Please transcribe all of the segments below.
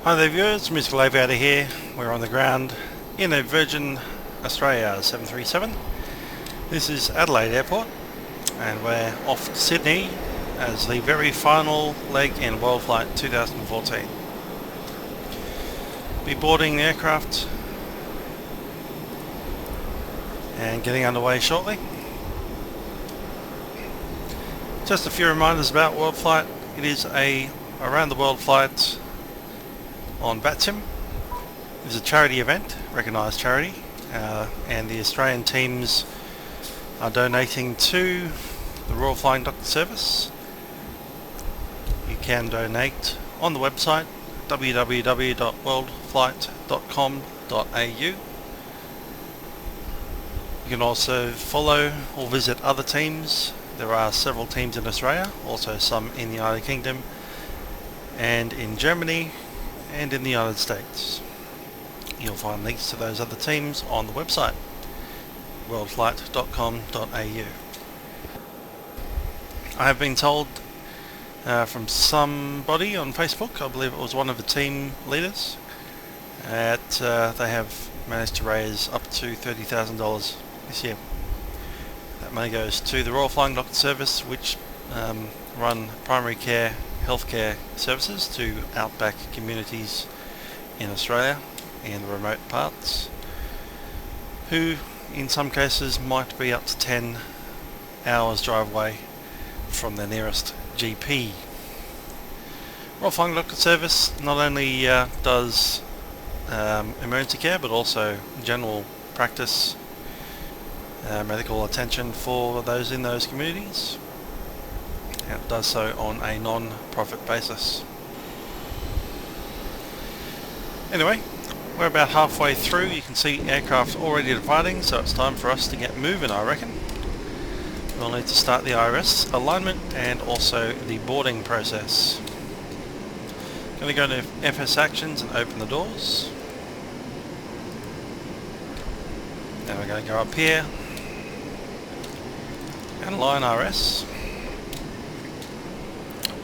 Hi there viewers, Musical Aviator here. We're on the ground in a Virgin Australia 737. This is Adelaide Airport and we're off to Sydney as the very final leg in WorldFlight 2014. Be boarding the aircraft and getting underway shortly. Just a few reminders about WorldFlight. It is a around the world flight on VATSIM. It's a charity event, recognised charity, and the Australian teams are donating to the Royal Flying Doctor Service. You can donate on the website www.worldflight.com.au. You can also follow or visit other teams. There are several teams in Australia, also some in the United Kingdom and in Germany and in the United States. You'll find links to those other teams on the website worldflight.com.au. I have been told from somebody on Facebook, I believe it was one of the team leaders, that they have managed to raise up to $30,000 this year. That money goes to the Royal Flying Doctor Service, which run primary care healthcare services to outback communities in Australia and the remote parts, who in some cases might be up to 10 hours drive away from their nearest GP. Royal Flying Doctor Service not only does emergency care but also general practice, medical attention for those in those communities. And it does so on a non-profit basis. Anyway, we're about halfway through. You can see aircraft already departing, so it's time for us to get moving, I reckon. We'll need to start the IRS alignment and also the boarding process. Going to go to FS Actions and open the doors. Then we're going to go up here and align RS.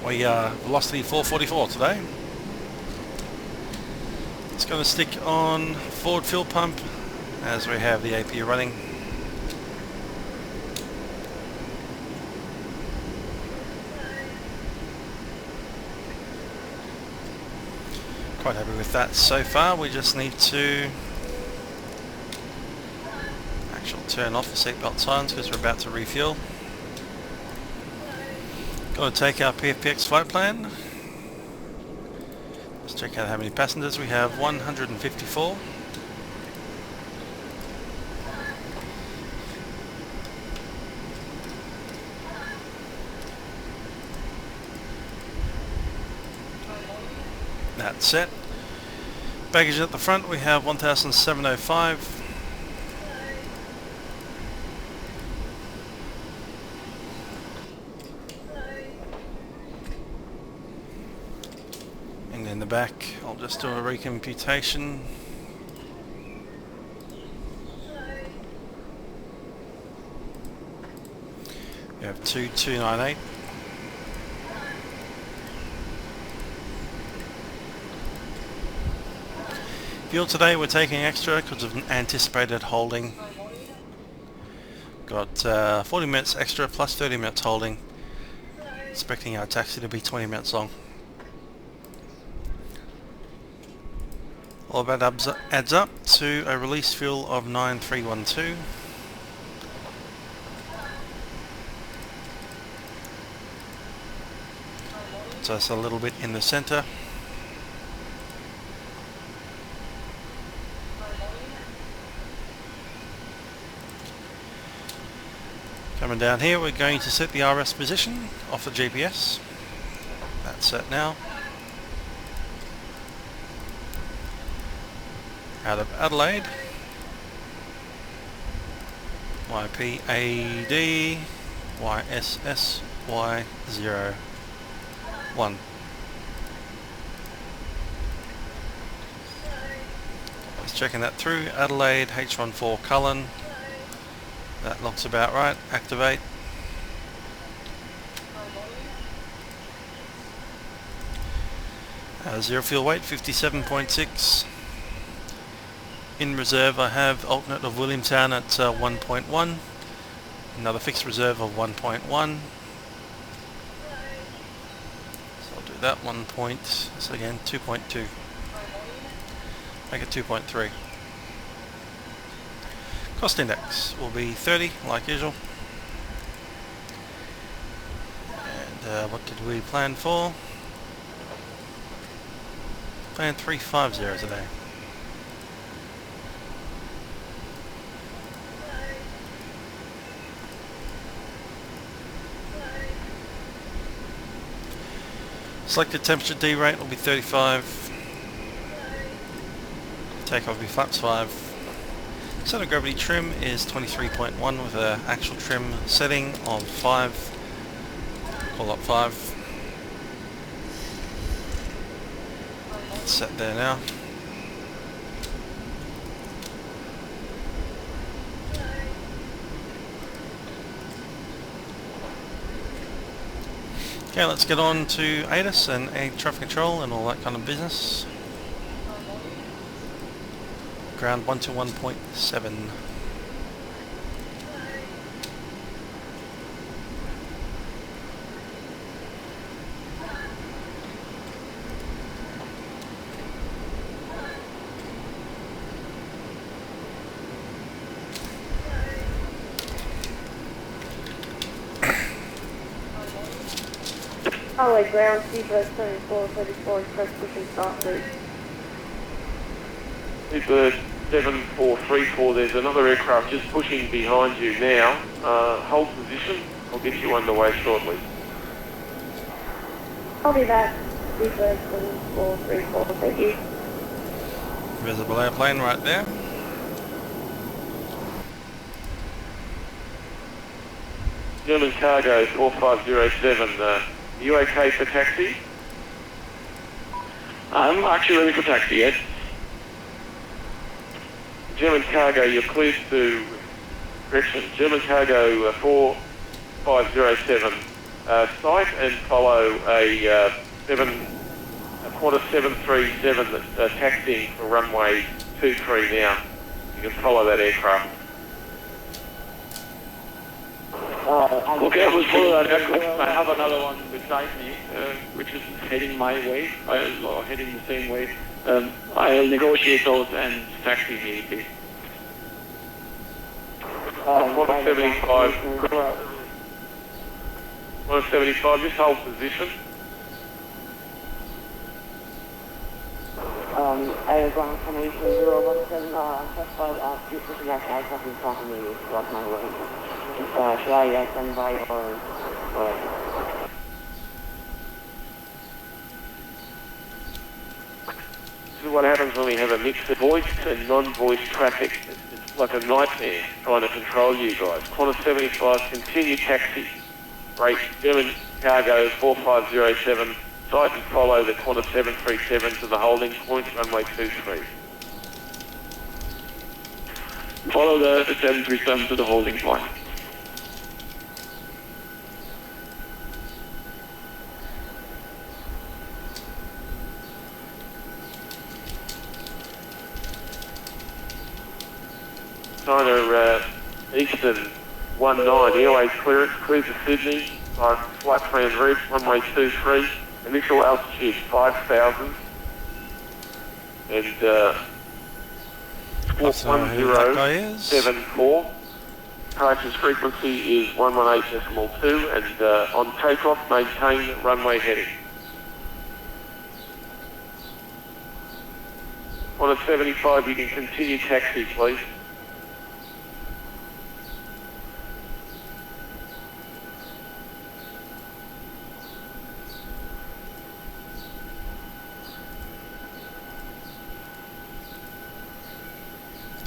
We are velocity 444 today. It's going to stick on forward fuel pump as we have the AP running. Quite happy with that so far. We just need to actually turn off the seatbelt signs because we're about to refuel. Going to take our PFPX flight plan. Let's check out how many passengers we have. 154. That's set. Baggage at the front we have 1,705. In the back, I'll just do a recomputation. We have 2298. Fuel today we're taking extra because of an anticipated holding. Got 40 minutes extra plus 30 minutes holding. Expecting our taxi to be 20 minutes long. All that adds up to a release fuel of 9312. So it's a little bit in the center. Coming down here, we're going to set the RS position off the GPS. That's set now. Out of Adelaide, YPAD YSSY 01. Just checking that through. Adelaide H14 Cullen. That looks about right. Activate. Zero fuel weight, 57.6. In reserve I have alternate of Williamstown at 1.1. Another fixed reserve of 1.1. So I'll do that 1 point, so again 2.2. Make it 2.3. Cost index will be 30 like usual. And what did we plan for? Plan 350 today. Selected temperature D rate will be 35. Takeoff will be flaps 5. Center of gravity trim is 23.1 with an actual trim setting of 5. Call up 5. It's set there now. Okay, let's get on to ATIS and air traffic control and all that kind of business. Ground 121.7. Adelaide ground, Seabird 7434, press push and start please. Seabird 7434, there's another aircraft just pushing behind you now. Hold position, I'll get you underway shortly. I'll be back, Seabird 7434, thank you. Visible airplane right there. German cargo 4507, are you okay for taxi? I'm actually ready for taxi, yes. German cargo, you're cleared to correction. German cargo 4507, sight and follow a quarter 737 that's taxiing for runway 23 now. You can follow that aircraft. Okay, I will follow that aircraft. I have another one beside me, which is heading my way, or heading the same way. I'll negotiate those and taxi immediately. Quarter 75, just hold position. I ground formation 017, specified future national aircraft in front of me, lost my way. Should I stand by or This is what happens when we have a mix of voice and non-voice traffic. It's like a nightmare trying to control you guys. Quarter 75, continue taxi. Rate German cargo 4507, sight and follow the quarter 737 to the holding point, runway 23. Follow the 737 to the holding point. China Eastern 19, airway clearance, clear to Sydney, flight plan route, runway 23, initial altitude 5,000, and 1074, approaches frequency is 118.2, and on takeoff maintain runway heading. On a 75 you can continue taxi please.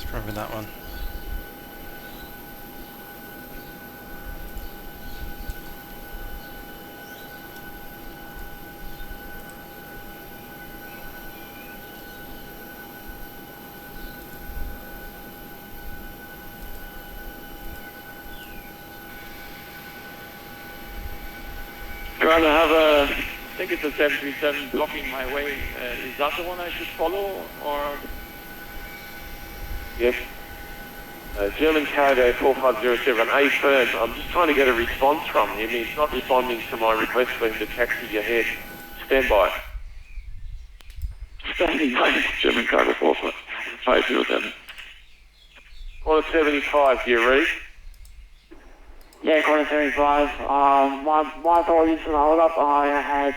Probably that one. Going to have a think it's a 737 blocking my way. Is that the one I should follow, or? Yes. German cargo 4507, firm. I'm just trying to get a response from him. He's not responding to my request for him to taxi ahead. Stand by. Standing by, German cargo 4507. Quarter 75, do you read? Yeah, quarter 75. My apologies for the hold up. I had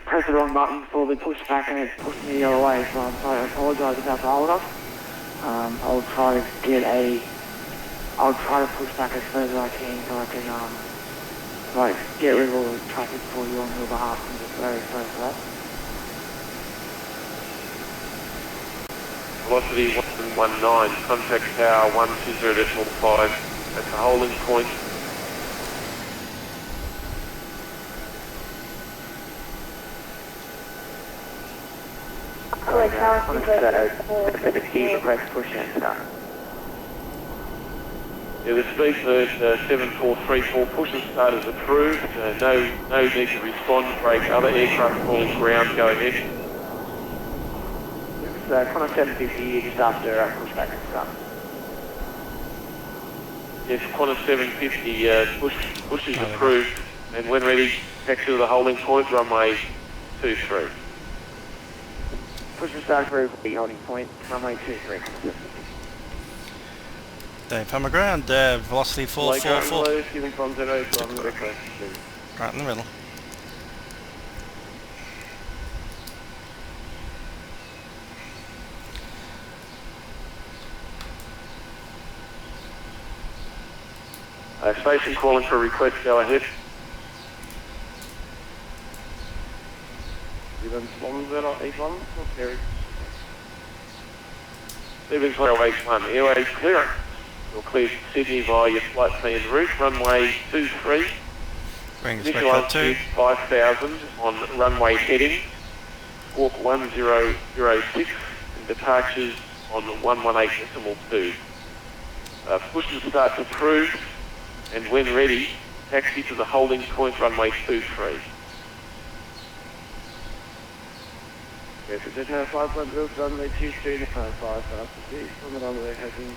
pressed the wrong button for the pushback and it pushed me the other way, so I'm sorry. I apologise about the hold up. I'll try to push back as soon as I can so I can get rid of all the traffic for you on your behalf. I'm just very sorry for that. Velocity 119, contact tower 120.5 at the holding point. Press push and start. Yeah, the speed for 7434 push and start is approved. No need to respond. Break. Other aircraft falling ground. Go ahead. It's Connor 750 just after pushback and start. Yes, Qantas 750 push is approved. And when ready, taxi to the holding point, runway 23. Push and start approved. Holding point, runway 23. Dave, hammer ground, velocity 444. Right in the middle. Station calling for a request, go ahead. Stevens 081, airway clearance. You'll clear Sydney via your flight plan route, runway 23. Bring us Initial back up to altitude 5,000 on runway heading, squawk 1006, and departures on 118.2. Push and start approved, and when ready, taxi to the holding point, runway 23. Yes, it's now 5.0, runway 23 and 5 after this, on the runway heading.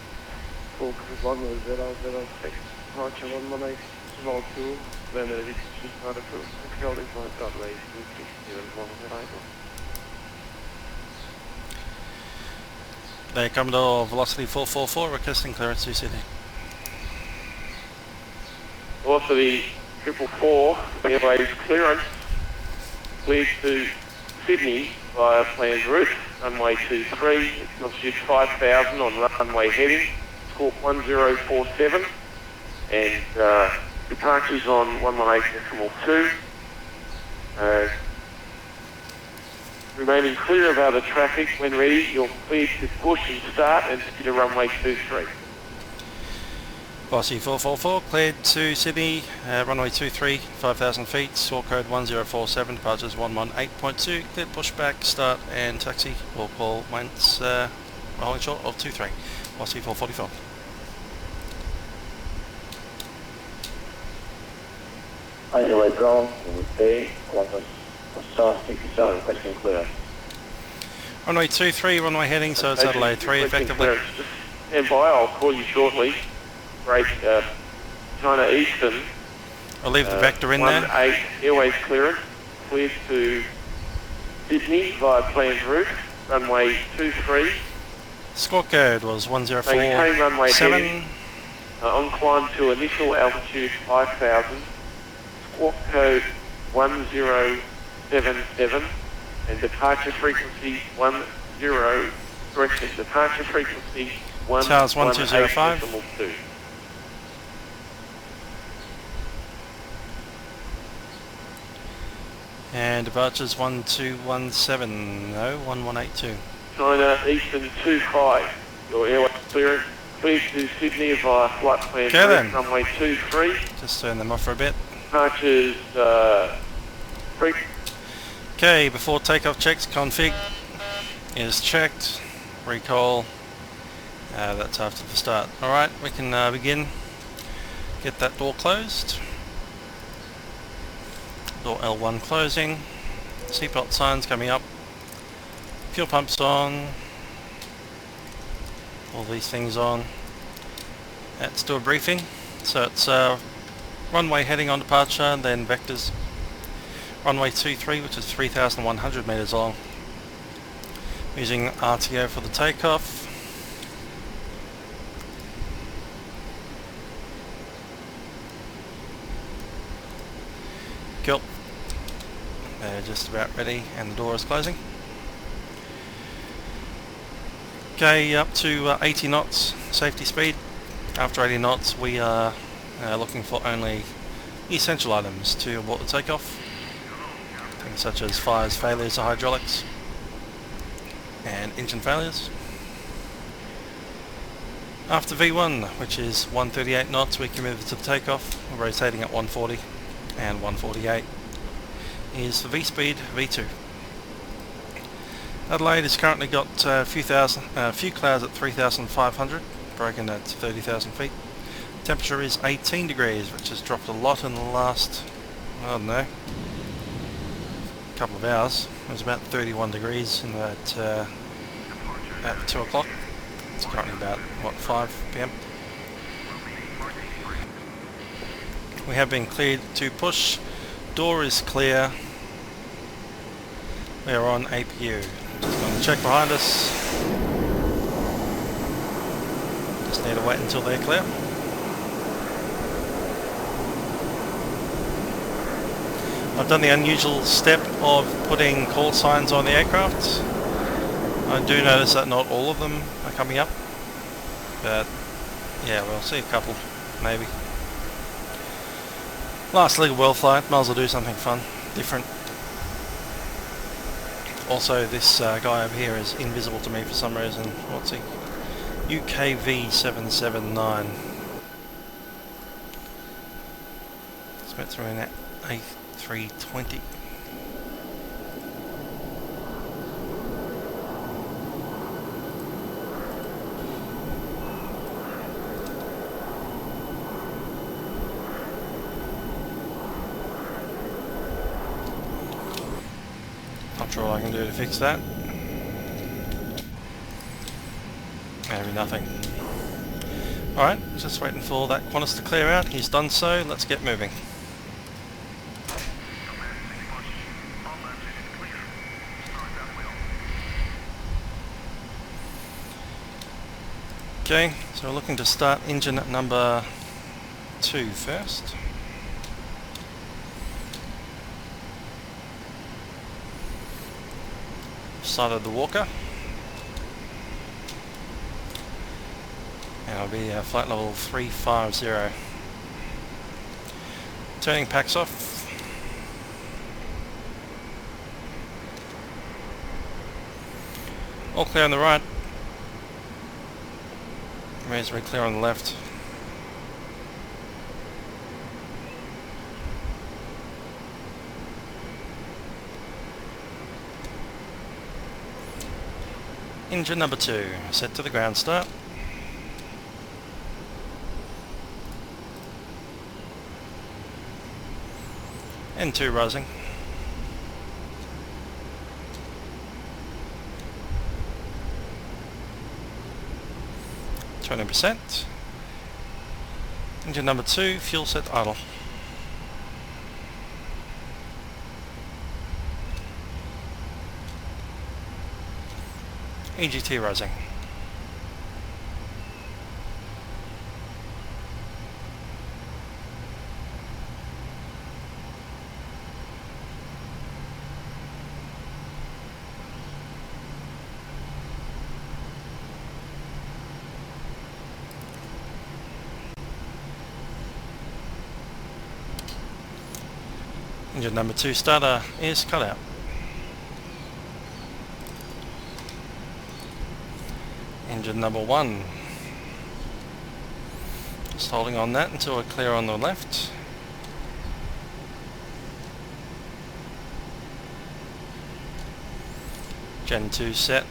Focus 1006, departure 118, small 2, then it is just not approved. Holding point, runway 23, They Commodore velocity 444, requesting clearance to Sydney. Velocity 444, airways clearance, cleared to Sydney via planned route, runway 23, altitude 5,000 on runway heading, squawk 1047, and departures on 118.2. Remaining clear of other traffic. When ready, you're cleared to push and start and to runway 23. Velocity 444, cleared to Sydney, runway 23, 5,000 feet, sort code 1047, departures 118.2, cleared pushback, start and taxi, or call once holding short of 23, velocity 444. Adelaide Ground, B, Qantas, star 67, requesting clearance. Runway 23, runway heading, so it's Adelaide 3 effectively. Stand by, I'll call you shortly. Break China Eastern. I'll leave the vector in there. 18 airways clearance, cleared to Sydney via planned route, runway 23. Squawk code was Maintain runway 1047. heading, on climb to initial altitude 5,000, squawk code 1077, and departure frequency 118.2. Towers 1205. And departures 1217, no, 1182. China Eastern 25, your airway clearance, cleared to Sydney via flight plan route, runway 23. Just turn them off for a bit. Departures, Okay, before takeoff checks, config is checked, recall, that's after the start. Alright, we can begin. Get that door closed. Door L1 closing, seatbelt signs coming up, fuel pumps on, all these things on. Let's do a briefing. So it's runway heading on departure, then vectors. Runway 23, which is 3,100 meters long. Using RTO for the takeoff. Cool. They're just about ready and the door is closing. Okay, up to 80 knots safety speed. After 80 knots we are looking for only essential items to abort the takeoff. Things such as fires, failures of hydraulics and engine failures. After V1, which is 138 knots, we can move to the takeoff. We're rotating at 140 and 148 is the V-speed V2. Adelaide has currently got a few clouds at 3,500, broken at 30,000 feet. Temperature is 18 degrees, which has dropped a lot in the last, I don't know, couple of hours. It was about 31 degrees in that at 2 o'clock. It's currently about, what, 5 p.m. We have been cleared to push. Door is clear. We are on APU. Just going to check behind us. Just need to wait until they're clear. I've done the unusual step of putting call signs on the aircraft. I do notice that not all of them are coming up, but yeah, we'll see a couple, maybe. Last leg of WorldFlight, might as well do something fun, different. Also, this guy over here is invisible to me for some reason. What's he? UKV779. Spent through in that A320. Not sure what I can do to fix that. Maybe nothing. Alright, just waiting for that Qantas to clear out. He's done so. Let's get moving. Okay, so we're looking to start engine number 2 first. Started the walker. And it'll be flight level 350. Turning packs off. All clear on the right. Reasonably clear on the left. Engine number 2, set to the ground start. N2 rising. %. Engine number 2, fuel set idle. EGT rising. Engine number 2 starter is cut out. Engine number 1. Just holding on that until we're clear on the left. Gen 2 set.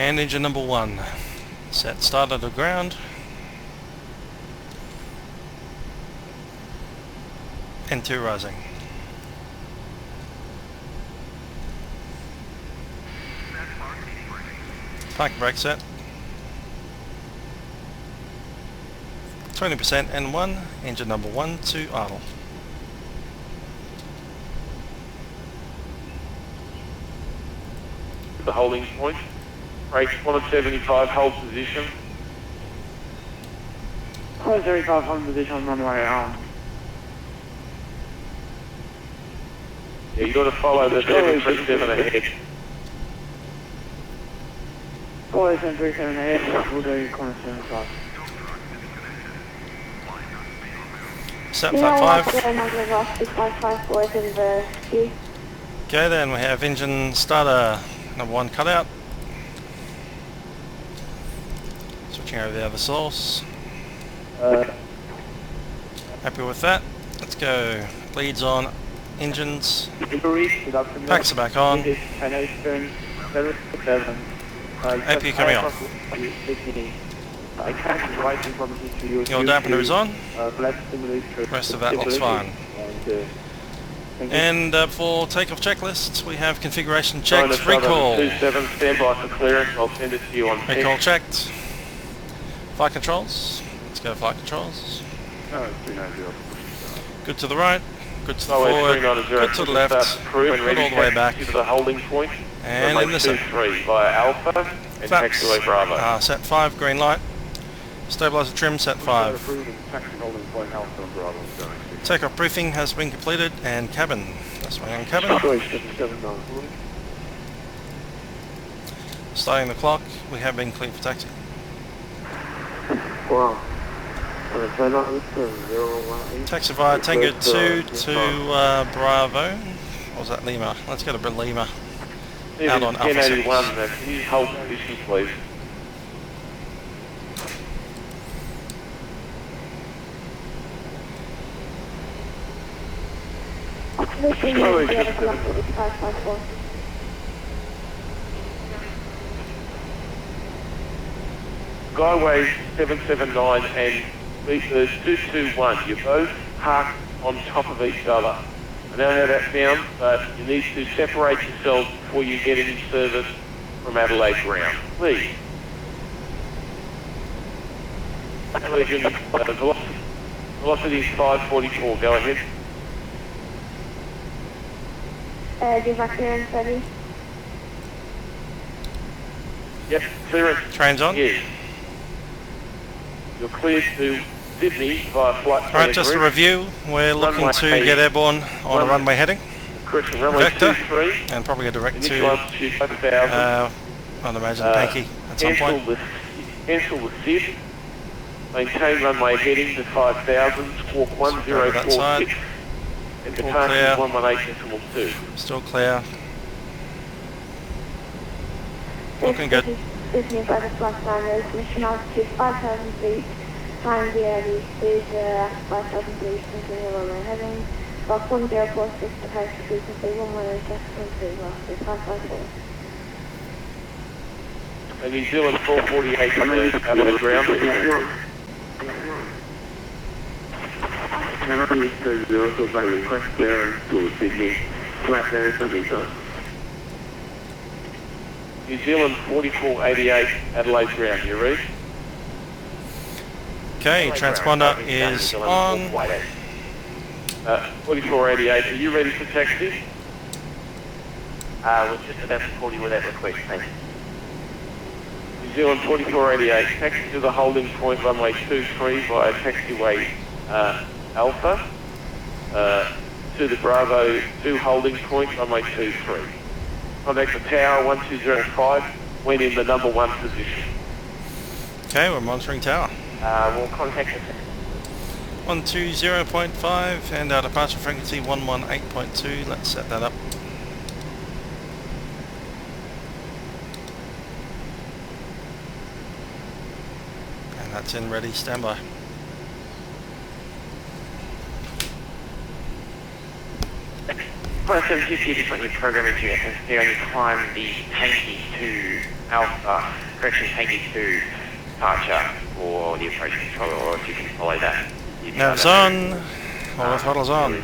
And engine number 1. Set starter to ground. N2 rising. Park brake set. 20% N1, engine number 1 to idle. The holding point. Brakes 175, hold position. 175 on position runway arm. Yeah, you got to follow the 737 ahead. 737 ahead, we'll do corner 75. Set flat 5. Okay, Okay, then we have engine starter number 1 cut out. Switching over the other source. Happy with that. Let's go. Leads on. Engines. Packs are back on. AP coming off. Your dampener is on. Rest of that looks fine. And for takeoff checklists, we have configuration checked, recall. 27, stand by for clearance. I'll send it to you on text. Recall checked. Flight controls. Let's go flight controls. Good to the right. Good to the forward. Good to the left. Good all the way back. To the holding point. And in the center. 3 via Alpha and taxiway Bravo. Set 5, green light. Stabilizer trim, set 5. Takeoff briefing has been completed, and cabin. That's my own cabin. Starting the clock, we have been cleared for taxi. Wow. Taxi via Tango 2 to Bravo. Or was that Lima? Let's go to Lima. Out on Alpha 6. 1081, can you hold position please? Skyway 779 and 221, you're both parked on top of each other. I know how that sounds, but you need to separate yourselves before you get any service from Adelaide ground. Please. Velocity is 544, go ahead. Give my clearance ready. Yep, clearance. Train's on? Yes. You're cleared to Sydney via flight. Alright, just a review. We're looking to get airborne on a runway heading. Correction, runway Vector. 23. And probably a direct Initial to, altitude 5,000. I'd imagine Panky at some point. Cancel the SID. Maintain runway heading to 5,000. Squawk 1046. And departure 118.2. Still clear. Looking good. Sydney by the flight standards, mission altitude 5,000 feet, time DRD 5,000 feet, continue runway heading, Box 1046, departure frequency 118.3, velocity 554. And New Zealand 448 Adelaide ground. Request clearance to Sydney, flat there, New Zealand 4488 Adelaide ground, you read? Okay, transponder is on. 4488, are you ready for taxi? We're just about to call you with that request, thanks. New Zealand 4488, taxi to the holding point runway 23 via taxiway Alpha to the Bravo 2 holding point runway 23. Contact the tower 1205 when in the number 1 position. Okay, we're monitoring tower. We'll contact the 120.5 and our departure frequency 118.2. Let's set that up. And that's in ready, standby. 1750, just want your programming to SSD and you climb the tanky to Alpha, correction, tanky to departure for the approach controller, or if you can follow that. Nav's on, all the throttle's on.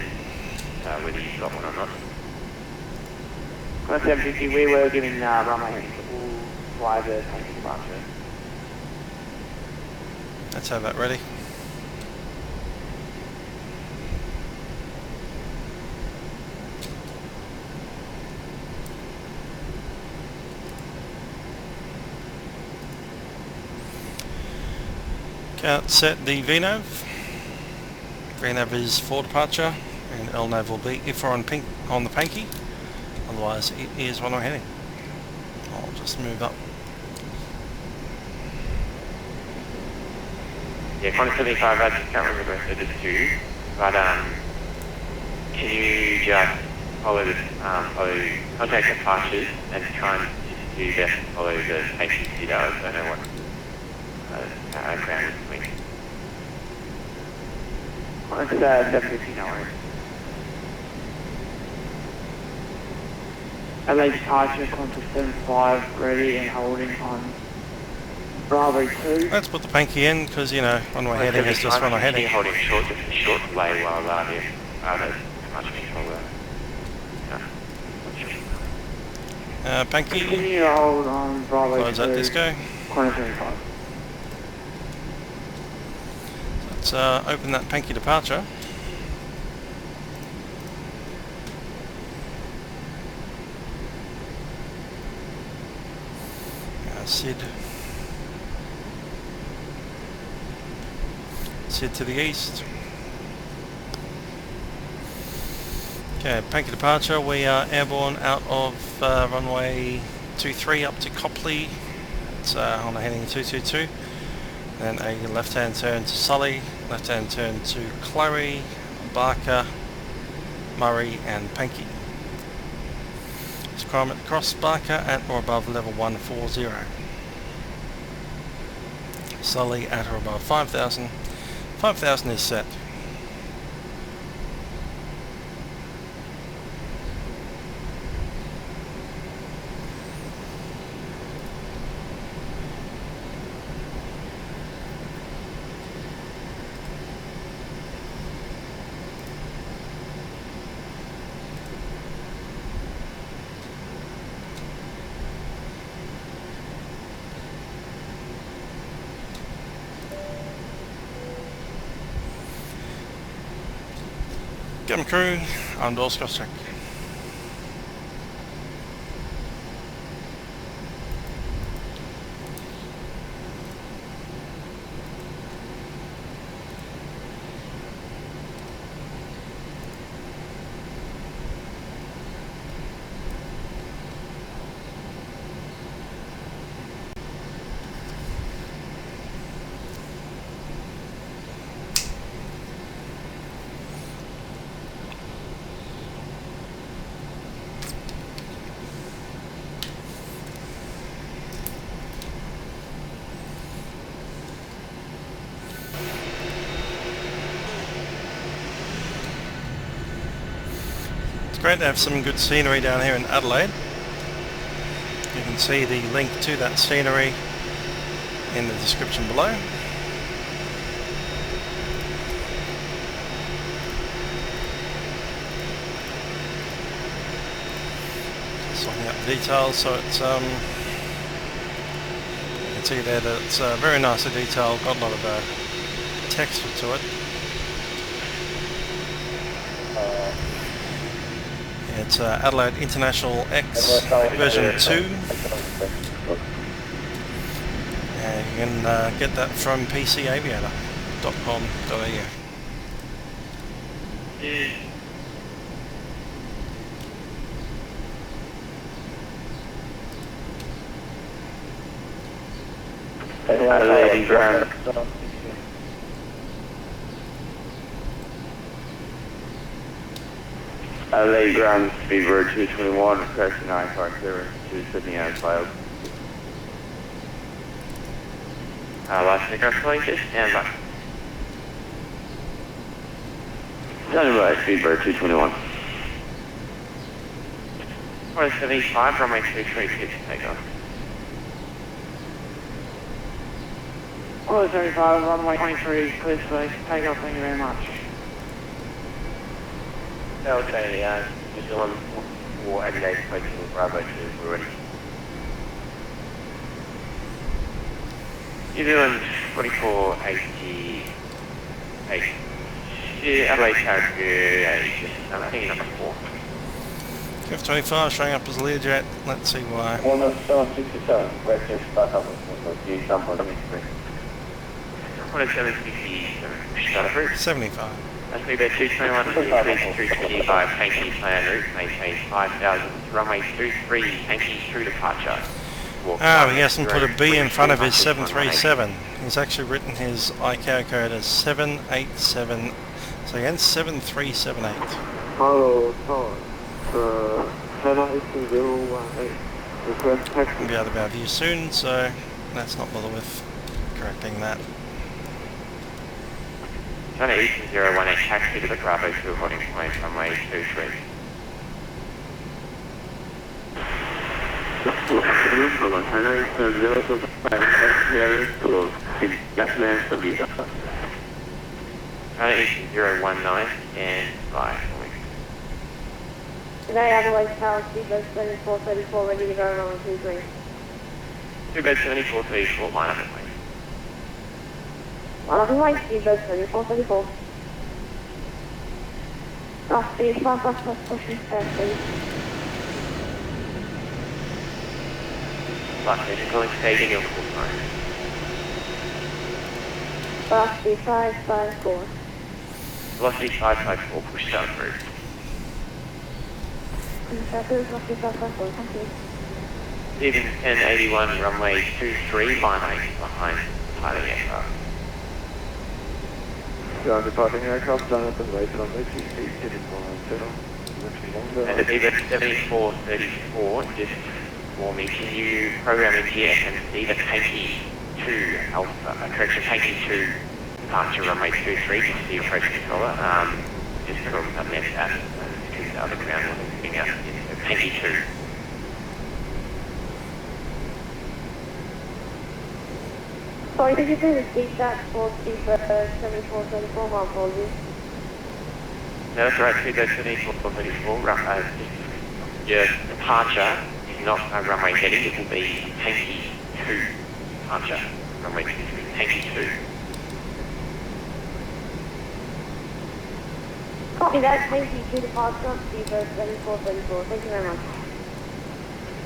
Whether you've got one or not. 1750, we were giving runway heading, so we'll fly the tanky departure. Let's have that ready. Count set the VNAV. VNAV is for departure, and LNAV will be if we're on pink on the panky. Otherwise, it is when we're heading. I'll just move up. Yeah, Qantas 75, I just can't remember if it is 2, but can you just follow the contact departures and try and just do that, follow the HDDs? I don't know what ground is doing. It's 750, no worries. Adelaide departure, Qantas 75, ready and holding on Bravo 2. Let's put the panky in because, you know, when we're heading is just when we're heading. Holding short, just a short delay while the departure controller. Panky, Continue to hold on Bravo 2. close that disco. Qantas 75. Let's open that panky departure. SID to the east. Okay, panky departure. We are airborne out of runway 23 up to Copley. It's on a heading 222. Then a left-hand turn to Sully, left-hand turn to Chloe, Barker, Murray and Panky. Climb across Barker at or above level 140. Sully at or above 5,000. 5,000 is set. Cabin crew, on doors cross check. It's great to have some good scenery down here in Adelaide. You can see the link to that scenery in the description below. Just looking up the details, so it's you can see there that it's very nicely detailed, got a lot of texture to it. It's Adelaide International X version 2, and you can get that from pcaviator.com.au. Adelaide ground. Adelaide ground, speedbird 221, correction 950 to Sydney as filed. Last pickup point, stand by. Standing by, speedbird 221. Quarter 75, runway 23, clear to take off. Quarter 75, runway 23, clear space, take off, thank you very much. Okay, New Zealand for Adelaide, approaching Bravo 2, we're ready. New Zealand 4488. Adelaide character, I think number 4. F-25 showing up as Learjet, let's see why. 1767, ready to start up with you, someone coming through. 1767, start approved. 75. That's me about 221, increase through 25, Yankee plan route, maintain 5,000, runway 23, Yankee through departure. Oh, he hasn't put a B in front of his 737. He's actually written his ICAO code as 787, so again 7378. Hello, Tower. China Eastern 018. Request taxi. We'll be out of our view soon, so let's not bother with correcting that. China Eastern 018, taxi to the Bravo 2 holding point, runway 23. China Eastern 025, clearance to Gatland Sabita. China Eastern 019, and by. Today, Adelaide Tower, Speedboat 7434, ready to go, runway 23. 2-bed 7434, line up and wait. Line up and wait, Speedboat 7434. Fast speed, fast, pushing, speed. Last station calling staging your full time. Fast speed, 554. Velocity 554, push down through. Velocity 554, thank you. Stephen 1081, runway 23, line 8, behind piloting aircraft. Ground departing aircraft, line up and wait, runway 23, heading 110. And at Stephen 7434, just for me, can you program into your FMC the Tanky 2 Alpha, correction, Tanky 2 departure runway 23, just the approach controller, just from a net at, because the other ground wasn't coming out, Tanky 2. Sorry, did you say the speed stat for Speedboat 7434, my apologies? No, that's right, Speedboat 7434, your departure is not a runway heading, it will be Tanky 2 departure, runway 23, Tanky 2. Copy that, thank you, to departure on Speedboat 7434, thank you very much.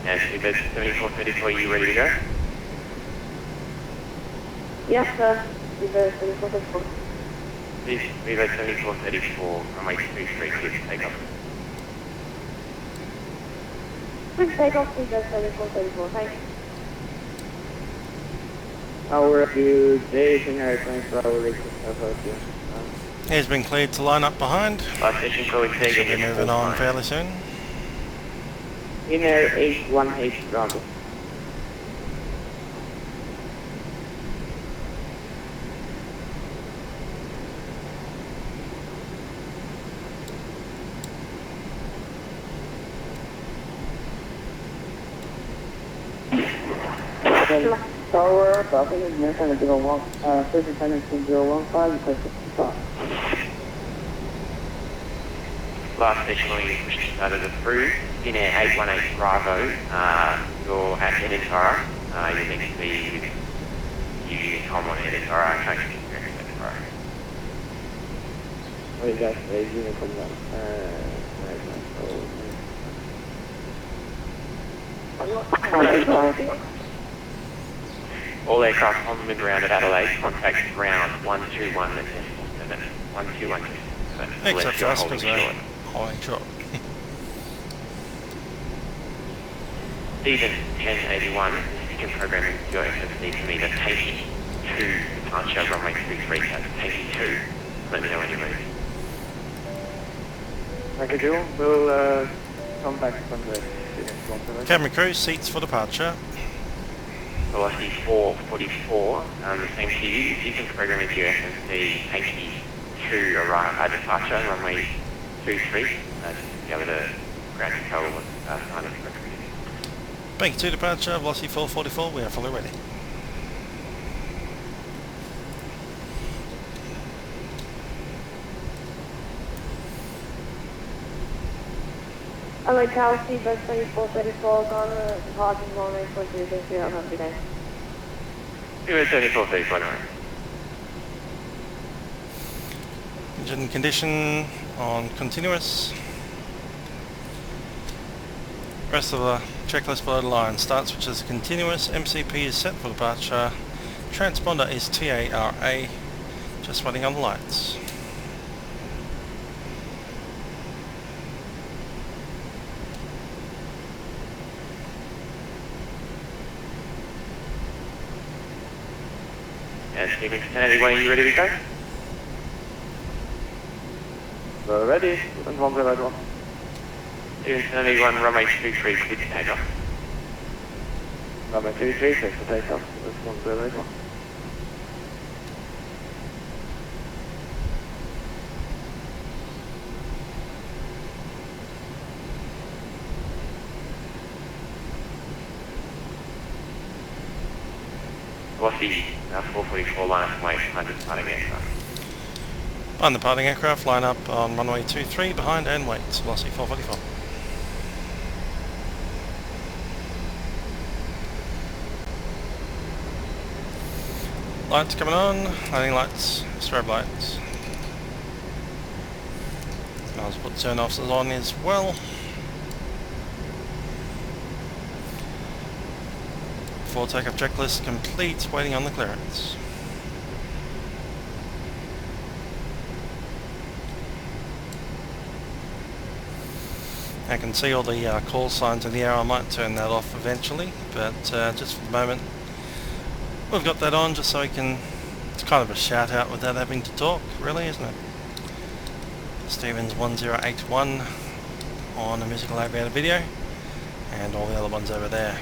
And Speedboat 7434, are you ready to go? Yes, sir, Speedboat 7434. Speedboat 7434, runway 23, clear to take off. Please take off Speedboat 7434, thanks. Our review, Jason airplanes for our request. He's been cleared to line up behind. Last station calling Should staging be your moving full on time. fairly soon. In air 818 Bravo. Tower, traffic is near kind of 01, superintendent 015, request to stop. Last station calling you push to start of the through. In air 818 Bravo, you're at Edinburgh. You need to be with you Tom on Edinburgh. I can't get you to Edinburgh. What is that? Uniform now. All aircraft on the ground at Adelaide, contact ground 121 and 121. Except for us, because we're holding short. Stephen 1081, you can program into your FMC to meet a Tanky 2 departure runway 23, that's Tanky 2. Let me know when you're ready. Okay, Joe, we'll come back from the Camera crew, seats for departure. Velocity 444, same to you. If you can program into your FMC Tanky 2 departure runway 23, just be able to ground control was signed and recommended. Bank 2 departure, velocity 444, we are fully ready. Adelaide Tower, Seabird 3434, gone departing runway 40, thank you, have a good day. Seabird 3434, Engine condition on continuous. Rest of the checklist below the line. Start switch is continuous, MCP is set for departure, transponder is TARA, just waiting on the lights. And Stephen 1081, are you ready to go? We're ready. And 101. Stephen 1081, runway 23, clear to take off. Runway 23, clear for takeoff. This 101. Velocity 444, line up and wait behind the departing aircraft. Behind the departing aircraft, line up on runway 23, behind and wait, velocity 444. Lights coming on, landing lights, strobe lights. I'll just put turn offs on as well. Before takeoff checklist complete, waiting on the clearance. I can see all the call signs in the air. I might turn that off eventually, but just for the moment we've got that on just so we can, it's kind of a shout out without having to talk, really, isn't it? Stevens 1081 on a musical aviator video, and all the other ones over there.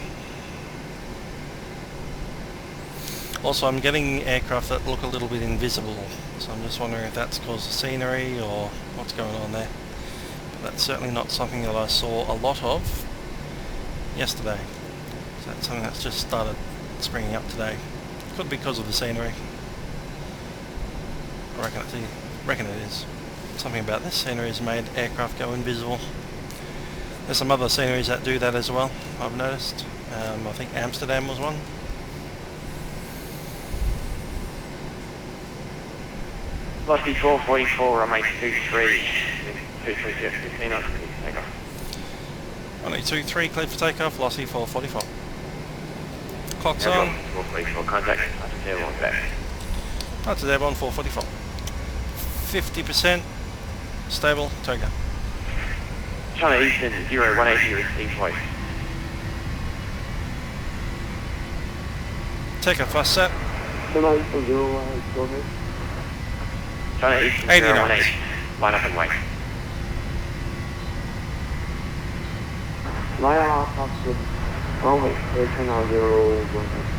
Also, I'm getting aircraft that look a little bit invisible, so I'm just wondering if that's caused the scenery or what's going on there. But that's certainly not something that I saw a lot of yesterday. So that's something that's just started springing up today. Could be because of the scenery. I reckon it is. Something about this scenery has made aircraft go invisible. There's some other sceneries that do that as well, I've noticed. I think Amsterdam was one. Velocity 444, runway 23, 15 knots, clear to take off. Runway 23, clear for takeoff, velocity 444. Clock's Now, on. 444, contact, departure airborne back. Departure airborne 444. 50% stable, Togo. China Eastern 0180, receive voice. Takeoff fast set. China Eastern 0180, go ahead. China Eastern 80 knots. 018, line up and wait. Line up, absolute. Runway, China 01.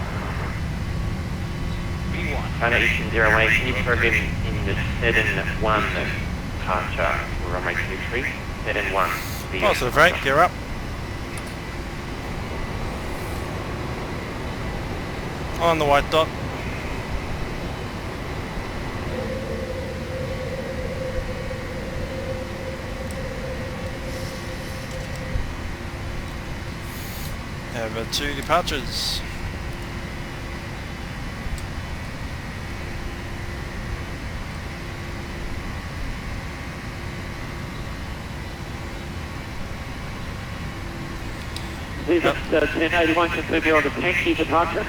China Eastern 018, can you program in the SID 1 departure for runway 23? SID 1. Positive rate, gear up. On the white dot. Over 2 departures. This is 1081, confirm you're on the taxi departure.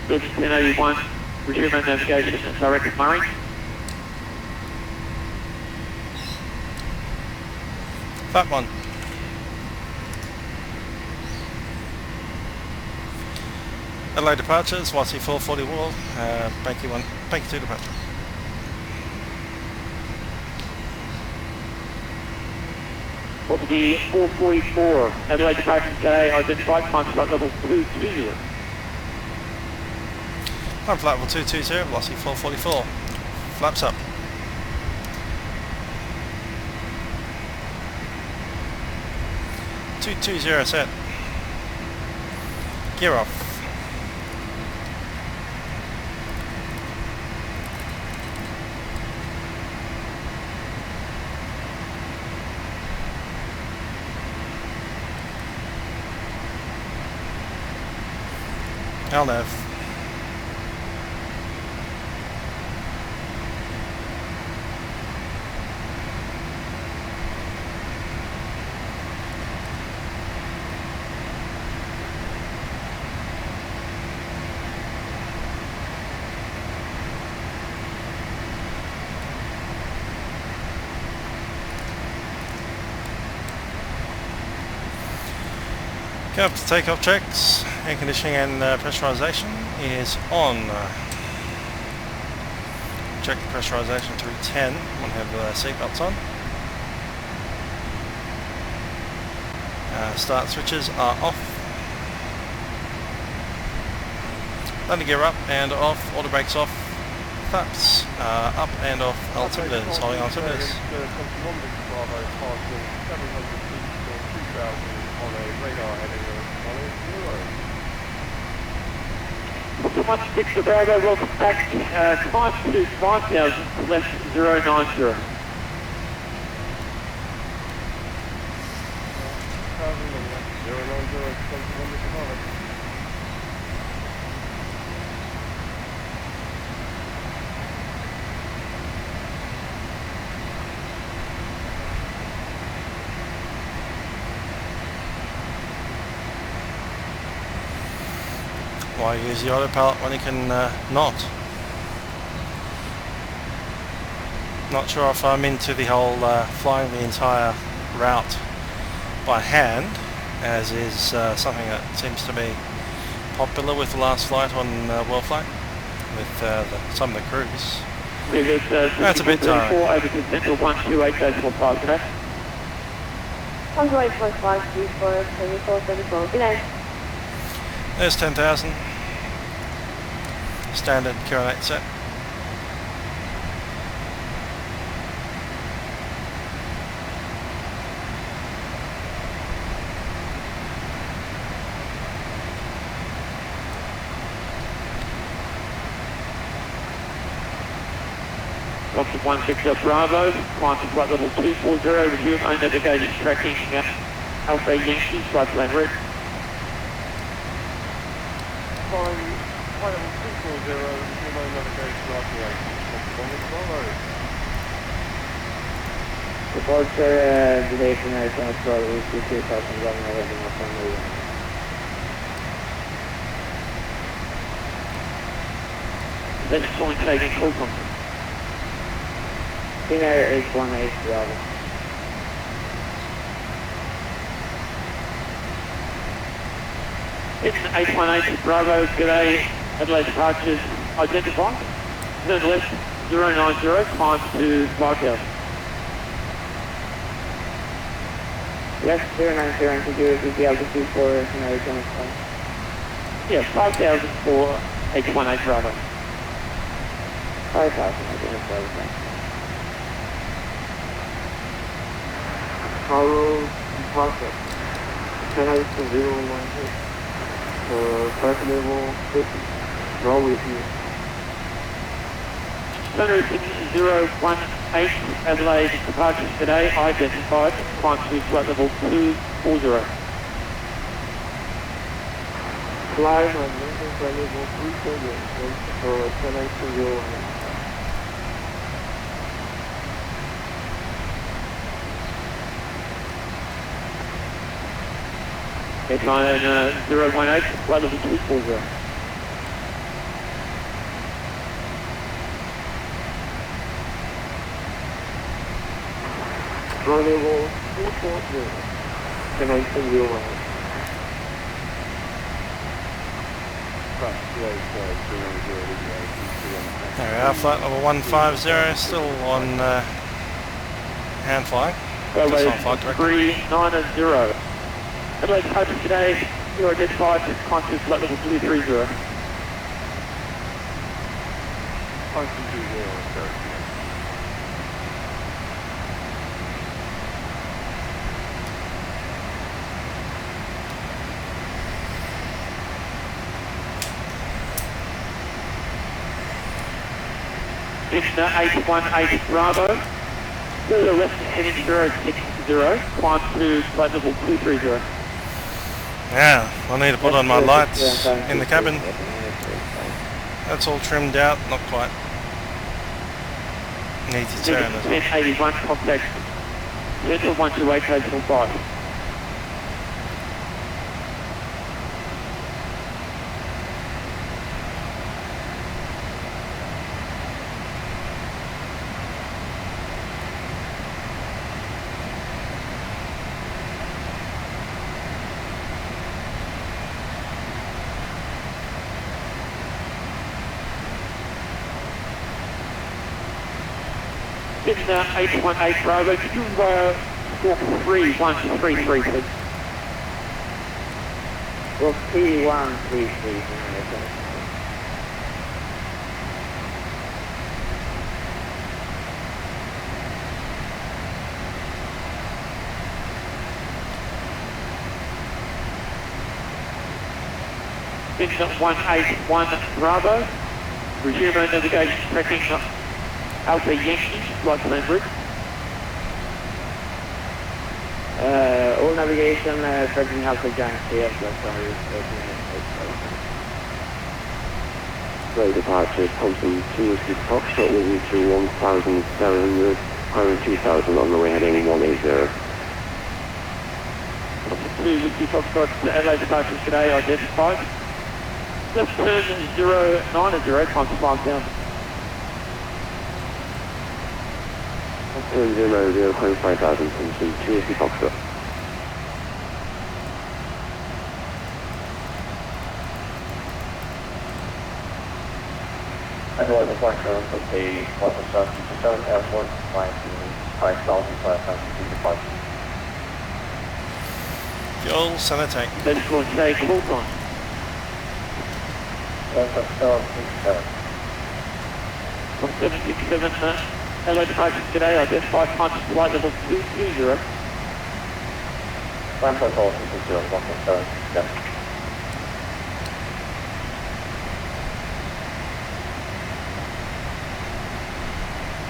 This is 1081, resume navigation at direct Murray. That one. Adelaide departures, YSSY 440 wall, Banky 1, Banky 2 departure. Property 444, Adelaide departure today, identified time slot level 220. Climb flight level 220, velocity 444. Flaps up. .220 set. Gear off. LNAV. Go up to takeoff checks. Air conditioning and pressurization is on. Check the pressurization through 10. Want to have seatbelts on. Start switches are off. Landing gear up and off. Auto brakes off. Flaps up and off. Altimeters. Holding altimeters. On a radar heading of 16 Bravo, welcome back. Climb to 5,000, left 090. Why use the autopilot when you can not? Not sure if I'm into the whole flying the entire route by hand, as is something that seems to be popular with the last flight on WorldFlight with some of the crews. That's a bit tiring. Over to Central 128.45 today. 128.5 34, good day. There's 10,000. Standard Q8 set. Foxtrot 16 Bravo, climb to flight level 240, resume unnavigated tracking Alpha Yankee, flight plan red. flight level 240, resume navigation right to 8. Departure, delay from Arizona, Florida, we see 2,000 heading off on the That's flying taking call from. Senior 818 Bravo. It's 818 Bravo, g'day, Adelaide departures identified. Turn left 090, climb to 5,000. Left 090, could you repeat the altitude for Arizona flight? Yeah, 5,000 for 818 Bravo. 5,000, identified. Follow departure. 10 to 016. Flight level 50. Roll with you. Center 018 Adelaide departures today, identified, climb to flight level 240. Climb and maintain flight level 340. 10 to 018. Headline 018, flight level 240. Flight level 240. 10 to 018. There we are, flight level 150, still on hand flying. Just on flight directly. 390. Adelaide departure today, you're identified, climb to flight level 230. Cessna 818 Bravo, to the left heading 060, climb to flight level 230. Yeah, I need to put on my lights in the cabin. That's all trimmed out, not quite. Need to turn as well. 1081 contact, Central 128.5. Cessna 818 Bravo, could you walk 3133 please? Walk 3133. Cessna 181 Bravo, resume our navigation tracking Alpha Yankee, flight plan route. All navigation tracking Alpha Yankee, yes, Road departure, Thompson 2 Foxtrot moving to 1,700, climbing 2,000 on the way heading 180. Thompson 2 Whiskey Foxtrot, Adelaide departure today identified. Left turn 090, time to 5,000. 000, climbing 5,000, Thompson 2 Whiskey Foxtrot. Adelaide International X, the flight instructions to 7 airport, flying to 5,555. Fuel, center tank. Then it's going to say call time. From 767, Adelaide departure today identified, time to flight level 220. Climb for call 260, 1.7, yeah.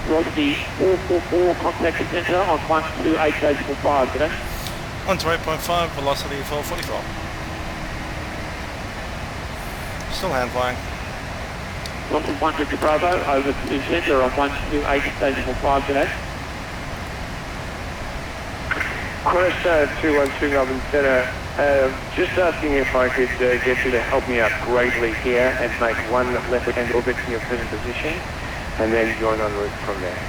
Velocity 444, contact center on 128.5 today. 128.5, velocity 444. Still hand flying. Thompson 150 Bravo, over to center on 128.5 today. Chorus 212 Melbourne Centre, just asking if I could get you to help me out greatly here and make one left-hand orbit in your present position, and then join en route from there.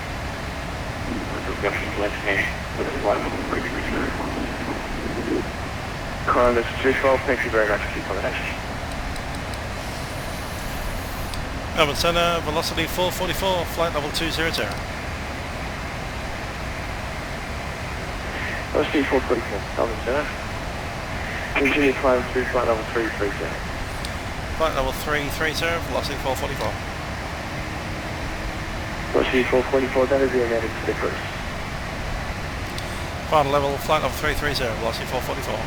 Left hand, with the flight level 330. Climb 212, thank you very much for your accommodation. Melbourne Centre, velocity 444, flight level 200. Velocity 444, Melbourne Centre. Continue climb through flight level 330. Flight level 330, velocity 444. Velocity 444, that is the Atlantic to the cruise. Final level, flight level 330, velocity 444.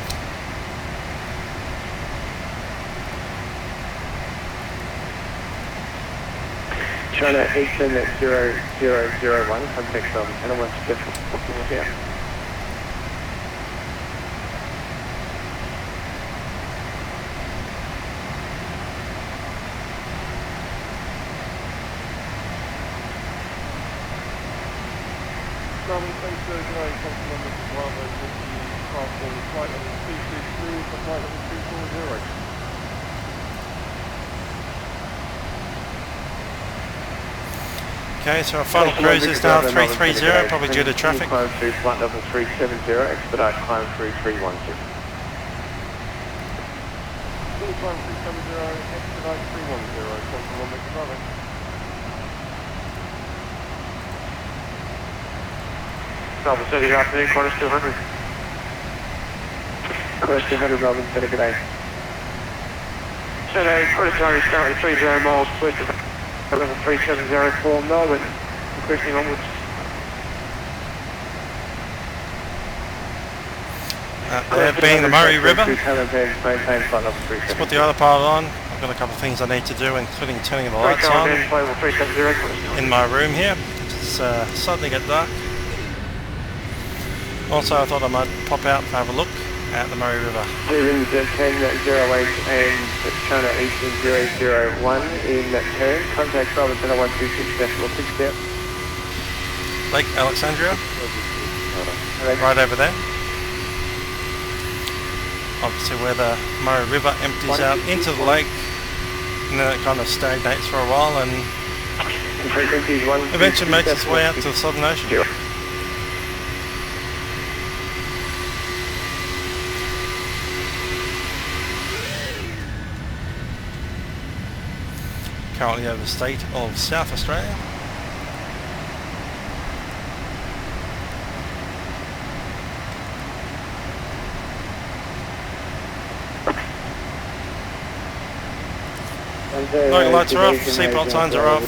China Eastern at 0001, contact Melbourne Centre, once successful, here. Melbourne Centre, today, Thompson number Bravo, fast forward flight level 223 for flight level 240. Okay, so our final cruise is now 330, probably due to traffic. Climb through flight level 370, expedite climb through 310. Full climb 370, expedite 310, Thompson 1 Victor Bravo. Melbourne City, good afternoon, Qantas 200. Qantas 200, Melbourne City, good day. City, Qantas 200 is currently 30 miles west of level 3704 Melbourne, requesting onwards. There being the Murray River. Maintain flight level 37. Let's put the autopilot on. I've got a couple of things I need to do, including turning the lights on in my room here. It's starting to get dark. Also, I thought I might pop out and have a look at the Murray River. Stevens at 1008 and China Eastern 001 in that turn. Contact Robert 126.6 out. Lake Alexandria, right over there. Obviously where the Murray River empties out into the lake, and then it kind of stagnates for a while and eventually makes its way out to the Southern Ocean. Currently over the state of South Australia. Local lights are off, seatbelt signs are off.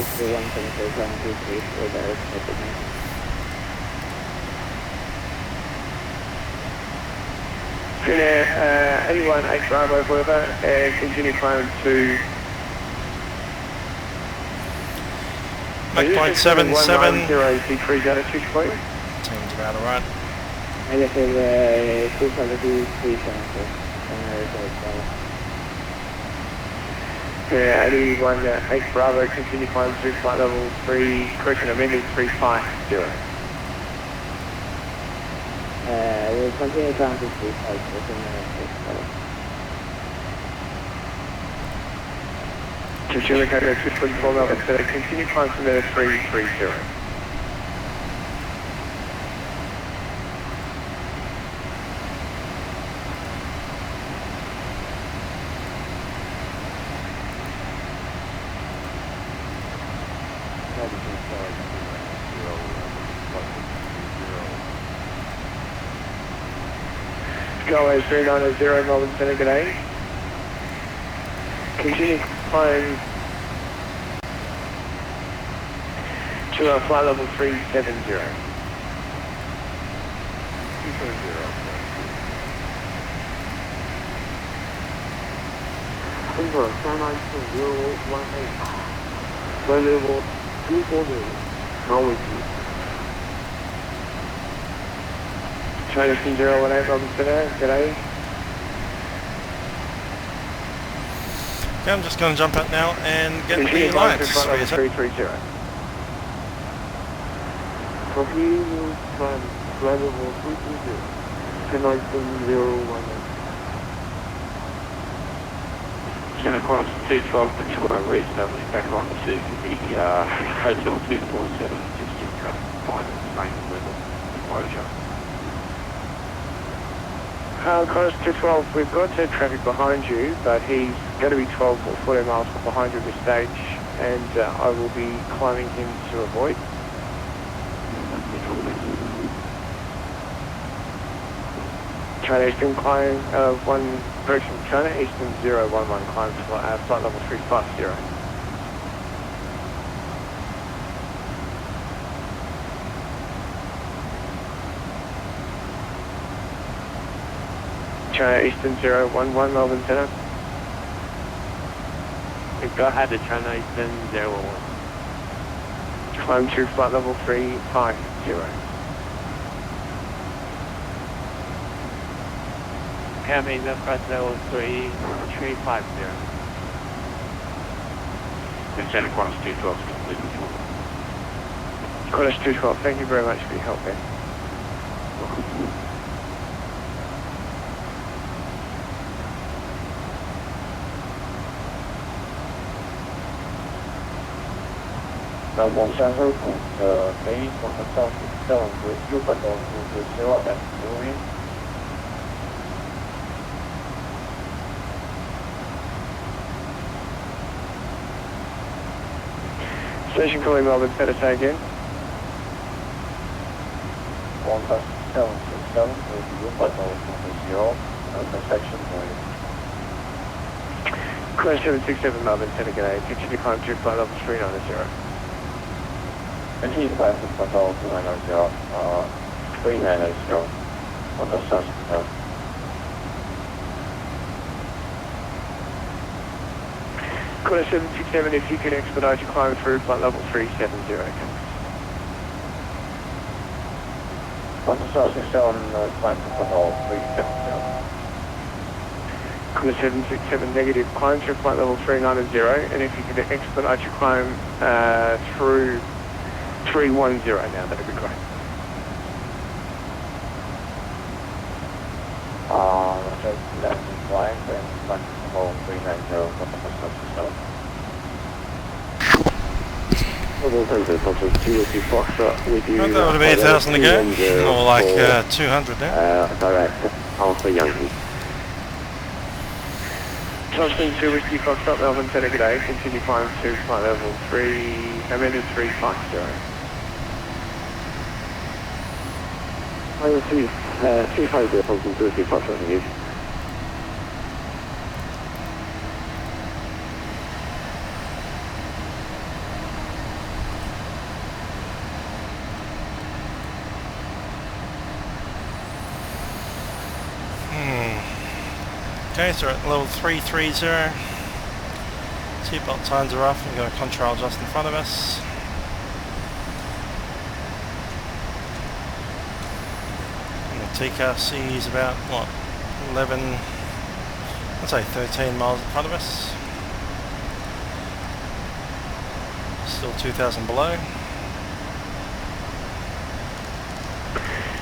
Finnair 81 8 Bravo Weather and continue climb to Mach 0.77. 10 decrease attitude for you. Seems about alright. Yeah, 81 8 Bravo, continue climb to flight level 3, correction amended 350. We'll continue climb to 350. Consumer carrier 224 Melbourne, continue climb to meter 330. Go as 3980 Melbourne Centre, good day. Continue climb to flight level 370. 392.018. Flight level 240, now with you. China 018 Melbourne Centre, good day. Okay, I'm just going to jump out now and get Continue the climb to lights. flight level 330. Continue climb flight level 330. 1019.018. Santa Claus 212, which will reestablish back on to the Hotel 247, just to find the same level of closure. Connors 212, we've got traffic behind you, but he's going to be 12 or 14 miles behind you at this stage, and I will be climbing him to avoid. China Eastern climb, correction, China Eastern 011 climb to flight level 350. China Eastern 011 Melbourne Centre. Go ahead to China Eastern 01. Climb to flight level 350. Coming up flight level 350. And Santa Claus 212 is completely full. Qantas 212, thank you very much for your help there. Melbourne Centre, Bay 167 with you but on to 0 at moving. Station calling Melbourne Centre, say again. 1767 with you but on to 0 at the section point. Crash 767 Melbourne, Center G'day. Continue climb to flight level 390. Continue climb to flight level 390. 390 on the sun. Crash 767, if you can expedite your climb through flight level 370. On the sun, 67 climb to flight level 370. Crash 767 negative, climb through flight level 390, and if you can expedite your climb through 310 now, that'd be great. So that's the flying, then climb to flight level 390 on the sun. That would be 1,000 to go, or like 200 now. Direct Alpha Yankee. Thompson 2 Whiskey Foxtrot, Melbourne Center, g'day. Continue climb to flight level 350. IOC 350 Thompson 2 Whiskey Foxtrot, thank you. Okay, so we're at level 330. Seatbelt signs are off. We've got a contrail just in front of us. And the TKC is about, what, 11, I'd say 13 miles in front of us. Still 2,000 below.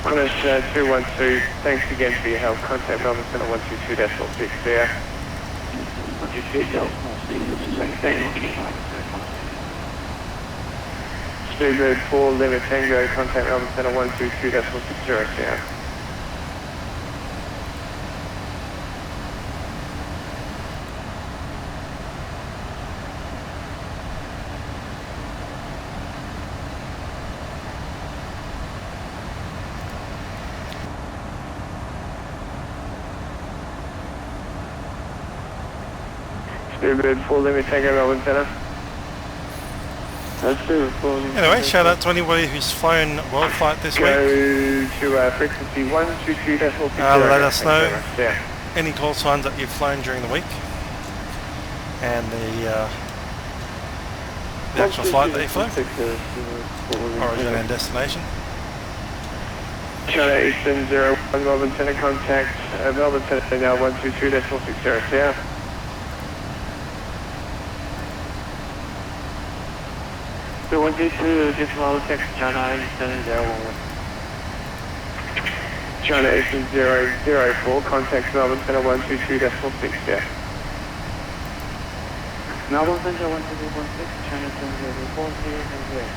Crash 212, thanks again for your help. Contact Melbourne Center 122.6 there. Speedbird 4 Lima Tango, contact Melbourne Center 122.60 there. Speedbird 4 Lima Tango, Melbourne Center. Anyway, shout out to anybody who's flown WorldFlight this week. Go to frequency 122.60. Let us know any call signs that you've flown during the week and the actual flight that you flew, origin and destination. China Eastern 01 Melbourne Center, contact Melbourne Center now 122.60 south. So 122, just follow text China Eastern 011. China Eastern 004, contact Melbourne Center 122.6 south. Melbourne Center 122.6, China Eastern 004, 0.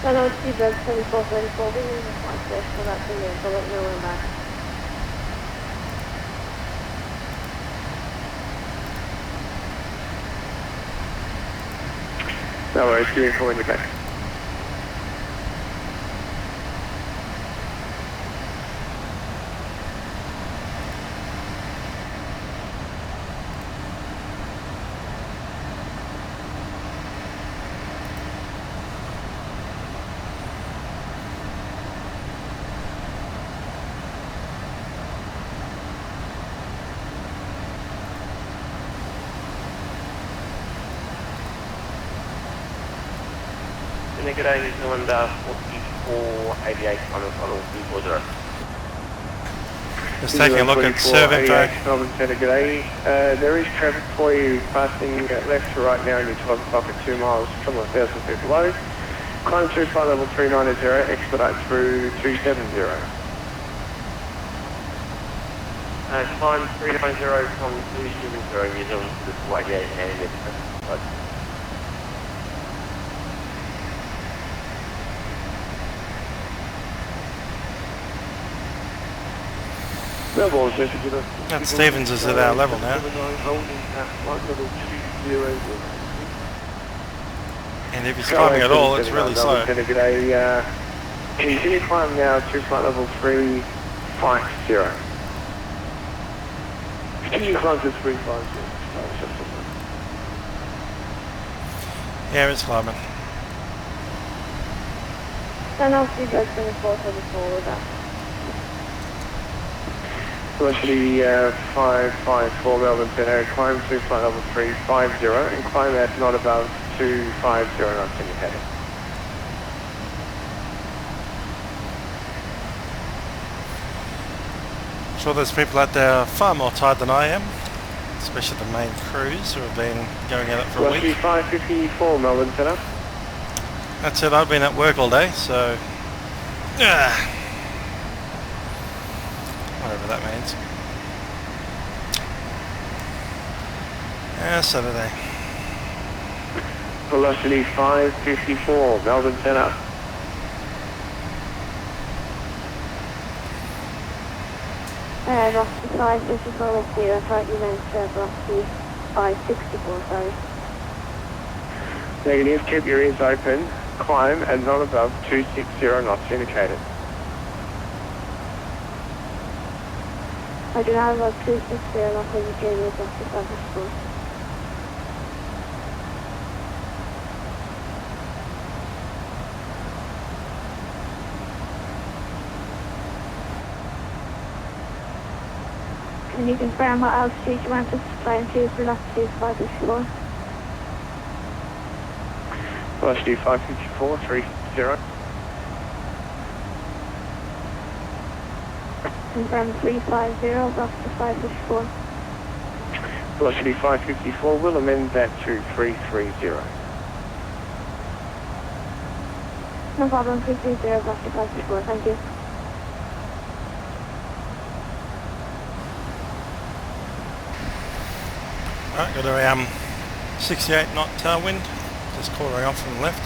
Hello, Seabird 7434, we need a flight test for that thing there, so let me know when back. No worries, give me a call when you're back. G'day, New Zealand 4488 on 440. Just taking a look at survey track. Melbourne Center, g'day. There is traffic for you passing left to right now in your 12 o'clock at 2 miles from 1,000 feet below. Climb through flight level 390, expedite through 270. Climb 390 from 270 New Zealand to 488 and it's And Stevens is at our level now. And if he's climbing at all, it's really slow. Continue climb now to flight level 340 350. Continue climb to 350. Yeah, it's climbing. And I'll see that's going to fall to the forward up. Velocity 554 Melbourne Center, climb to flight level 350 and climb at not above 250 knots in your heading. I'm sure there's people out there far more tired than I am, especially the main crews who have been going at it for a Velocity week. 554 Melbourne Center. That's it, I've been at work all day, so whatever that means. Saturday. Velocity 554 Melbourne Center. Velocity 554 with you. I thought you meant velocity 564, sorry. Negative, keep your ears open. Climb at not above 260 knots indicated. I do not have about 260 knots indicated with velocity 554. Can you confirm what altitude you want us to fly to for velocity 554? Velocity 554, 30. Confirm 350, velocity 554. Velocity 554, we'll amend that to 330. No problem, 330, velocity 554, thank you. Alright, got a 68 knot tailwind, just quartering off from the left.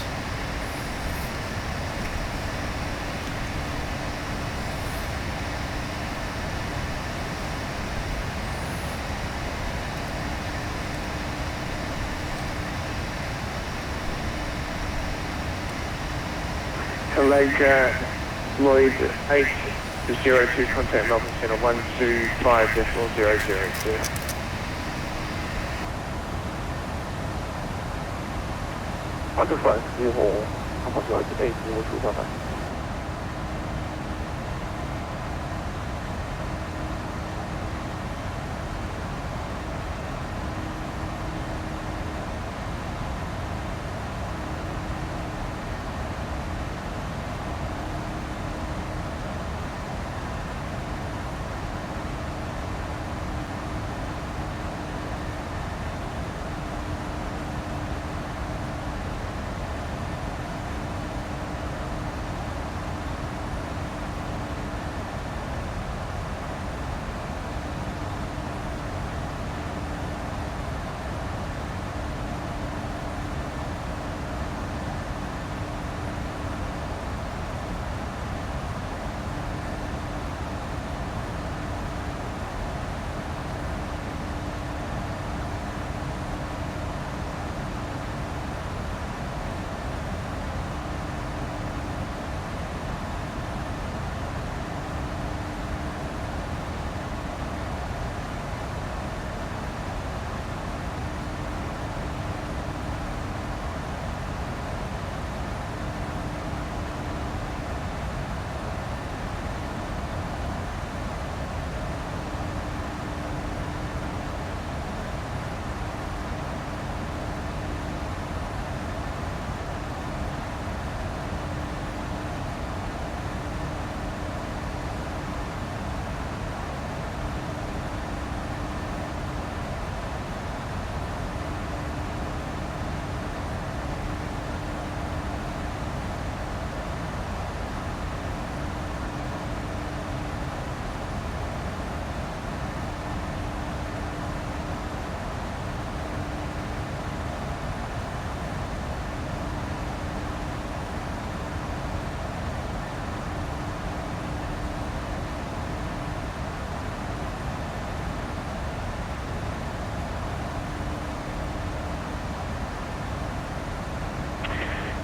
Leg Lloyd 802, contact Melbourne Center 125.002. Underflight 0, Alpha 802, bye-bye.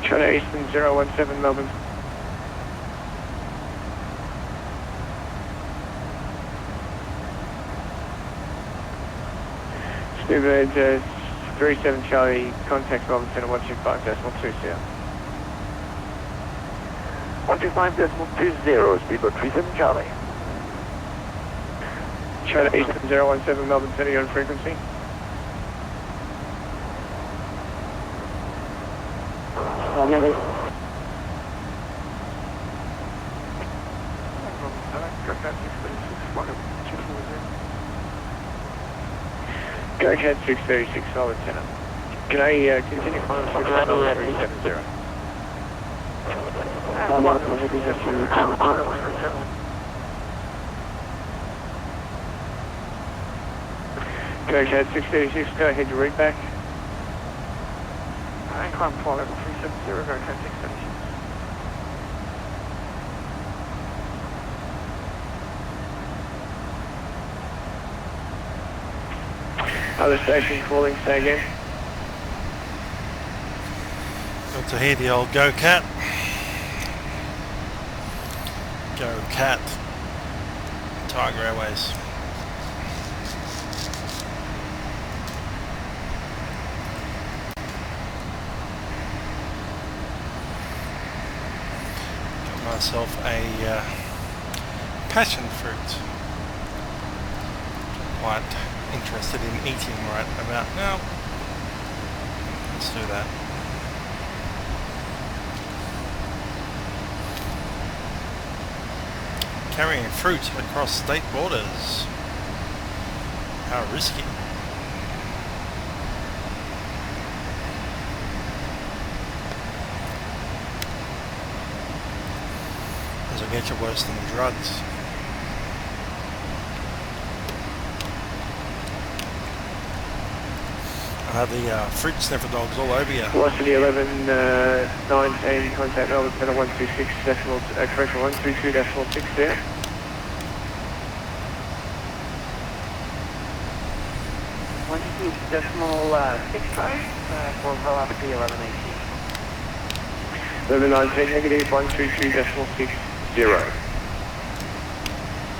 China Eastern 017 Melbourne. Speedbird 37 Charlie, contact Melbourne Centre 125.20. 125.20, speedbird 37 Charlie. China Eastern 017 Melbourne Centre, you're on frequency. Go ahead 636 Melbourne Centre. Can I continue on 370? Go ahead 636, go ahead your read back. Climb flight level 370, go ahead 636. Other station calling, say again. Got to hear the old Go Cat. Go Cat. Tiger Airways. Got myself a passion fruit. Quite interested in eating right about now. Let's do that. Carrying fruit across state borders. How risky. Doesn't get you worse than drugs. I'll have the fruit sniffer dogs all over you. Velocity 1119, contact Melbourne Centre 126 decimal, correction 122 decimal 6 there. 122 decimal 65 for velocity 1118. 1119 negative 122 decimal 60.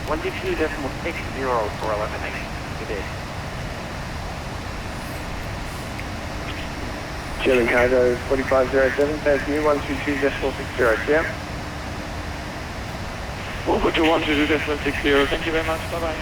122 decimal 60 for 1118. Good day. German cargo 4507, pass you 122 decimal 60, yeah? Over to 122 decimal 60, thank you very much, bye bye.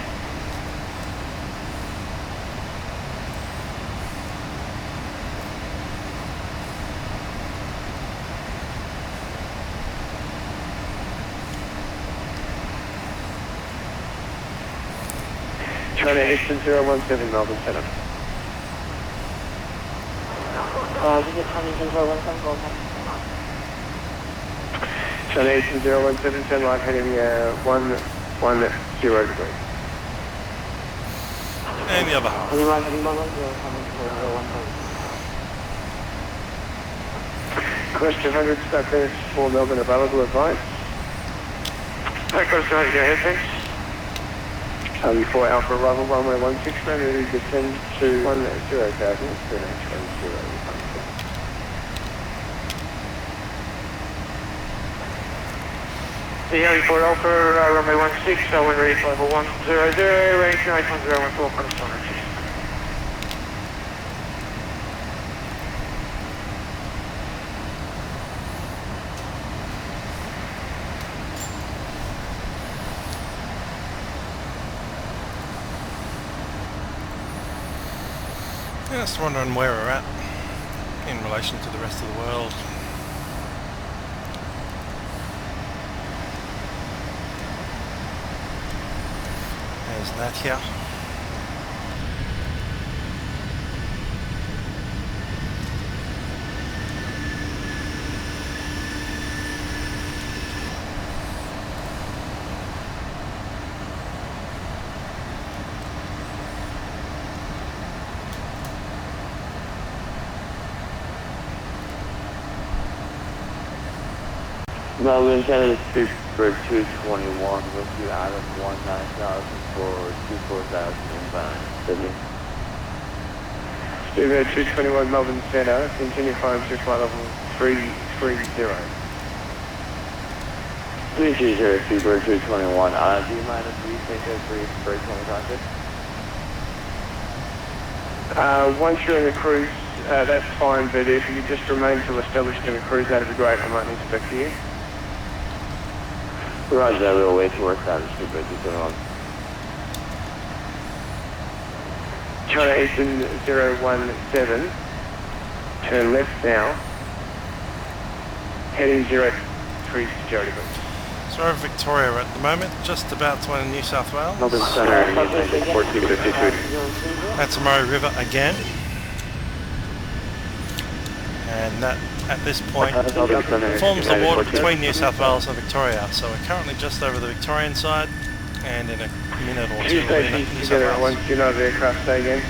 China Eastern 017 Melbourne Centre. China Eastern 017, turn right heading 110 degrees. And the other half. Quest 200, start clearance for Melbourne available advice. Quest 200, go ahead, thanks. Before Alpha arrival, runway 16, ready to descend to 10,000, Yeah, before Alpha, runway 16, wind ready level 100, range 91014, correspondence. Just wondering where we're at in relation to the rest of the world. There's that here. Melbourne Centre for 221 with you out of 19,000 for 24,000 inbound. Sydney. Speedbird 221 Melbourne Centre, continue climb to flight level 330. 330, Speedbird 221. Do you mind if we take a brief break when we talk it? Once you're in the cruise, that's fine, but if you just remain till established in the cruise, that'd be great. I might need to speak to you. Roger that, we'll wait towards that. China Eastern 017, turn left now, heading 03 security booth. So over Victoria at the moment, just about to enter New South Wales. Melbourne Center, 1453. That's the Murray River again. And that, at this point, forms the border between New South Wales and Victoria. So we're currently just over the Victorian side, and in a minute or two we'll be in New South Wales. Once you know the aircraft, say again.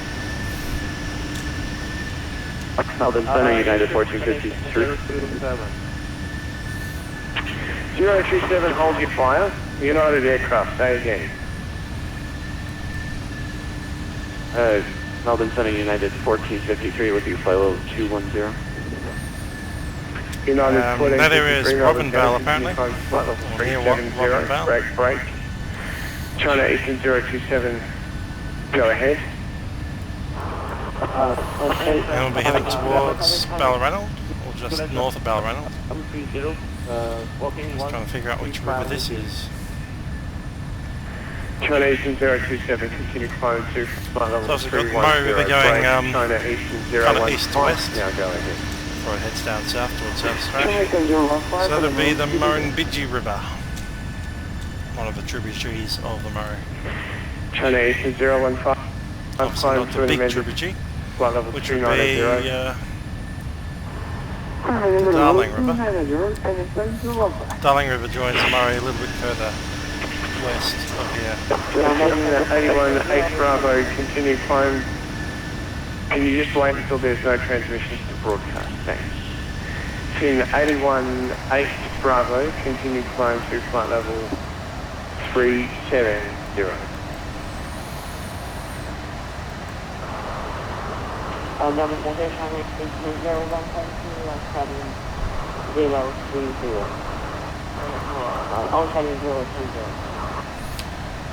Melbourne Center, United 1453. 037, hold your fire. United aircraft, say again. Melbourne Center, United 1453 with you, flight level 210. United that area is Robinvale apparently. Flight level Or near 370, Robinvale. break. China Eastern 027, go ahead. And we'll be heading towards Balranald, or just north of Balranald. Just trying to figure out which river this is. China Eastern 027, continue climb to flight level So we've 310. got Murray River going China Eastern 015. kind of east to west. Now go ahead. Before it heads down south towards South Australia. So that'll be the Murrumbidgee River, one of the tributaries of the Murray. China Eastern 015. Obviously not the big tributary, which would be the Darling River. Darling River joins the Murray a little bit further west of here. 81 8 Bravo, continue climb. Can you just wait until there's no transmissions to broadcast? Thanks. Pin 81 8 Bravo, continue climb to flight level 370.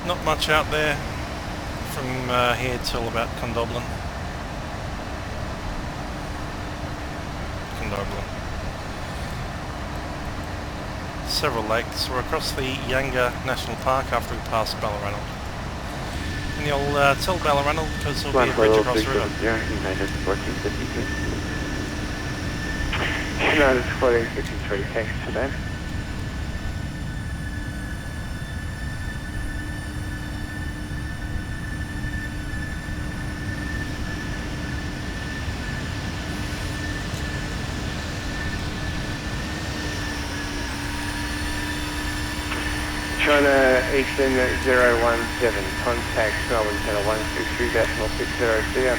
Not much out there from here till about Condobolin. Several lakes. We're across the Younger National Park after we pass Balranald. And you'll tell Balranald because there'll be a bridge across the river. United 1453. United 1453, thanks for that. China Eastern 017, contact Melbourne Center 123.60, see ya.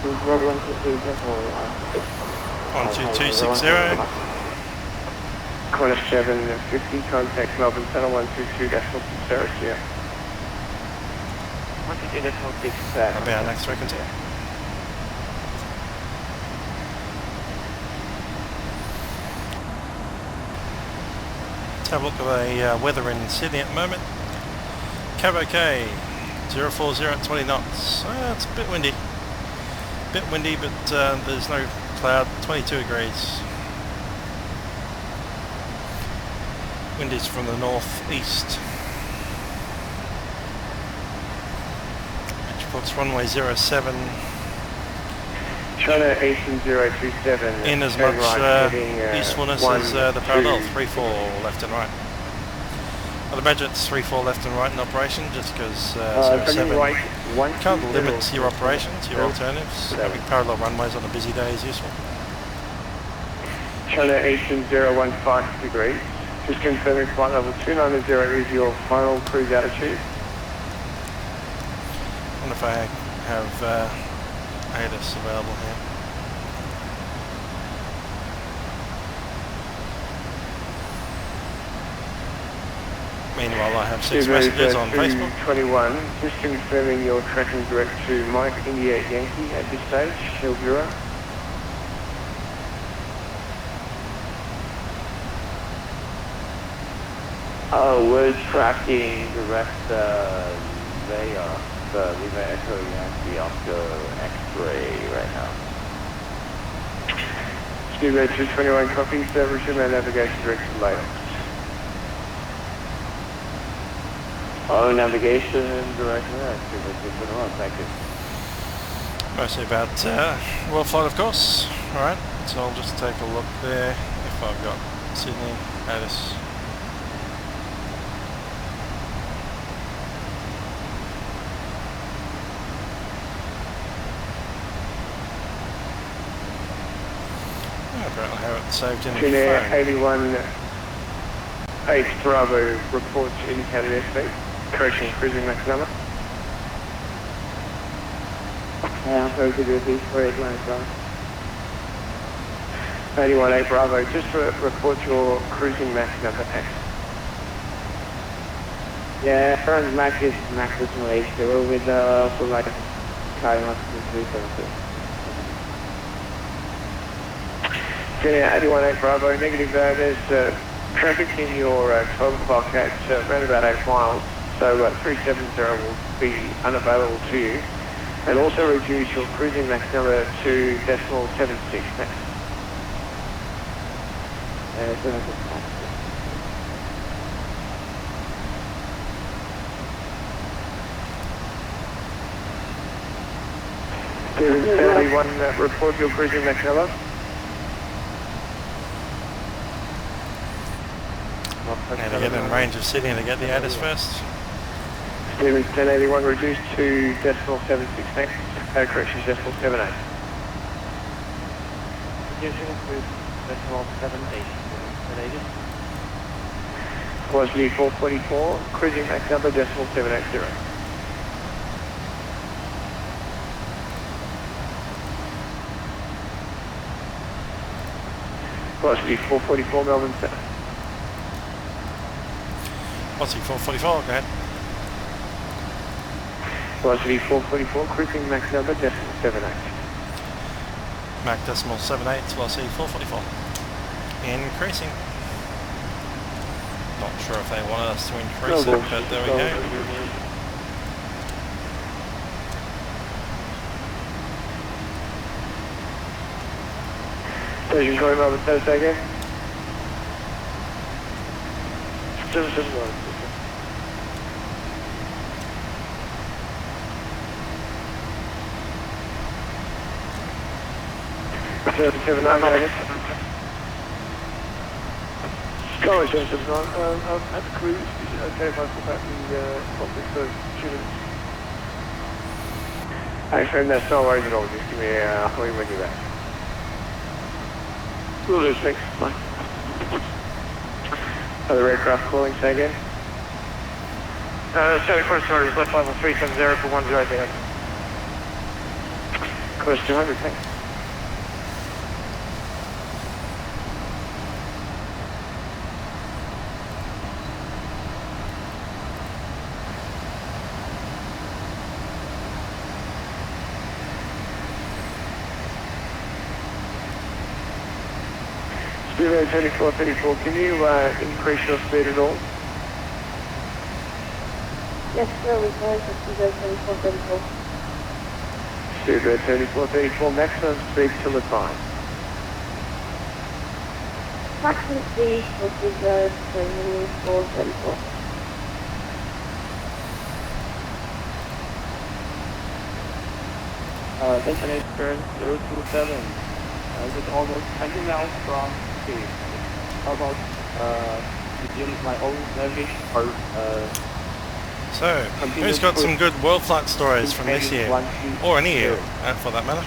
12260. Corner 750, contact Melbourne Center 122.60, see ya. 122.60. That'll be our next frequency. Let's have a look at the weather in Sydney at the moment. Cav OK, 040 at 20 knots. It's a bit windy. But there's no cloud, 22 degrees. Wind is from the northeast. Which puts runway 07 China Eastern 027. in as much eastwardness as the parallel, 3-4 left and right. I'd imagine it's 3-4 left and right in operation, just because 07 can't limit your operations, your alternatives. Having parallel runways on a busy day is useful. China Eastern 015 degrees. Just confirming flight level 290 is your final cruise altitude. I wonder if I have ADIS available here. Meanwhile, I have 6 messages on Facebook. 21, just confirming you're tracking direct to Mike India Yankee at this stage, Hill Bureau. We're tracking direct there. leaving echo Yankee Oscar X-ray right now. Studio 221 copy, resume our navigation direction later. Oh, navigation direction there, Studio 221, thank you. Mostly about WorldFlight, of course. Alright, so I'll just take a look there if I've got Sydney, Addis. Apparently I haven't saved any Sydney phone. 81 H Bravo reports indicated airspeed. Correction, cruising max number. I'm sorry to do this for Atlantic Bravo. 81 8 Bravo, just report your cruising max number X. Yeah, current max is H0 with for like carrying on to 372. Sydney 81 8 Bravo, negative there's traffic in your 12 o'clock at around about 8 miles, so 370 will be unavailable to you. And also reduce your cruising max number to .76 max. Steven 71, report your cruising max number. And to get in range of Sydney to get the Addis first. Stevens 1081 reduced to .76 max, correction .78. Reducing to .78. Velocity 444, cruising max number .780. Velocity 444, Melbourne Centre. Velocity 444, go ahead. Velocity 444, cruising max number .78. Mach decimal 78, velocity 444. Increasing. Not sure if they wanted us to increase it, but there we go. Station calling Melbourne Centre, say again. 771. 779, Sky 779, at the cruise, is it okay if I put back the topic for 2 minutes? Actually, that's no worries at all, just give me a call when you're back. Will do, thanks, bye. Other aircraft calling, say again? Shelly Force Orders, left level 370 for 10 Course 200, thanks. Studio 3434, can you increase your speed at all? Yes, sir, we can. Studio 3434. Studio 3434, maximum speed till advice. Maximum speed will be good for moving 434. Destination 027. With almost 20 miles from sea. How about begin my own navigation or So, who's got some good WorldFlight stories from this year? Or any year, for that matter?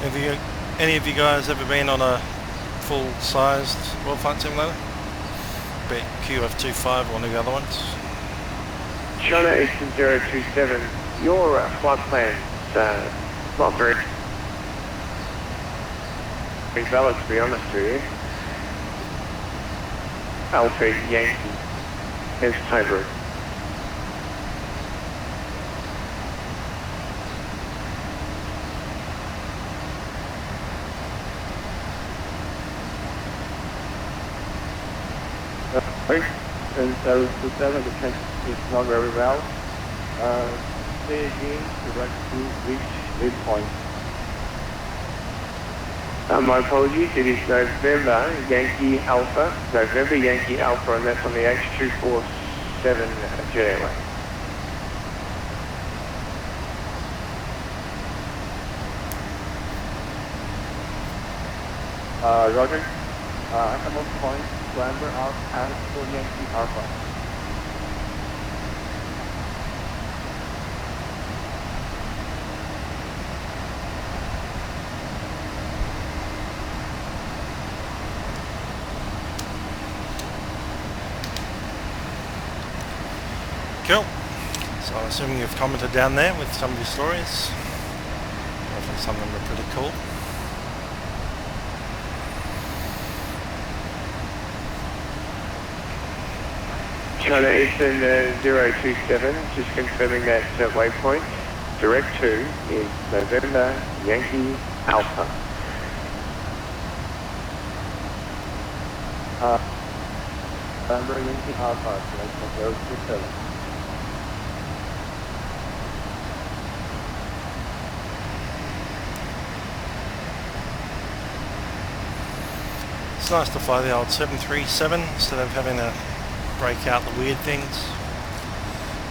Have any of you guys ever been on a full-sized WorldFlight simulator? Be it QF25 or one of the other ones? China Eastern 027, your flight plan's not very valid, to be honest with you. Alpha Yankee is Tiber. and 027, the test is not very well. Say again, direct to which midpoint? My apologies, it is November Yankee Alpha, November Yankee Alpha, and that's on the H247 jet airway. Roger. At the most point, clamber out and for Yankee Alpha. Cool. So I'm assuming you've commented down there with some of your stories. I think some of them are pretty cool. China Eastern 027, just confirming that waypoint. Direct to is November Yankee Alpha. Clamber Yankee Alpha, direct to 027. It's nice to fly the old 737 instead of having to break out the weird things.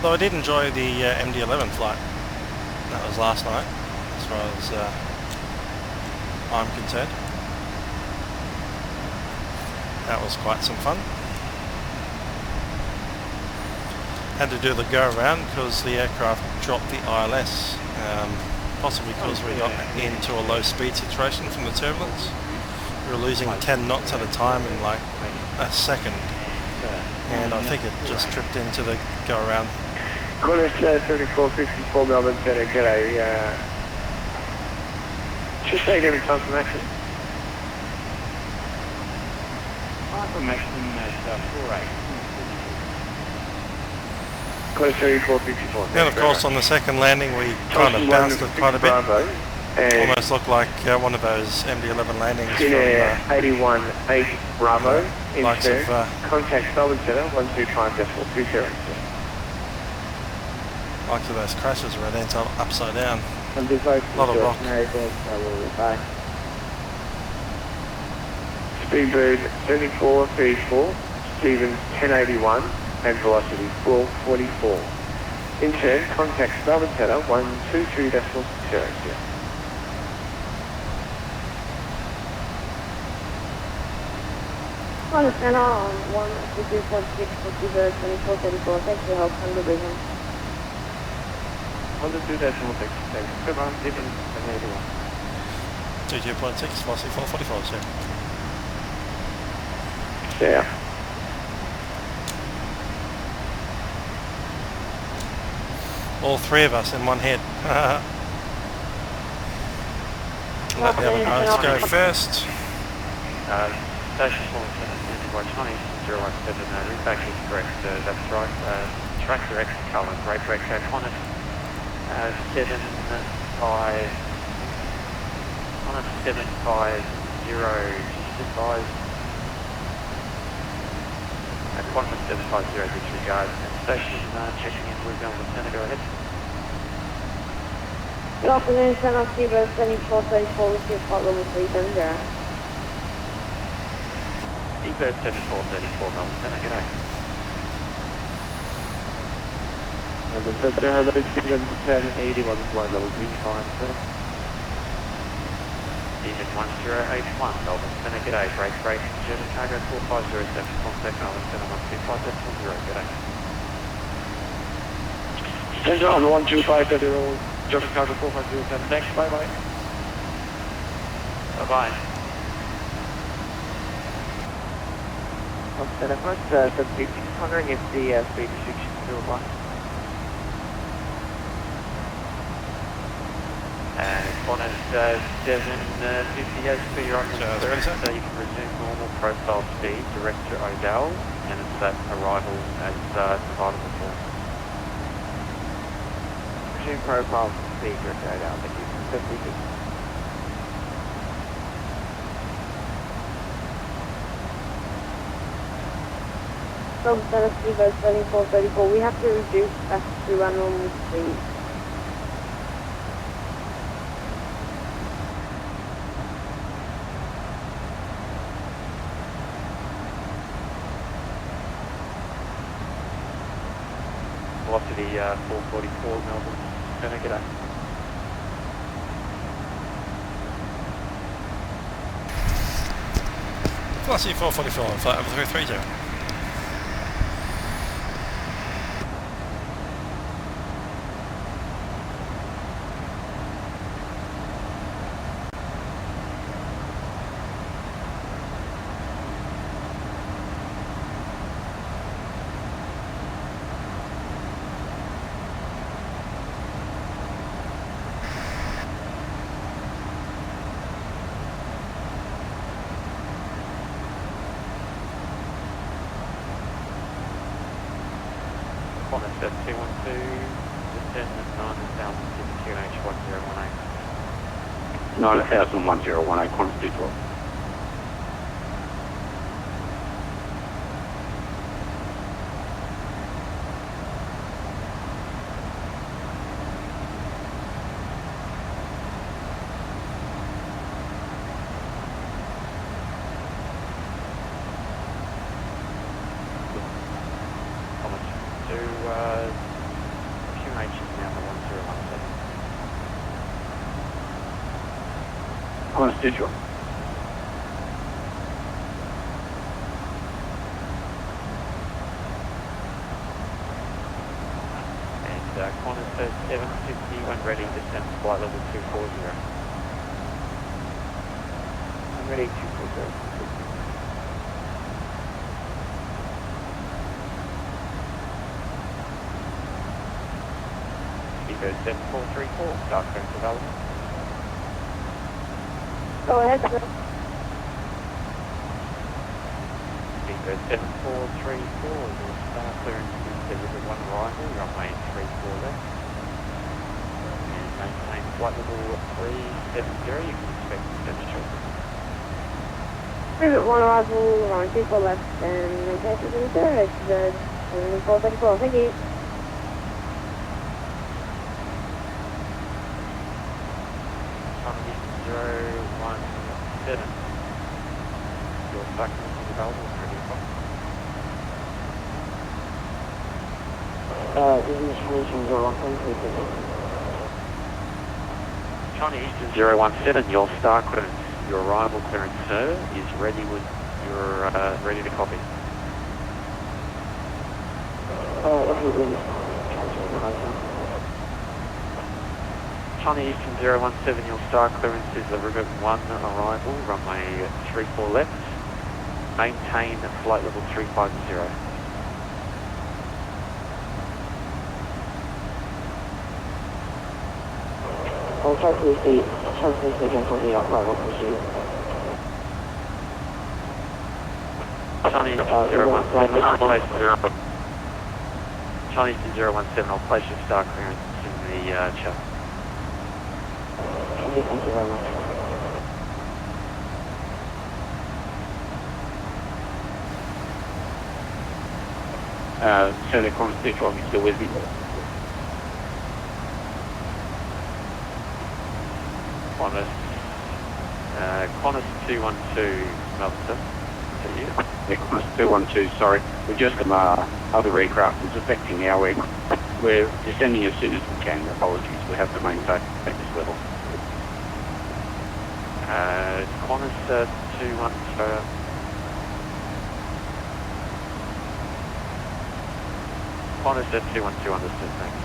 Though I did enjoy the MD-11 flight. That was last night, as far as I'm concerned. That was quite some fun. Had to do the go around because the aircraft dropped the ILS, possibly because we got into a low speed situation from the turbulence. We were losing 10 knots at a time in like a second, and I think it just tripped into the go around. Qantas 3454 Melbourne Centre, g'day. Just take every time from action. From action at 48. Qantas 3454. Then of course on the second landing we kind of bounced it quite a bit. Bravo, and Almost looked like one of those MD-11 landings in Air from 818 Bravo, likes into of, contact Melbourne Centre 125.20. likes of those crashes where it ends up upside down. A Lot of rock. Bye. Speedbird 7434, Stevens 1081, and velocity 1244. In turn, contact Melbourne Centre 123.00. On the center on 123.6 for Seabird 2434. Thanks for your help on the briefing. 102.6, thanks. Come on, Stevens 1081. 22.6, velocity 444, so. Yeah. All three of us in one head. Let the other guys go first. Station 4 by Chinese 017, reback is correct, that's right. Tractor X Cullen, brake Qantas 750, Qantas 750, just advise. Qantas 750 disregard, and station checking in, we're going with Centre, go ahead. Good afternoon, Center Seabird 7434 with your flight level 370. Seabird 7434, Melbourne Centre, g'day. Melbourne Centre, hello, Stevens 1081, flight level 35, sir. Stephen 1081, Melbourne Centre, g'day. Break, German cargo 4507, contact Melbourne Centre 125.10, g'day. Centre on 125.0, German cargo 4507, thanks, bye-bye. Bye-bye. Center first, just wondering if the speed restriction still applies. Qantas 750 speed right to the so you can resume normal profile speed direct to Odell, and it's that arrival as provided before. Resume profile speed direct to Odell, thank you. 50. So Dallas Seabird 3434, we have to reduce back to our normal speed. Velocity 444 Melbourne. Gonna get up. Velocity 444, flight over 330. Qantas 212, descend at 9,000 QNH 1018. 9,1018, Qantas 212. QNH is now the 1017. Qantas 212. And Qantas 750 when ready, descend to flight level 240. I'm ready, 240. Speedbird 7434, start clearance available. Go ahead, sir. Speedbird 7434, your start clearance is delivered 1 arrival, runway 34 left. And maintain flight level 370, you can expect descent shortly. Private 1 arrival, runway 24 left, and maintain for the third, it's the 7434, thank you. Sony 017, your start clearance is available, it's ready to fly. This is Eastern 017. China Eastern 017, your star clearance, your arrival clearance, sir, is ready with your ready to copy. China Eastern 017, your star clearance is the River 1 arrival, runway 34 left. Maintain flight level 350. Chinese 017, I'll place Chinese 017, I'll place your star clearance in the chat. Thank you very much. Senator Qantas 212, you still with me? Qantas 212, Melbourne, sir. Yeah, Qantas 212, sorry. We've just got other aircraft that's affecting our aircraft. We're descending as soon as we can. Apologies, we have to maintain at this level. Qantas 212. Qantas 212, understood, thanks.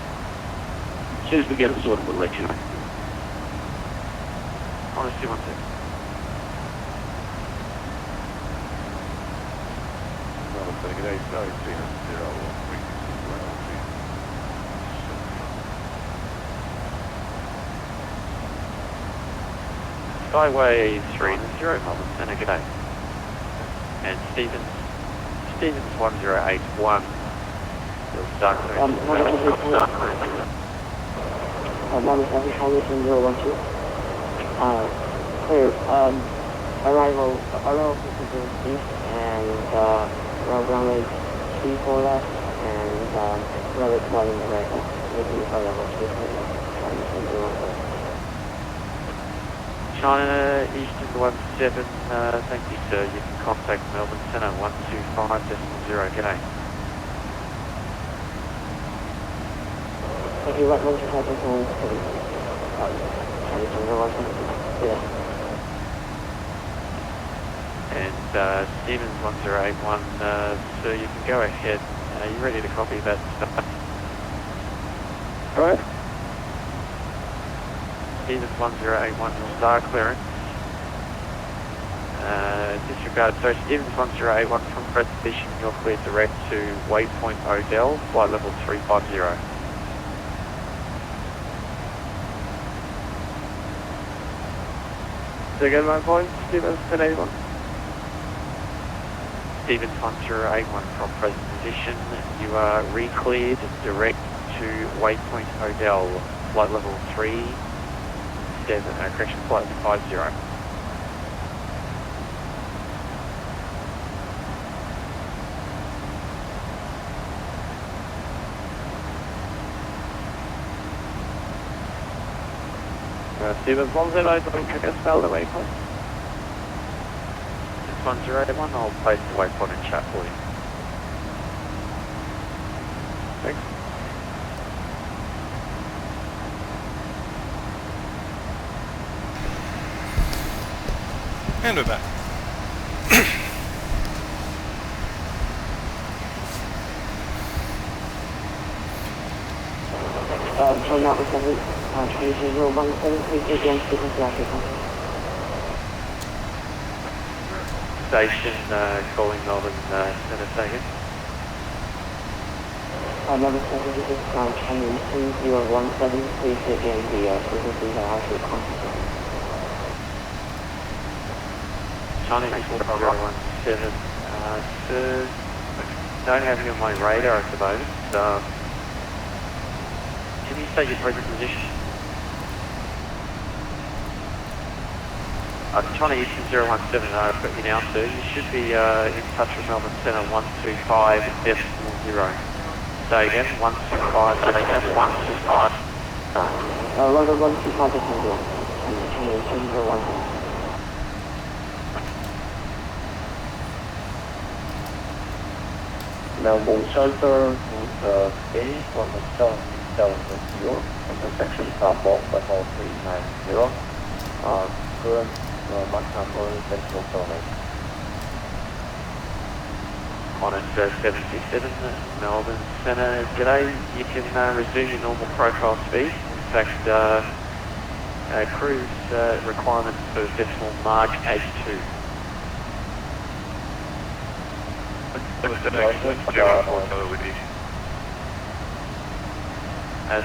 As soon as we get it sorted, we'll let you know. Qantas 212. Skyway 30, Melbourne Centre, g'day. And Stevens 1081. You'll start clearance. Arrival 52 east and runway before that, and another climbing the right, making the car level 2. China Eastern 17, thank you sir, you can contact Melbourne Centre 125.0, g'day. If you want one to have this one, yeah. And Stevens 1081, sir, you can go ahead. Are you ready to copy that stuff? Alright. Stevens 1081, star clearance. Disregard, so Stevens 1081 from present position, you're cleared direct to waypoint Odell, flight level 350. So again, my point, Stevens 1081. Stevens 1081 from present position, you are re-cleared direct to waypoint Odell, flight level 37, correction, flight 50. Stevens 1081, can I spell the waypoint? 1081, I'll place the waypoint in chat for you. Thanks. And we're back. So now we can change the 017 against the traffic. Station calling Melbourne Centre, take it. Another 76 Chinese 2017, please again the frequency that I should contact. Chinese 4017, sir, don't have you on my radar at the moment. Can you state your present position? China Eastern 017, I've got you now, sir. You should be in touch with Melbourne Centre 125.0. Say again, 125, say again, 125. 125 China Eastern 017. Melbourne Centre with A from the south of York, intersection car block by hall 390. Current mark number central donate. Qantas 767, Melbourne Centre, g'day. You can resume your normal profile speed. In fact, cruise requirements for decimal mark 82.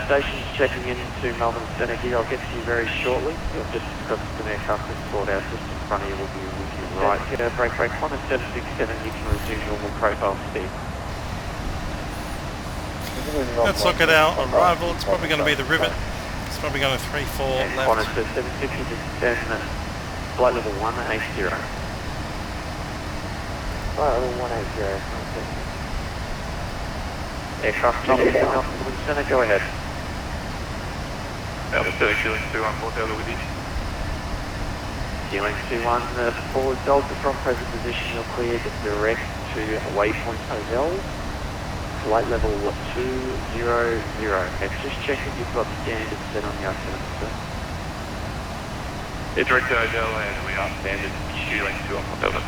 Station's checking into Melbourne Centre here. I'll get to you very shortly. You'll just got some aircraft that's sorted out just in front of you. We'll be with you right here. Break. Qantas 767, you can resume normal profile speed. Let's look at our arrival. It's probably going to be the Rivet. It's probably going to 3-4 left. Qantas 750 to 10, flight level 180. Flight level 180. Aircraft Melbourne Centre, go ahead. Melbourne Centre, Keeling 214 Delta with you. Keeling 214 Delta from present position, you're cleared direct to waypoint Odell, flight level 200. And just check if you've got standard set on your altimeter, sir. Yeah, direct to Odell and we are standard Keeling 214 Delta.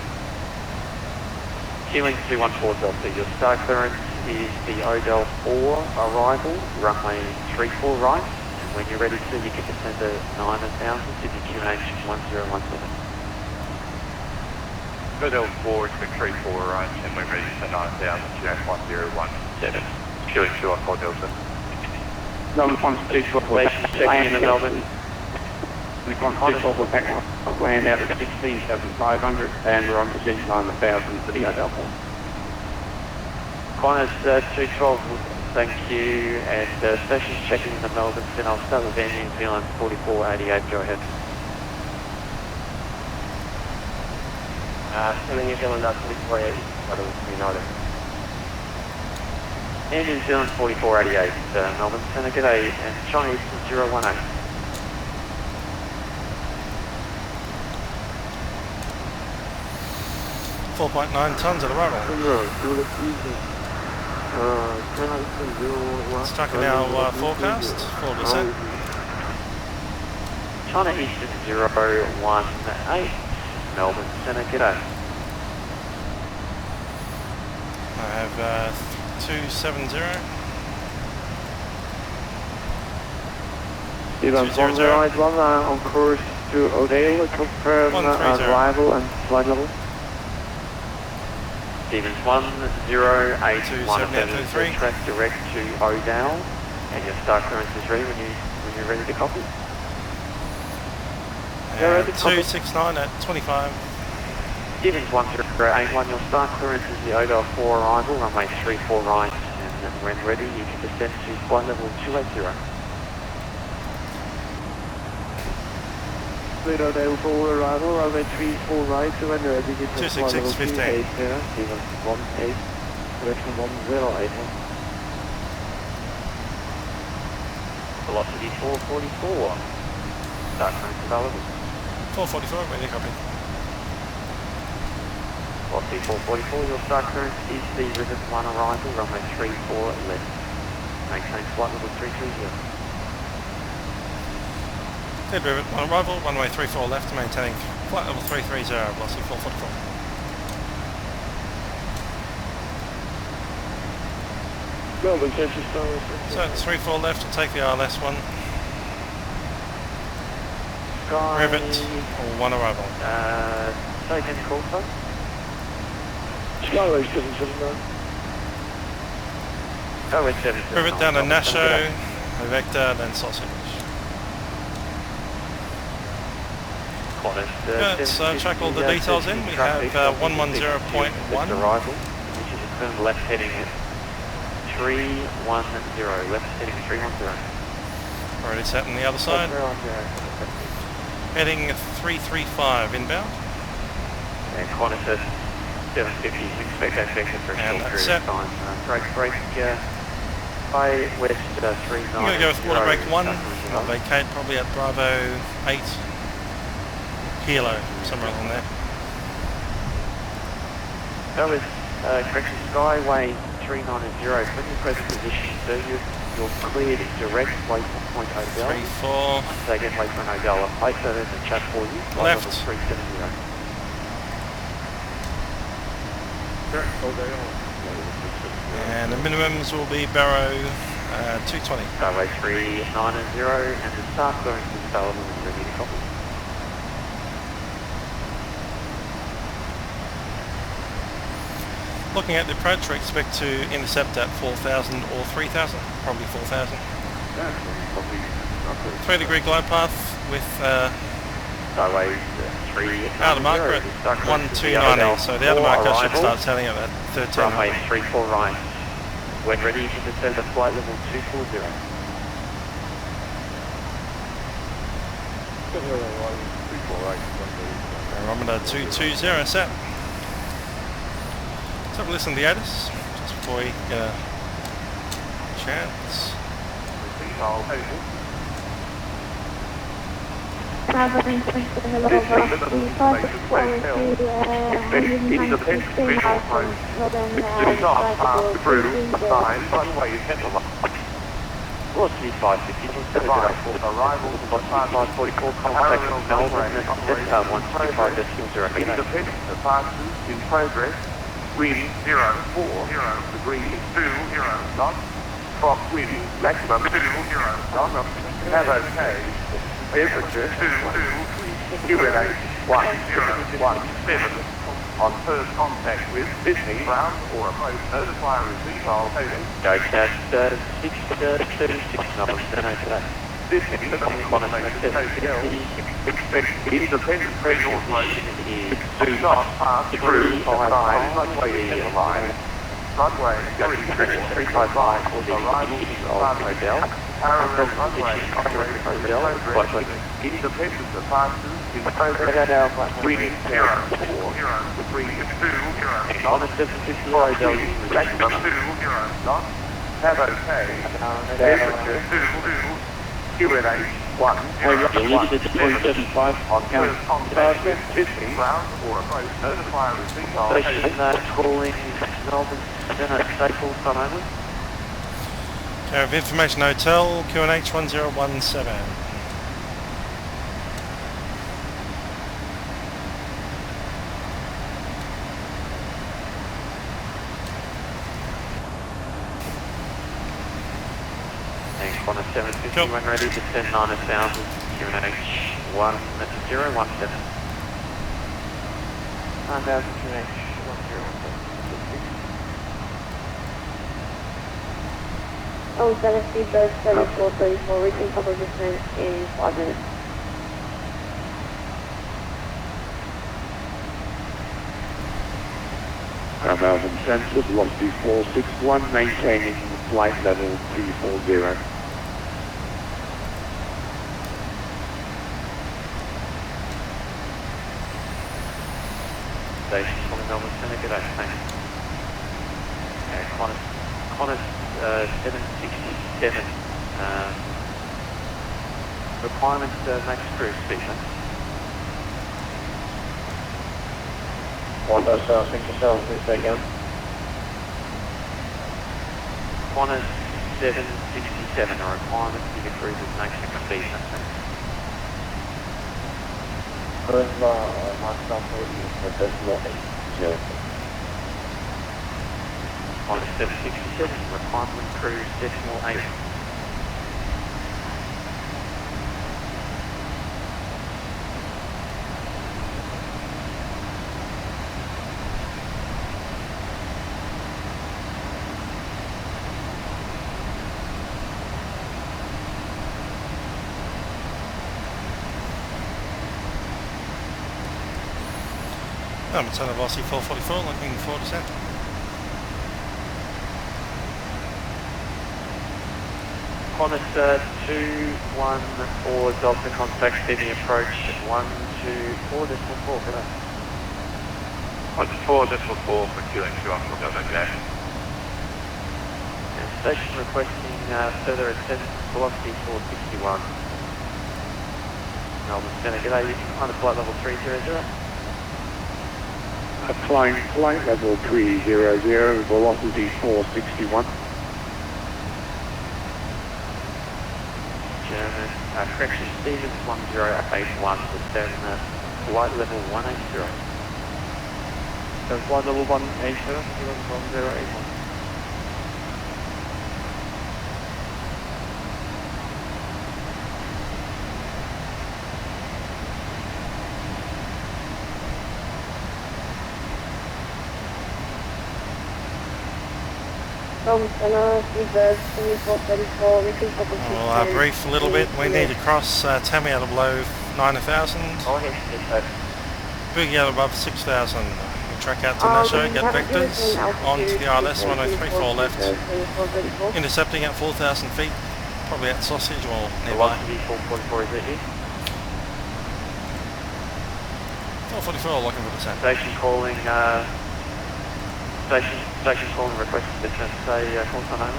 Keeling 214 Delta, your star clearance is the Odell 4 arrival, runway 34 right, and when you're ready to, you can descend to 9000 to the QNH 1017. Odell 4, expect 34 right, and we're ready to 9000, QNH 1017. Keeling 214 Delta. Melbourne Qantas 212, checking in the Melbourne. Qantas 212 back land out at 16,500 and we're on position on 1,000 for the Odell 4. Qantas 212, thank you, and station's checking in the Melbourne Centre. I'll start with Air New Zealand 4488, go ahead. New Zealand 4488, United. Air New Zealand 4488, Melbourne Centre, g'day, and China Eastern 018. 4.9 tons at arrival. Stuck in our forecast, 4%. China Eastern 018, Melbourne Centre, g'day. I have 270. Stevens 101 on course to O'Dale, confirm arrival and flight level. Stevens 1081, track direct to O'Dale, and your start clearance is ready when you're ready to copy. 269 at 25. Stevens 1081, your start clearance is the O'Dale 4 arrival, runway 34 right, and then when ready you can descend to flight level 280. O'Dale 4 arrival, runway 34 right, so when ready you can flight level 280. Stevens 18, direction 1081. Velocity 444, start clearance available. 444, ready to copy. Velocity 444, your start clearance is the Rivet 1 arrival, runway 34 left. Maintain flight level 330. Dead Rivet 1 arrival, runway 34 left, maintaining flight level 330, velocity 444. Melbourne Central Star. So it's 34 left, we'll take the RLS one. Sky... Rivet 1 arrival. Say again, call phone? Skyway 779. Skyway 779. Rivet down to Nasho, Vector, then Sausage. Let's track all the details in. We have 110.1. Arrival, which is confirmed left heading at 310. Left heading 310. Already set on the other side. Heading 335 inbound. And Qantas at 750. Expect that sector for a short period of time. Break. High west 39. I'm going to go with water break 1. I'll vacate probably at Bravo 8. Kilo, somewhere along there. That was correction, Skyway 390, from your present position, so you're cleared direct waypoint O'Dell. 34. So again, waypoint O'Dell, I'll place that in the chat for you. Left. 370. And the minimums will be Barrow 220. Skyway 390, and the start clearance is available and ready to copy. Looking at the approach, we expect to intercept at 4,000 or 3,000, probably 4,000. 3 degree glide path with outer marker at 1290, so the outer marker should start setting at 13. Runway 34 right. When ready, you can descend to flight level 240. Barometer 220 set. Let's have a listen to the addons, just before we get a chance. Velocity 550, arrival 544, contact Melbourne at 125.0 meters. In progress. Wind 040 degrees 20 knots. Prop wind maximum 20 knots. Have okay. Temperature 2 117. On first contact with Sydney, ground or approach, notify receive all total. Go cast 636 numbers, then I today. Sydney, expect independent pressure approach. Do not pass through the runway in the line. Runway 355 arrival O'Dell. Parallel runway independent departures in progress. Wind 040 degrees 20 knots. Maximum 20 knots. Have okay. QNH1. Hey, Roger, Lucas at 2.75 on count. Sydney, ground or approach. Notify receipt of Station calling Melbourne, Senate, Staples, Sun Island. Care of Information Hotel, QNH 1017. And Qantas 750, Cool. when ready, descend 9000, QNH 1017. 9,000 QNH 1017. Oh, 7 Seabird 3434, reaching public descent in 5 minutes. Sensors, velocity 461, maintaining flight level 340. Station calling Melbourne Centre, good day, thanks. Qantas 767, requirements max cruise speed, mate. Qantas 767, please say again. Qantas 767, a requirement for the cruises max speed, mate. Current Mark number is decimal 80. Qantas 767, requirement cruise decimal 8. Montana Velocity 444, looking for descent. Qantas 214 Delta contact Sydney approach 124.4, good day. 4.4 for QNH 2 okay. And station requesting further ascent velocity 461. Melbourne Centre, good day, you can find a flight level 300. Flying flight level 300, velocity 461. German, correction, Stevens 1081, descend flight level 180. So flight level 180, 1081. From Senna, Seabird 3434, reaching public descent. We'll brief a little bit. We need to cross Tammy out of below 9,000. Oh, yes, yes, Boogie out above 6,000. We'll track out to Nasho, get vectors onto the ILS 1034 left. Intercepting at 4,000 feet, probably at Sausage or nearby. Velocity 444, is it you? 444 looking for descent. Station calling, station calling requesting descent, say, call sign over.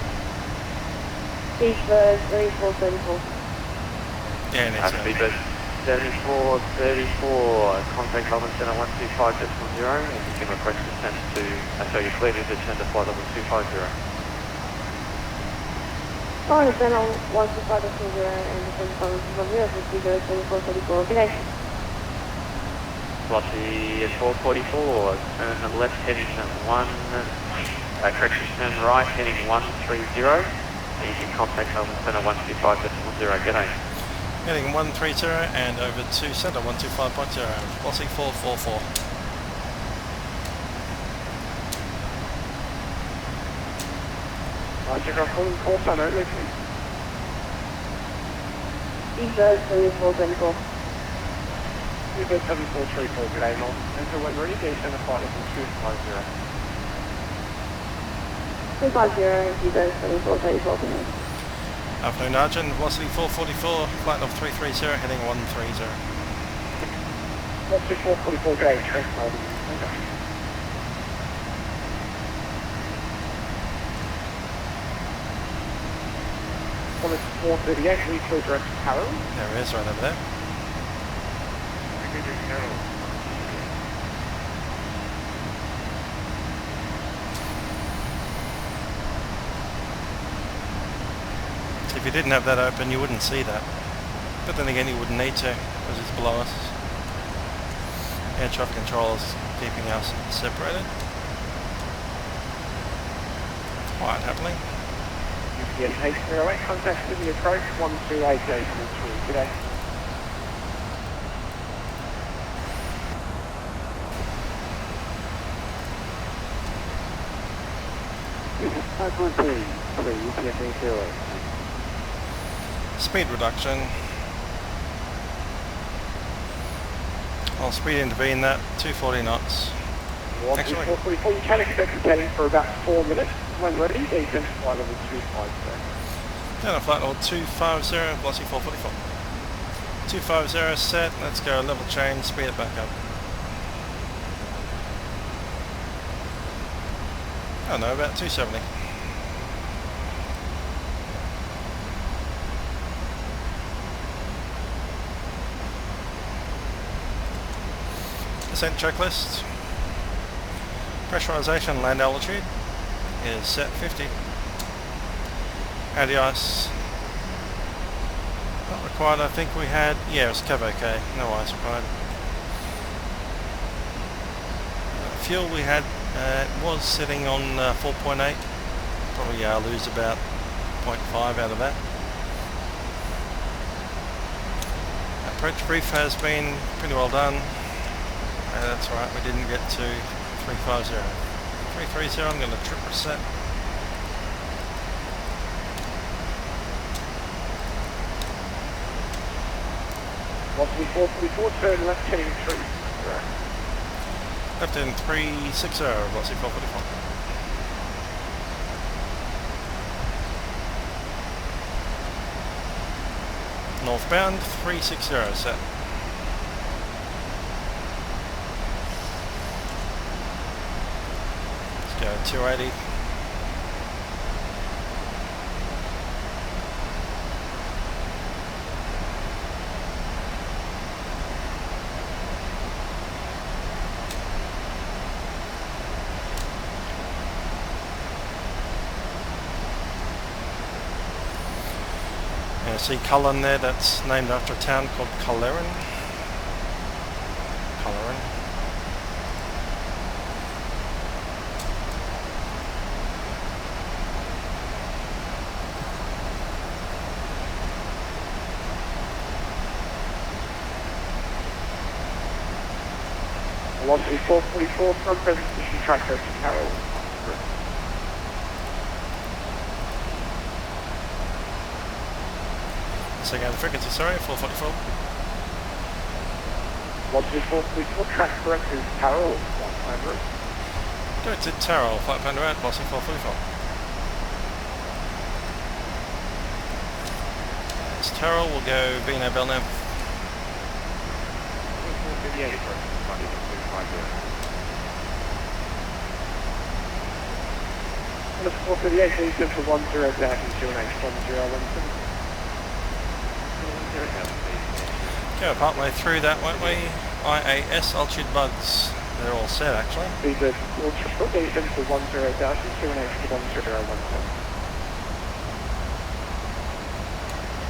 Seabird 3434. Yeah, needs to Speedbird 7434, contact Melbourne Centre 125.0, and you can request descent to, so you're clear to descend to flight level 250. Oh, descend on 125.0 and descend from 0 to Seabird 3434. Good day. Velocity 444, turn left heading 1, correction, turn right heading 130, and you can contact Melbourne Centre 125.0, g'day. Heading 130 and over to centre 125.0, velocity 444. Roger, I'm calling call sign only, please. Seabird 3434. Seabird 7434, good day, Melbourne Centre, when ready, descend to flight level 250. 250, Seabird 3434. Afternoon Argent, velocity 444, flight level 330, heading 130. Velocity 444, good day, track Melbourne Centre. Thomas 438, we flew direct to Carroll. There he is, right over there. If you didn't have that open, you wouldn't see that. But then again, you wouldn't need to, because it's below us. Air traffic control is keeping us separated. Quite happily. Yes, 808, contact Sydney approach 128 G'day. This is 513, PMDG737NGX. Speed reduction. I'll speed intervene that, 240 knots. Actually, 444, you can expect it getting for about 4 minutes. When ready, descend to flight level 250. down at flight level 250, velocity 444. 250 set, let's go level change, speed it back up. Oh no, about 270. Descent checklist. Pressurization land altitude is set 50. Anti-ice not required. I think we had, yeah, it was cav okay, no ice required. Fuel we had was sitting on 4.8. Probably lose about 0.5 out of that. Approach brief has been pretty well done. That's right, we didn't get to 350. 330, I'm going to trip reset. Velocity 444, turn left heading 3. Left in 360, velocity 444. Northbound 360 set. Let's go 280. See Cullen there, that's named after a town called Cullerin. Cullerin. Velocity 444, front present position track goes to Carroll. Again, frequency, sorry, 444. Velocity 444, track correct is Carroll, 100. Go to Tarrell, flight plan around, velocity 444. It's Tarrell, we'll go Vino Bell now. 458, 458, descend to 10 dash and 2H1017. Go partway through that, won't we? IAS, altitude bugs. They're all set actually. These are all triple descend to 10 dash and 2H1017.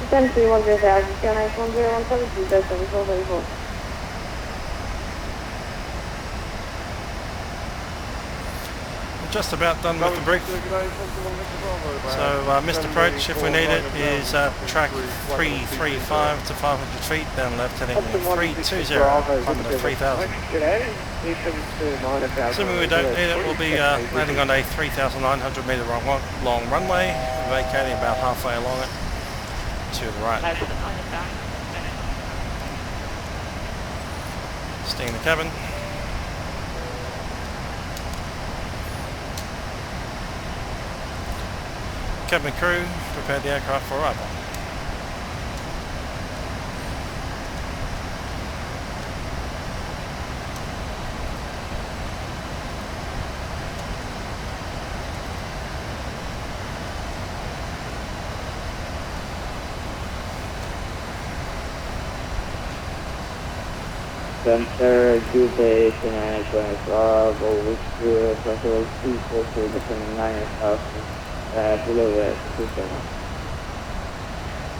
Descend to 10 dash and 2H1017, descend to 444. Just about done with the brief. So missed approach, if we need it, is track 335 to 500 feet, down left heading 320, climbing to 3000. Assuming we don't need it, we'll be landing on a 3,900 metre long runway, vacating about halfway along it to the right. Staying in the cabin. Cabin crew, prepare the aircraft for arrival. Center, Tuesday, 29, 25, over to Festival 242, between 9,000, below the 27.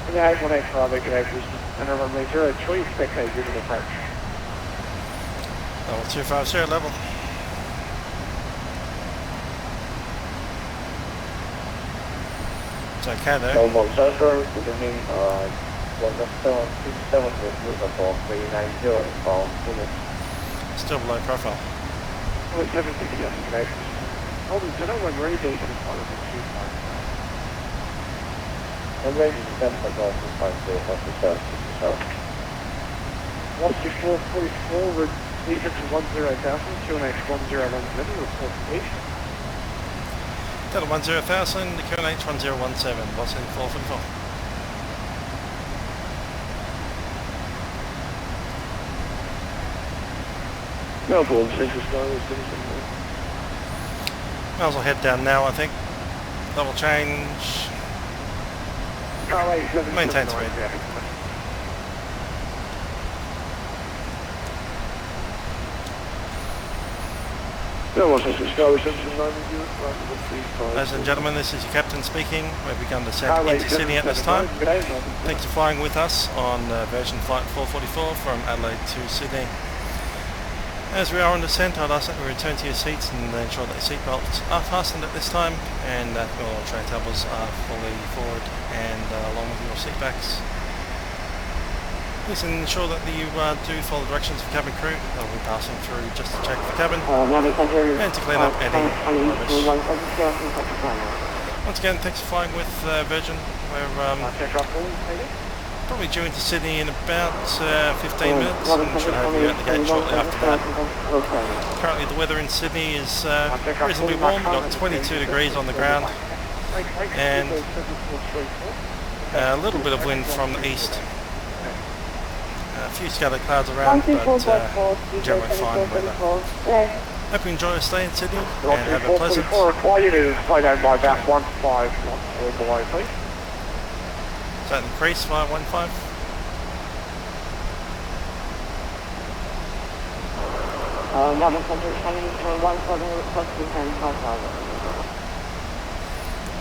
Good night, 185, good night, and runway 03, expect a good approach. Level 250 level. It's okay though. Normal Center, beginning, 1,767 with route for 390 from Phoenix. Still below profile. 760, yes, okay. Hold on, so no one really decent in front of the 255. The range is 10.950 for the What's your 444, leave it to 10,000, 2NH1017, report please. Delta 10,000, the QNH 1017, boss in 444. Melbourne, Central Sky, Might as well head down now, I think. Level change. Maintain speed. Ladies and gentlemen, this is your captain speaking. We've begun descent into Sydney at this time. Thanks for flying with us on version flight 444 from Adelaide to Sydney. As we are on descent, I'd ask that we return to your seats and ensure that your seatbelts are fastened at this time and that your tray tables are fully forward and along with your seat backs. Please ensure that you do follow the directions of cabin crew. They'll be passing through just to check the cabin and to clean up any rubbish. Once again, thanks for flying with Virgin. We're probably due into Sydney in about 15 minutes and should have you out the gate shortly after that. Currently the weather in Sydney is reasonably warm. We've got 22 degrees on the ground and a little bit of wind from the east. A few scattered clouds around, but generally fine weather. Hope you enjoy your stay in Sydney and have a pleasant... Fly you to slow down by about 1.5 knots or below, please. Is that increase via 1.5?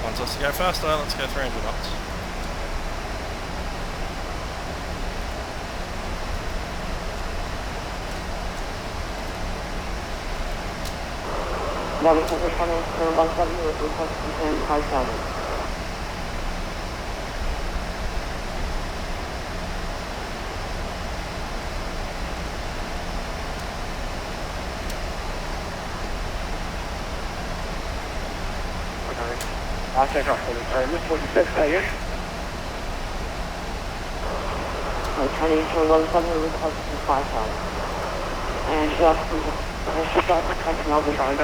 Wants us to go faster, let's go 300 knots. I'll take off for the turn. This is what you said, stay in. Turning to 170 with positive 5,000. And just start the country over time.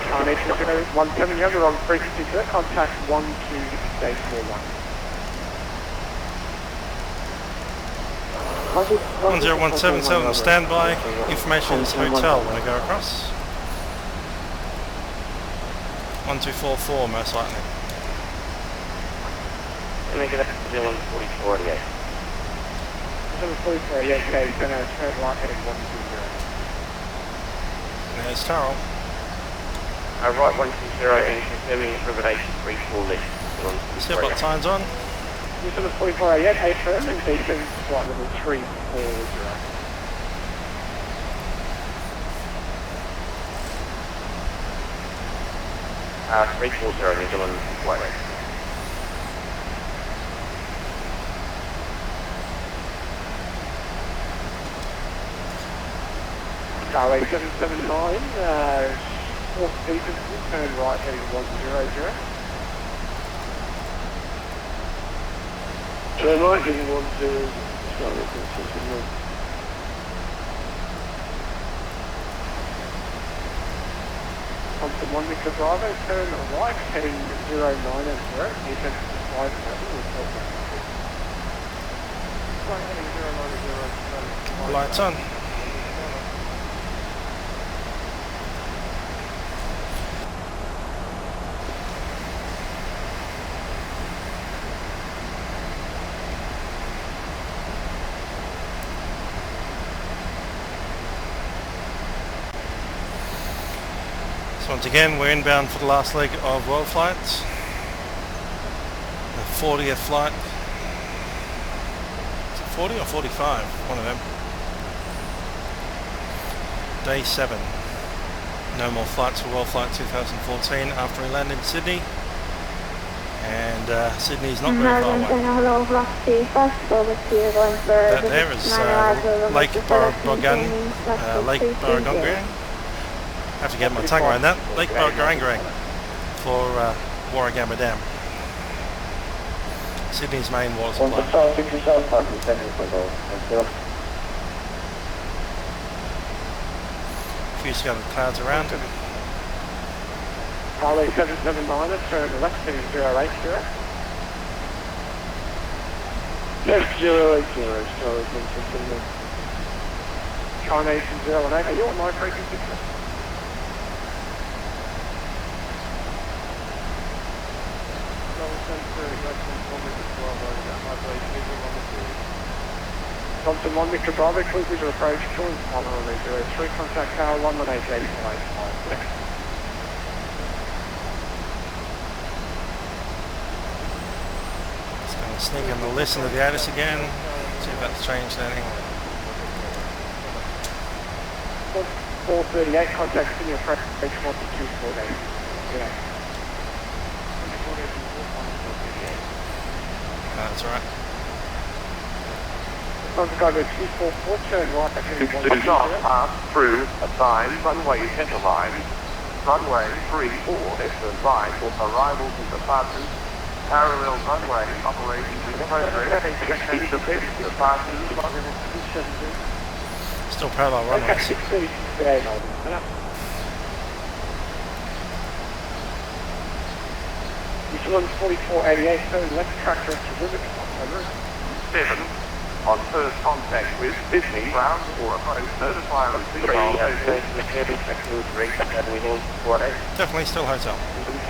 Carnation 170, you're on frequency set, contact 12-841. 1017, standby. Information is hotel when I go across. 1244 most likely. Make it up to 4488. 4488, okay, he's going to turn right heading 120. There's Taro. Right 120 and confirming river 834 left. Still got signs on. You're sort of 4488, hey firm, and descend flight level 340. 340 New Zealand White. Starway 779, fourth Stevenson, turn right heading 100. Turn right heading 10, Starway 779. Onto 1 Mika Bravo, turn right, heading 09 and 0, defense 5 7, report back. Right heading 09 and 0, Lights on. So once again, we're inbound for the last leg of WorldFlight, the 40th flight. Is it 40 or 45? One of them. Day 7. No more flights for WorldFlight 2014 after we land in Sydney. And Sydney's not very far away. That there is Lake Barragungarang. I have to get my tongue around that. Lake Barragungarang for Warragamba Dam. Sydney's main water supply. A few scattered clouds around. Charlie 779, turn left heading 080. Left 080, Charlie 779. Chinese 018, are you on my frequency? Thompson 1 Victor Bravo, cruise visual approach, join 103, contact tower 11885. Sneak in the listen to the addons again, see if that's changed anything. 438, contact senior approach 1248. Yeah. That's alright. Contact 244, turn right. Do not pass through assigned runway center line. Runway 34, exit right for arrivals and departures. Parallel runway operations in progress. Insets departures. Still parallel runways. Eastern 4488, turn left track direct to Rivet. 7. On first contact with Sydney, ground or approach, notify receiver. Definitely still hotel.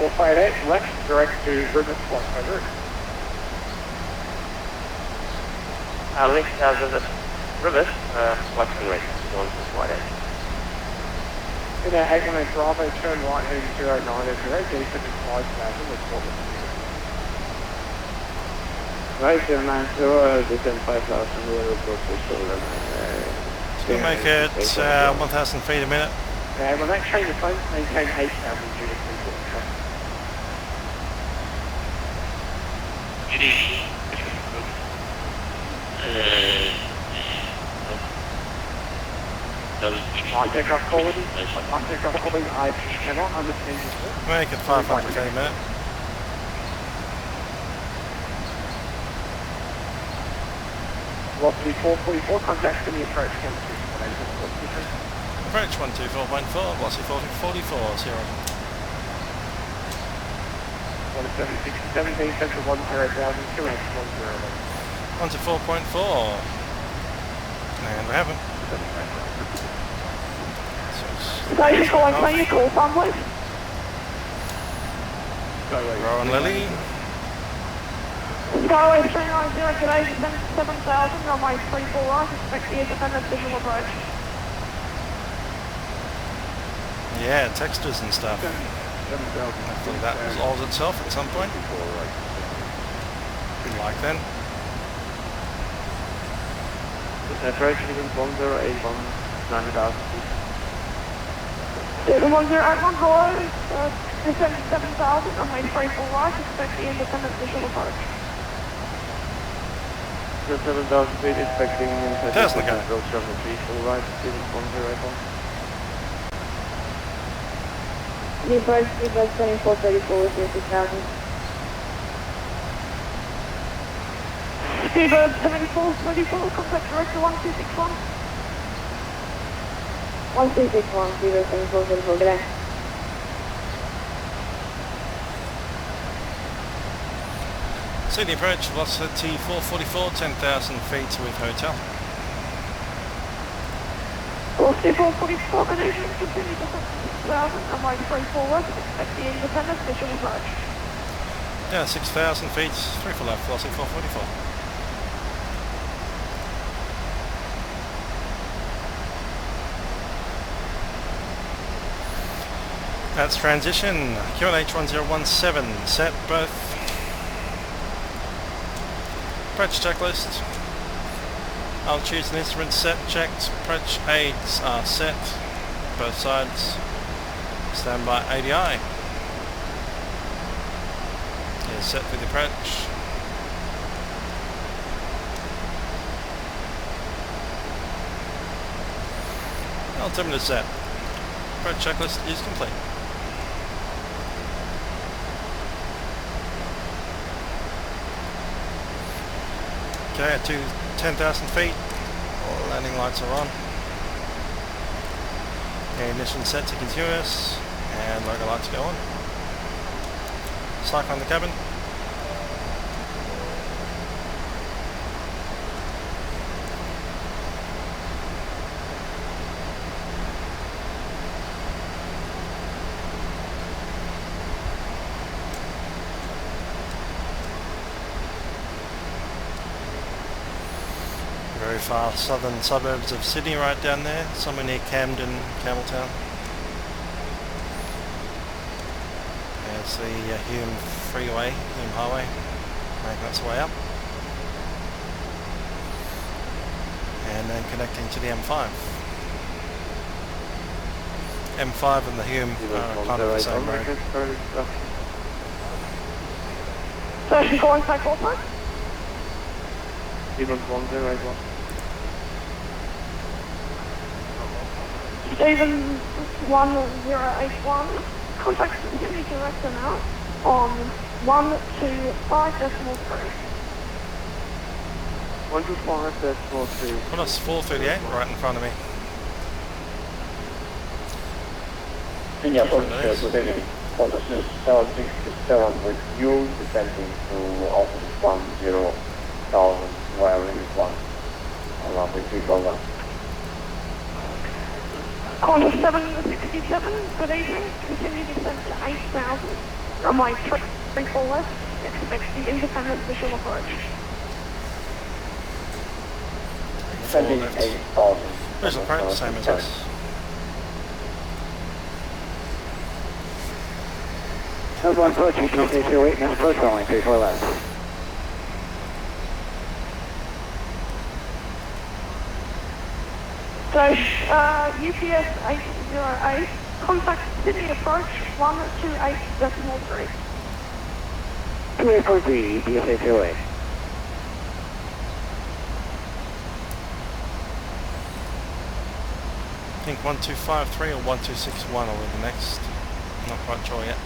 458, left direct to Rivet 100. Left Rivet, what's the rate? On to flight 8. In our 818 Bravo, turn right heading 090, D75,000 with 4. Right, 090, D75,000 with 4. It's going to make it 1,000 feet a minute. Yeah, when that change of phone, maintain 8,000 due to frequent traffic. Light aircraft quality, I cannot understand this. Make it 500 feet a minute. Velocity 444, contact to the approach chemistry. Approach 124.4, velocity 4044, 0. 17, central 10,000, 2 On to 4.4. And we haven't. Station calling, can you call someone? Rowan Lily. Skyway 390, today 7,000, runway 34 right, expect the independent visual approach. Yeah, textures and stuff. Hopefully that resolves itself at some point. Like then. Approach within 1081, 9,000 feet. 71081, hello, 7,000, runway 34 right, expect the independent visual approach. 7,000 feet, expecting Tesla guy. Road 73, full right, 1081. The approach, speedbus 2434 with 50,000. Speedbus 7434, contact direct to 1261. 1261, speedbus 7434, good day. Sydney approach, velocity 444, 10,000 feet with hotel. Velocity 444, connection, continue to 6,000, and line 34 west, expect the independent visual approach. Yeah, 6,000 feet, 3 for left, velocity 444. That's transition. QNH 1017. Set both. Approach checklist. Altitudes and instruments set, checked. Approach aids are set. Both sides. Stand by ADI. Is set for the approach. Altimeter set. Approach checklist is complete. Okay, at 10,000 feet, all landing lights are on. Okay, ignition set to continuous, and logo lights go on. Cycle on the cabin. Very far southern suburbs of Sydney right down there, somewhere near Camden, Campbelltown. There's the Hume Freeway, Hume Highway, making its way up. And then connecting to the M5. M5 and the Hume are kind of the same road. Station calling back also? Stevens 1081. Stevens 1081. Contact Sydney director now on 125.3. 125.3. Well, that's 438 right in front of me. Senior officer today, Officer 767 with you, descending to Office 10,000, where it is 1, along with you, over. Contact 767, good evening. Continue descent to 8,000. Runway 34 left. Expect the independent visual approach. Descending 8,000. Visual approach, same as us. That's 1 approach, you can stay 28, now approach runway 34 left. So, UPS 808, contact Sydney approach 128.3. 2843, UPS 808. I think 1253 or 1261 will be the next. I'm not quite sure yet.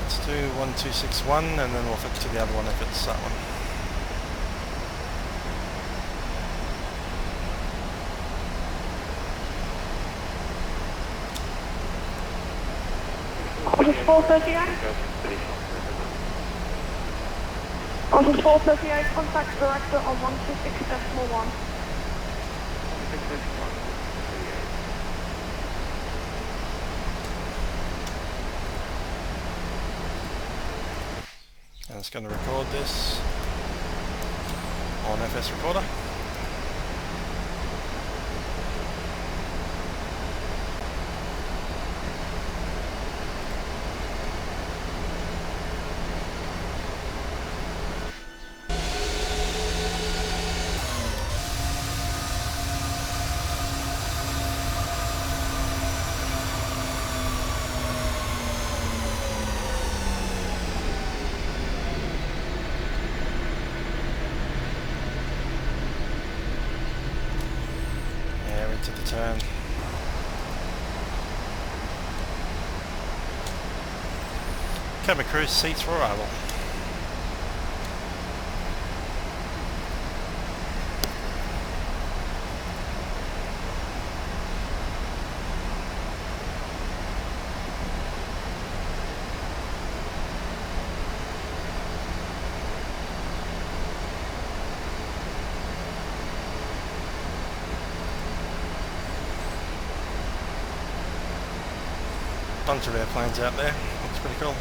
Let's do 1261 and then we'll flick to the other one if it's that one. Office 438. Office 438, contact director on 126.1. And it's going to record this on FS Recorder. To the turn. Cabin crew seats for arrival. Bunch of airplanes out there, looks pretty cool.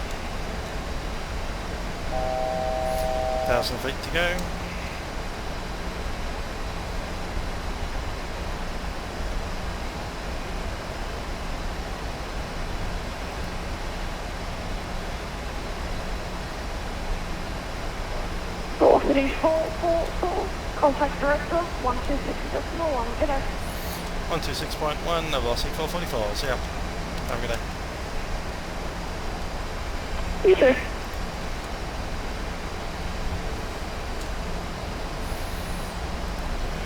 5,000 feet to go. Velocity 444, contact director 126.1, good day. 126.1, velocity 444, see ya. Have a good day. You too.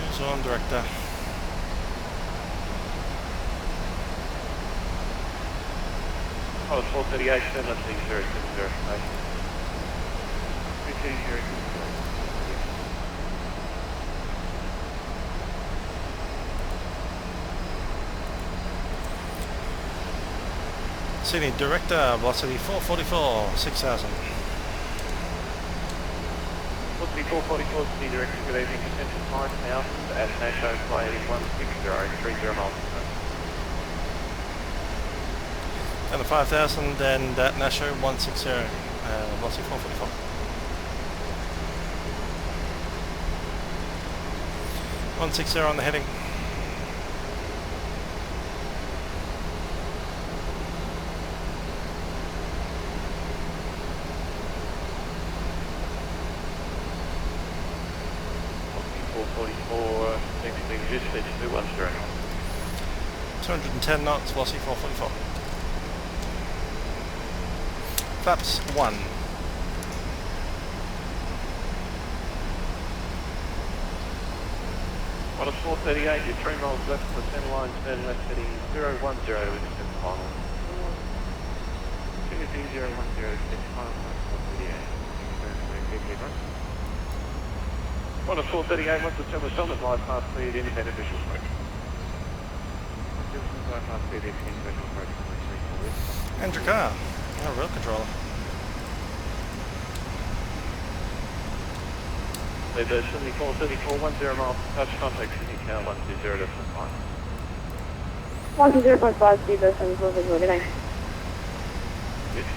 Who's on, director? Oh, it's 438, send us 070. Sydney director, velocity 444, 6,000. Velocity 444, Sydney director, good evening, attention 5,000 at NATO flight 160, 30 miles. And the 5,000 and at Nasho 160, velocity 444. On the heading. Just 210. 210 knots, velocity 444. Flaps 1. On a 438, you're 3 miles left of the center line, turn left heading 010 with the center final. 010, center final, 438. On a 438, once the terminal summit live past speed, independent visual approach. And your car. Oh, rail controller. Lead the 7434, 10 miles, touch contact Sydney Tower 120.5. 120.5, speed bus 74 visual, good day. Yes.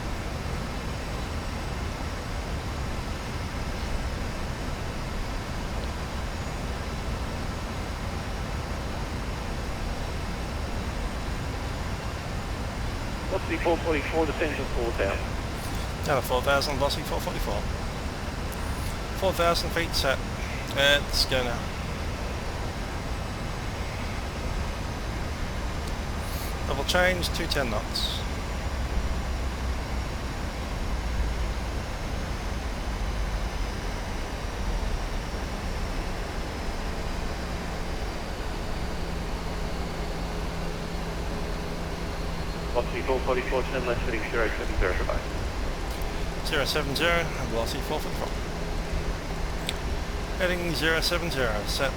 Velocity 444, descends to 4,000. Down to 4,000, velocity 444. 4,000 feet set. Let's go now. Level change, 210 knots. Velocity 444, turn left heading 070 goodbye. 070 and velocity 444. Heading 070, set.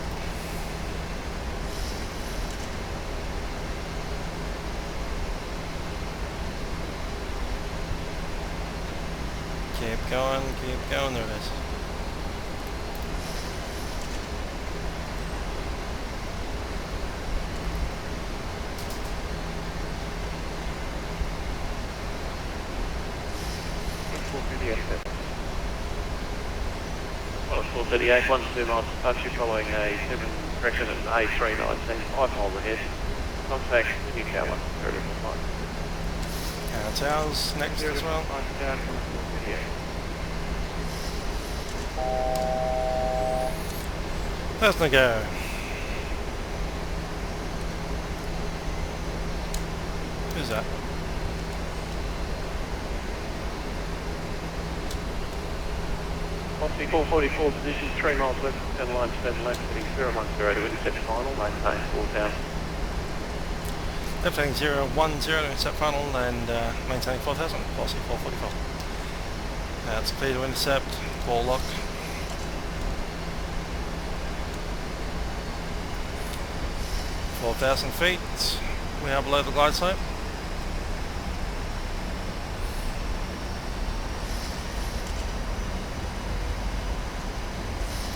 Keep going, there it is. Well, 438, 12 miles touch, you're following a 7 correction at A319, 5 miles ahead. Contact Sydney Tower 105. Towers next as well. Let's go. Who's that? Velocity 444, position 3 miles left, center line, turn left, heading 010 to intercept final, maintain 4,000. Left heading 010 to intercept final and maintaining 4,000, velocity 444. It's clear to intercept, ball lock. – 4,000 feet, we are below the glide slope.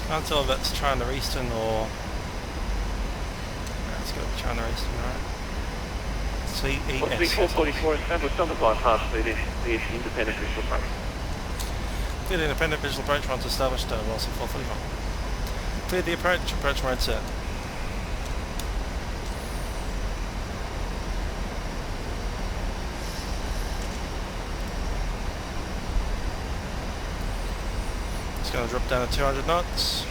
Can't tell if that's China Eastern or... Let's go with China Eastern, right? CES. 444, establish summit line past speed, the independent visual approach. Clear the independent visual approach once established, velocity 445. Clear the approach mode set. It's going to drop down to 200 knots.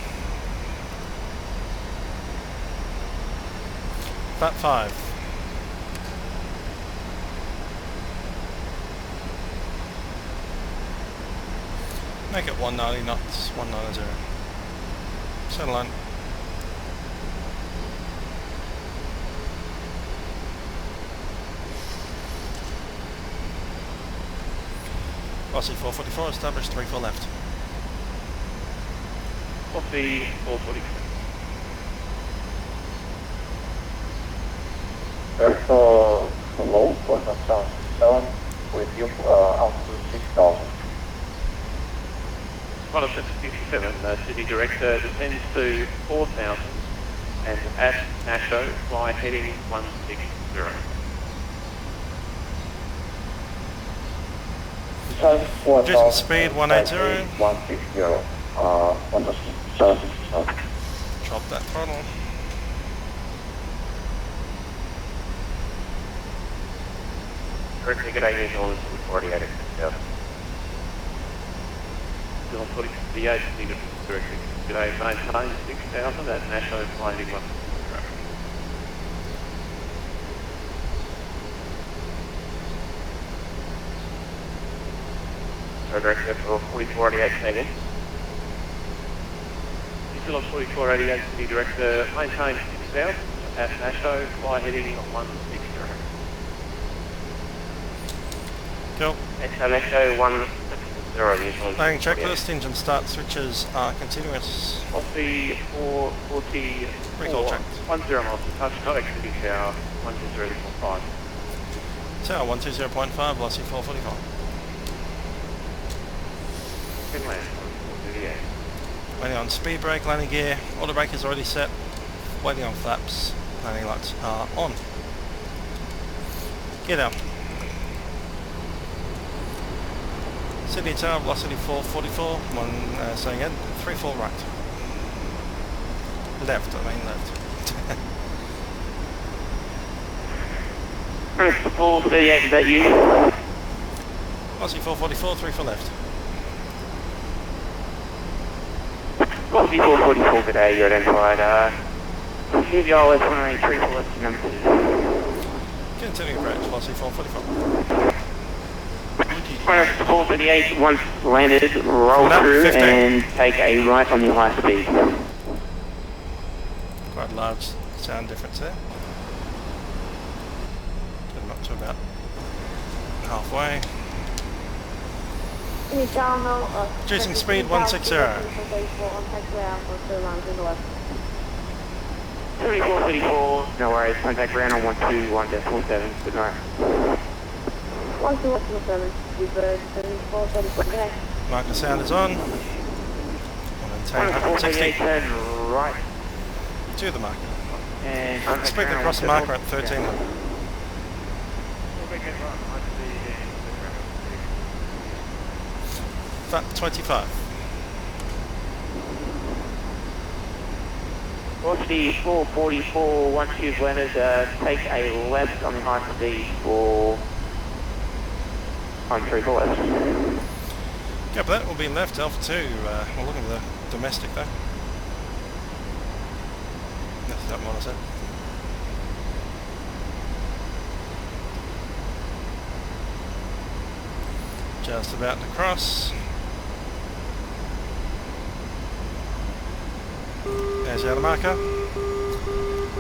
Flap 5. Make it 190 knots, 190. Settle on. Velocity 444, established 34 left. Copy 444. There's a low for the Sun 7 with you altitude 6,000. One of 57, Sydney Direct descends to 4,000 and at Nasho, fly heading 160. Reducing speed 180. 160. Drop that throttle. Correctly, good idea, visual is 48 at 6,000. 48 Sydney Direct, today maintain 6,000 at Nasho, fly heading 160. Director for 4488 again. Still on 4488 Sydney Direct, maintain 6,000 at Nasho, fly heading 160. Cool. Nasho 160 visual. Landing checklist, engine start switches are continuous. Copy 440. Recall checked. 10 miles to touch, not exiting tower 120.5. Tower 120.5, velocity 445. Can land 438. Waiting on speed brake, landing gear, auto brake is already set. Waiting on flaps, landing lights are on. Get out. Sydney Tower, velocity 444, saying again, 34 right. Left, I mean left. 438, is that you? Velocity 444, 3 for left. Velocity 444, good day, you're identified. Move your LS 183 for left to number 2. Continuing approach, velocity 445. 438, once landed, roll through 15. and take a right on your high speed. Quite a large sound difference there. Get them up to about halfway. Reducing speed 160. 3434, no worries, contact ground on 121.47, good night. 121.47, Bluebird 7434, good day. Marker sound is on. We'll maintain 160 turn right. to the marker. And Speed across the marker at 13. Flat 25. Velocity 444, once you've landed, take a left on the high speed for 134 left. Yeah, but that will be left Alpha 2. We'll look at the domestic though. That's that one, is it? Just about to cross. There's the outer marker.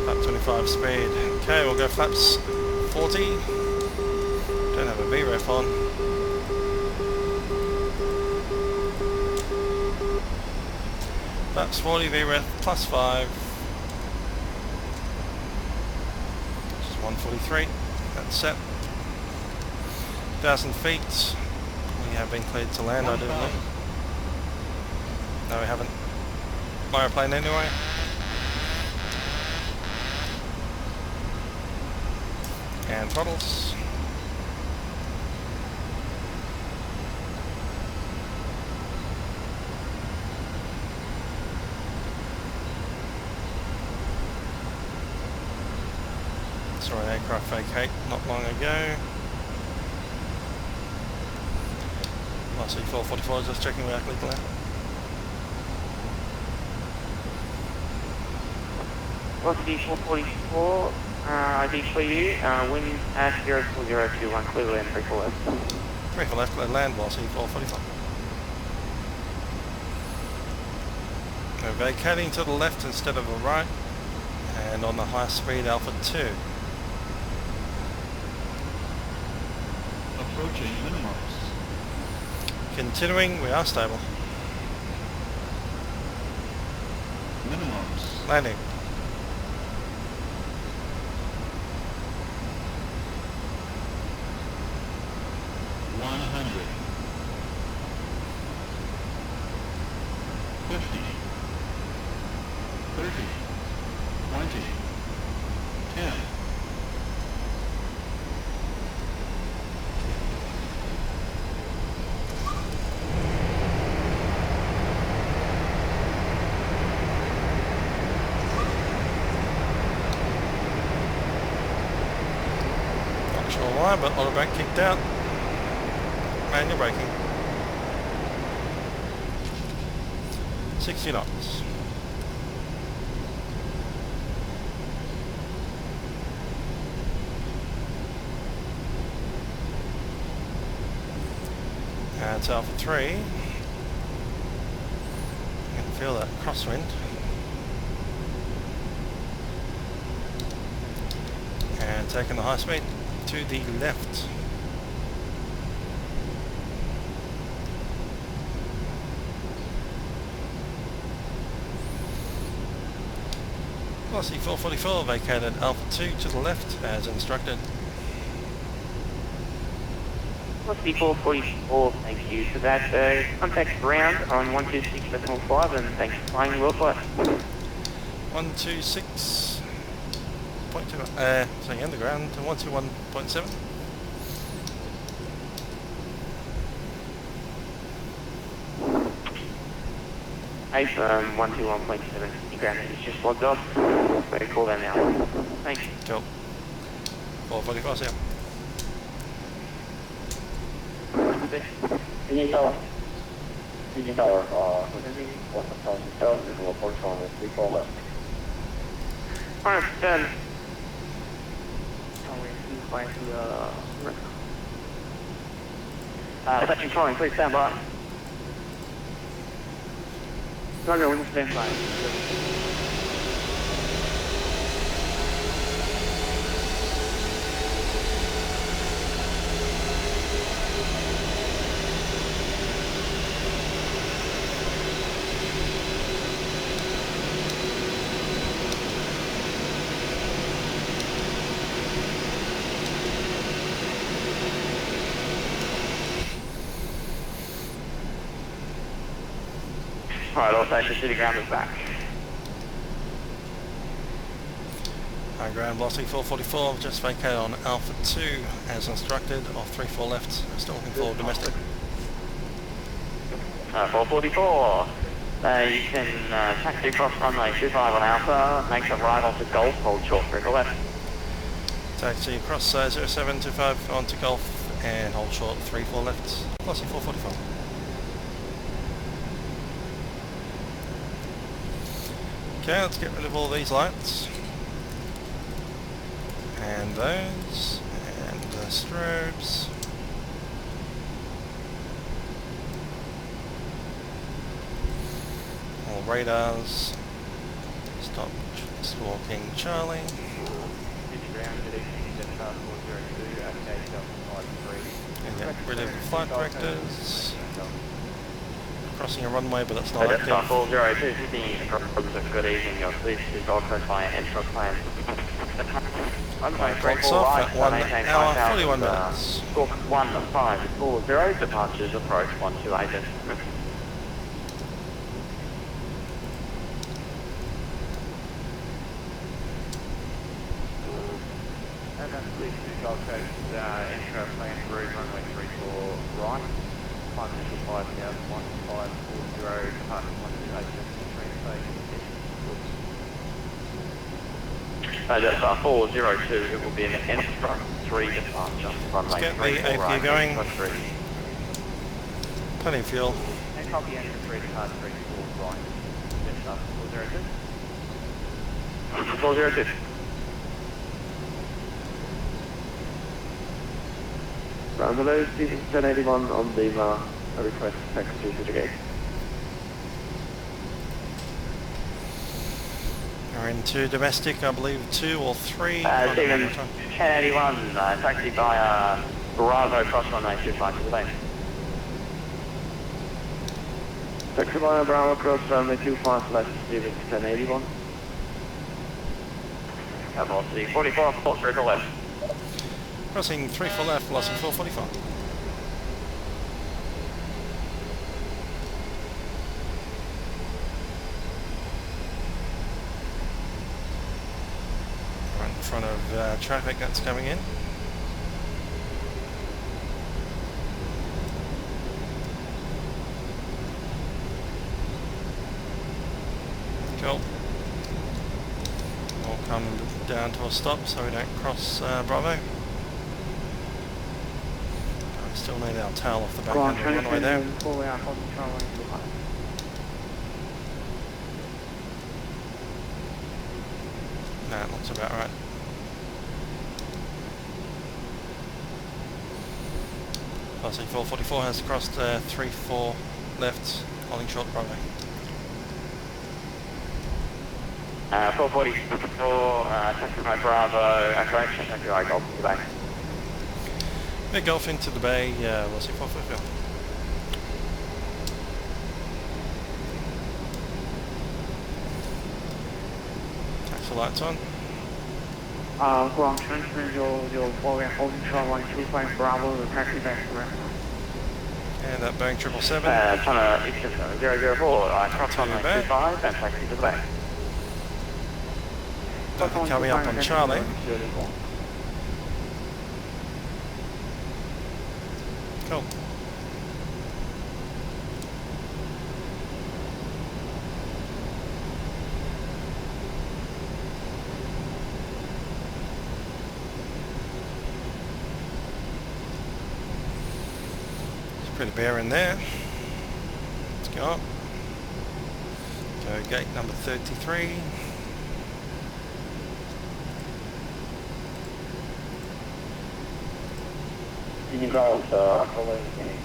Flap 25 speed. Okay, we'll go flaps 40. Don't have a VREF on. Flaps 40, VREF plus 5. Which is 143. That's set. 1,000 feet. We have been cleared to land, I do believe. No, we haven't. Aeroplane anyway. And throttles. saw an aircraft vacate not long ago. YSSY 444, just checking we are clear to land. YSSY 444, ID for you, wind at 04021, clear land, 3 for left. 3 for left, clear land, YSSY 444. We're vacating to the left instead of the right, and on the high speed Alpha 2. Approaching minimums. Continuing, we are stable. Minimums. Landing. $100. 50. 30. 20. 10. Not sure why, but Orbx kicked out. Manual braking. 60 knots. And it's Alpha 3. You can feel that crosswind. And taking the high speed to the left. YSSY 444 vacated Alpha 2 to the left as instructed. YSSY 444, thank you for that. Contact ground on 126.5 and thanks for flying WorldFlight. 126.2, sorry, underground to 121.7. Hey, 121.7, your ground is just logged off. Better call that now. Thanks. Cool. 445, see ya. Engine tower. Engine tower, within what's the tower? Tower is a report on the 3 4 left. Alright, done. Section calling, please stand by. Roger, we can stand by. Alright, all stations, city ground is back. High ground, YSSY 444, just vacated on Alpha 2 as instructed, off 3-4 left, still looking for domestic. 444, you can taxi across runway 25 on Alpha, make a right onto Golf, hold short for left. Taxi across 0725 onto Golf and hold short 3-4 left, YSSY 444. Okay, let's get rid of all these lights. And those, and the strobes. All radars. Stop stalking Charlie. And get rid of the flight directors. Crossing a runway, but it's not active. That's 402, good evening, your sleep is also flying intro plan. Clock's off at 1 hour 41 minutes. Squawk 1540, departures approach 128. And that's please to Gold Coast intro plan through runway 34 right. Time initial 5,1540, departure 128, train station. That's 402, it will be an N-Truck 3 departure. Let's get the APU going. Plenty of fuel. And copy engine 3 departure 3 4 right. That's 402. 402. Ground below, Stephen 1081 on Lima, a request taxi to the gate. We're into domestic, I believe 2 or 3. Stephen 1081, taxi by Bravo cross runway 25 to the lane. Taxi by Bravo cross runway 25 left, Stephen 1081. Velocity 44 on port circle left. Crossing 34 left, velocity 445. Right in front of traffic that's coming in. Cool. We'll come down to a stop so we don't cross Bravo. Still need our tail off the back end of the runway there. That looks about right. Velocity 444 has crossed 34 left, holding short Bravo. 444, taxi by Bravo, correction, taxi by Golf to the back. Big Golf into the bay, velocity 444. Taxi lights on. Ground transfer 004, we're holding short line 25 Bravo, the taxi back correct. And that Boeing 777. China 004, cross runway 25 and taxi to the back. Nothing coming up on Charlie. Cool. It's pretty bare in there. Let's go up. Go gate number 33. Senior ground, acknowledging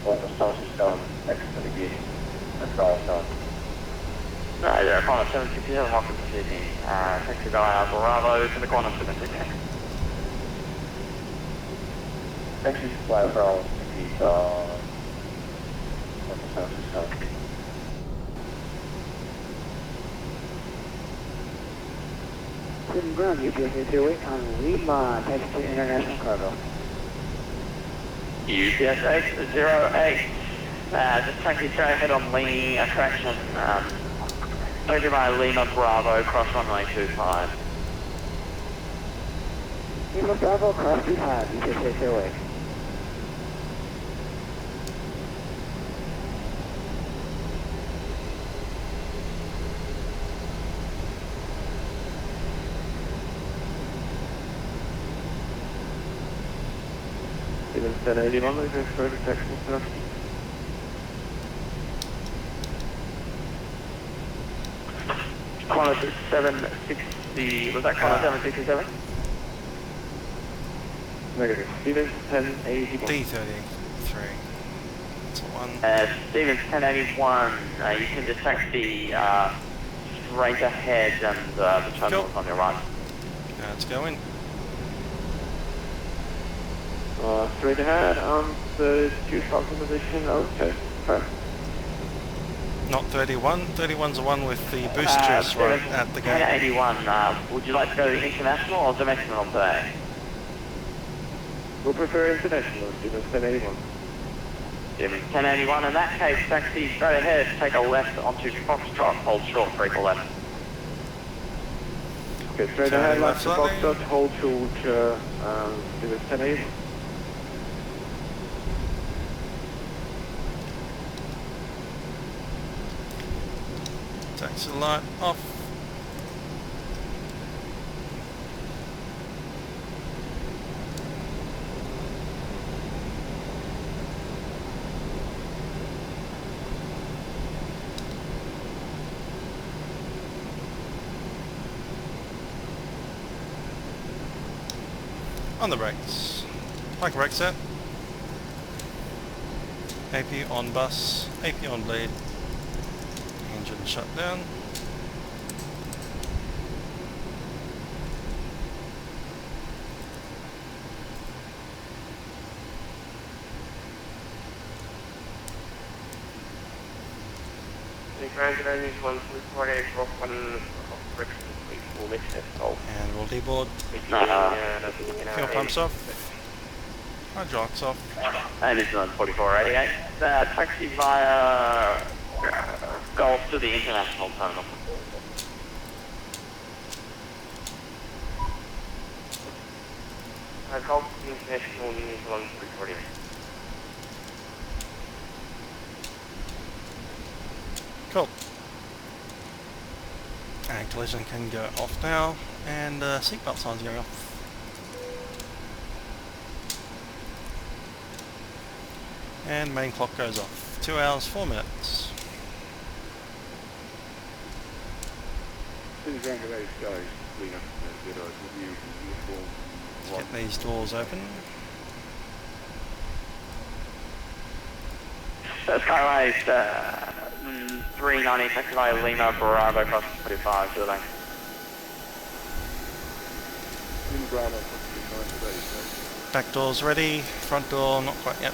what the sound system X to the gate. That's ground down. Yeah, Connor 760, welcome to Sydney. Taxi by Bravo to the corner to the ticket. Taxi fly Bravo to the gate, what the sound system. Sydney ground, UPS 08 on Lima, taxi to international cargo. UPS 808, just taxi straight ahead on Lee, correction, taxi by Lima Bravo, cross runway 25. Lima Bravo, cross 25, UPS 08. Stephen 1081, we go further technical stuff. Connor 760, was that Connor 767? Negative. Stephen 1081. D33. That's the one. Stevens 1081, you can just taxi straight ahead and the terminal's on your right. Let's go in. Straight ahead on the 2000 position, okay. Not 31. 31's the one with the boosters right at the gate. 1081, would you like to go international or domestic today? We'll prefer international, Stephen 1081. 1081, in that case, taxi straight ahead, take a left onto Foxtrot, hold short, break a left. Okay, straight ahead, left to Foxtrot, hold short, Stephen 1081. Taxi light off. On the brakes. Like brake set. AP on bus. AP on lead. Engine shut down. And we'll deboard. Fuel pumps off. Hydraulics off. And it's on 4488. Taxi via Gulf to the international terminal. Gulf International News 1340. Cool. And collision can go off now, and seatbelt signs going off. And main clock goes off. 2 hours, 4 minutes. Get these doors open. Skyway 390, taxiway Lima Bravo, cross 45 to the bank. Back door's ready, front door not quite yet.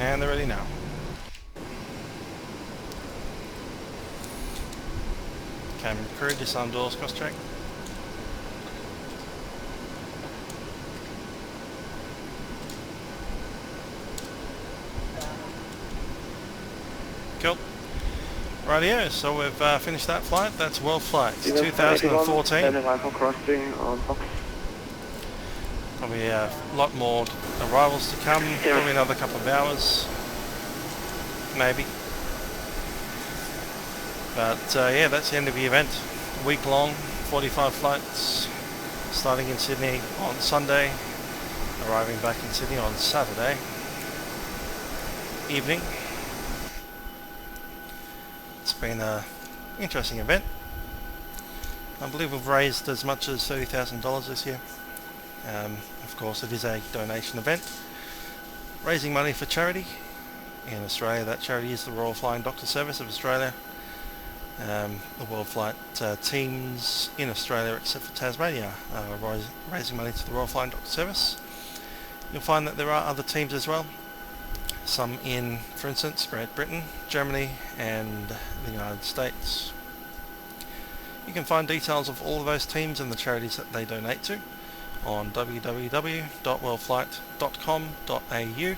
And they're ready now. Cabin crew, disarm doors, cross check. Cool. Rightio, so we've finished that flight. That's WorldFlight 2014. Crossing on Fox. Probably a lot more arrivals to come, probably another couple of hours, maybe. But yeah, that's the end of the event. Week long, 45 flights, starting in Sydney on Sunday, arriving back in Sydney on Saturday evening. It's been an interesting event. I believe we've raised as much as $30,000 this year. Of course, it is a donation event, raising money for charity. In Australia, that charity is the Royal Flying Doctor Service of Australia. The WorldFlight teams in Australia, except for Tasmania, are raising money to the Royal Flying Doctor Service. You'll find that there are other teams as well, some in, for instance, Great Britain, Germany and the United States. You can find details of all of those teams and the charities that they donate to on www.worldflight.com.au.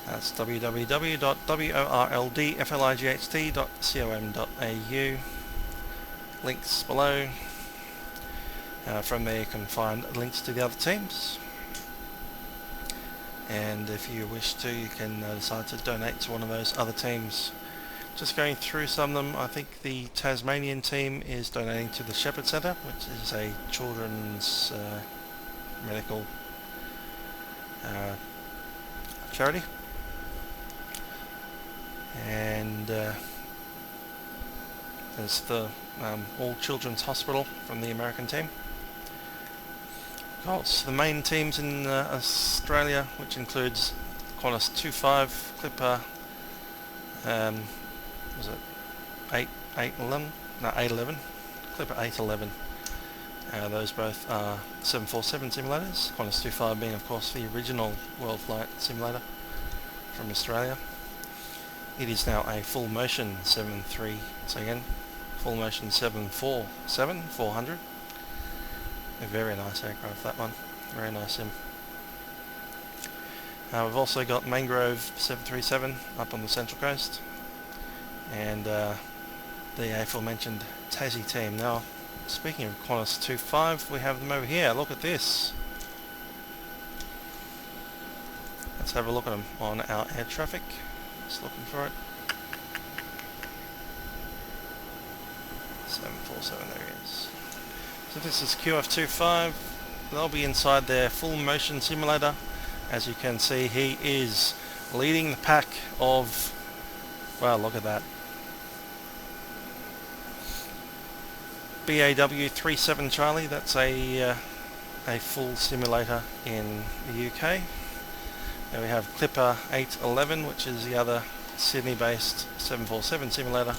That's www.worldflight.com.au. Links below. From there you can find links to the other teams. And if you wish to, you can decide to donate to one of those other teams. Just going through some of them, I think the Tasmanian team is donating to the Shepherd Centre, which is a children's medical charity. And there's the All Children's Hospital from the American team. Of course, the main teams in Australia, which includes Qantas 25, Clipper, was it 811? No, 811. Clipper 811. Those both are 747 simulators. Qantas 25 being, of course, the original WorldFlight simulator from Australia. It is now a full motion 737. So again, full motion 747-400. A very nice aircraft, that one. Very nice sim. We've also got Mangrove 737 up on the Central Coast, and the aforementioned Tassie team. Now, speaking of Qantas 25, we have them over here. Look at this. Let's have a look at them on our air traffic. Just looking for it. 747, there he is. So this is QF25. They'll be inside their full motion simulator. As you can see, he is leading the pack of, well, look at that, BAW37 Charlie. That's a full simulator in the UK. Now we have Clipper 811, which is the other Sydney-based 747 simulator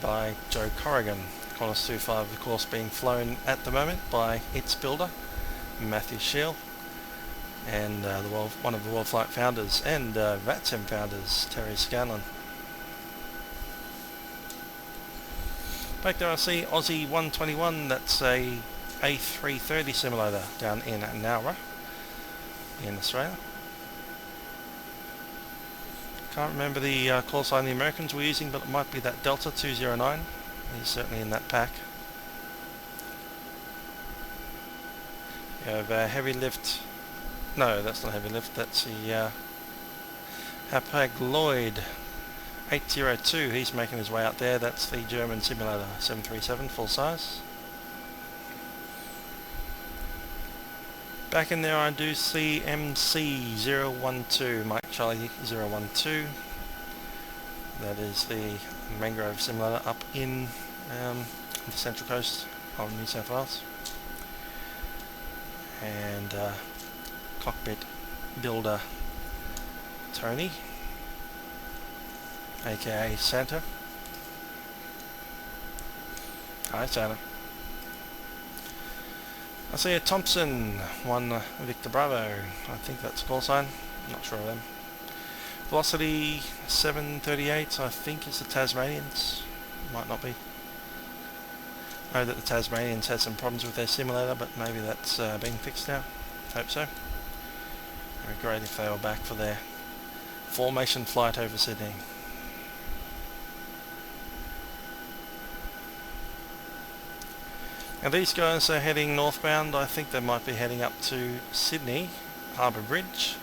by Joe Corrigan. Qantas 25, of course, being flown at the moment by its builder, Matthew Scheel, and one of the WorldFlight founders and VATSIM founders, Terry Scanlon. Back there I see Aussie 121, that's a A330 simulator down in Nowra in Australia. Can't remember the call sign the Americans were using, but it might be that Delta 209. He's certainly in that pack. You have heavy lift. No, that's not heavy lift. That's the Hapag-Lloyd 802. He's making his way out there. That's the German simulator 737 full size. Back in there I do see MC012, Mike Charlie 012. That is the Mangrove simulator up in the Central Coast of New South Wales. And cockpit builder Tony, aka Santa. Hi Santa. I see a Thompson 1 Victor Bravo, I think that's a call sign, I'm not sure of them. Velocity 738, I think is the Tasmanians, might not be. I know that the Tasmanians had some problems with their simulator, but maybe that's being fixed now, hope so. It would be great if they were back for their formation flight over Sydney. Now these guys are heading northbound. I think they might be heading up to Sydney Harbour Bridge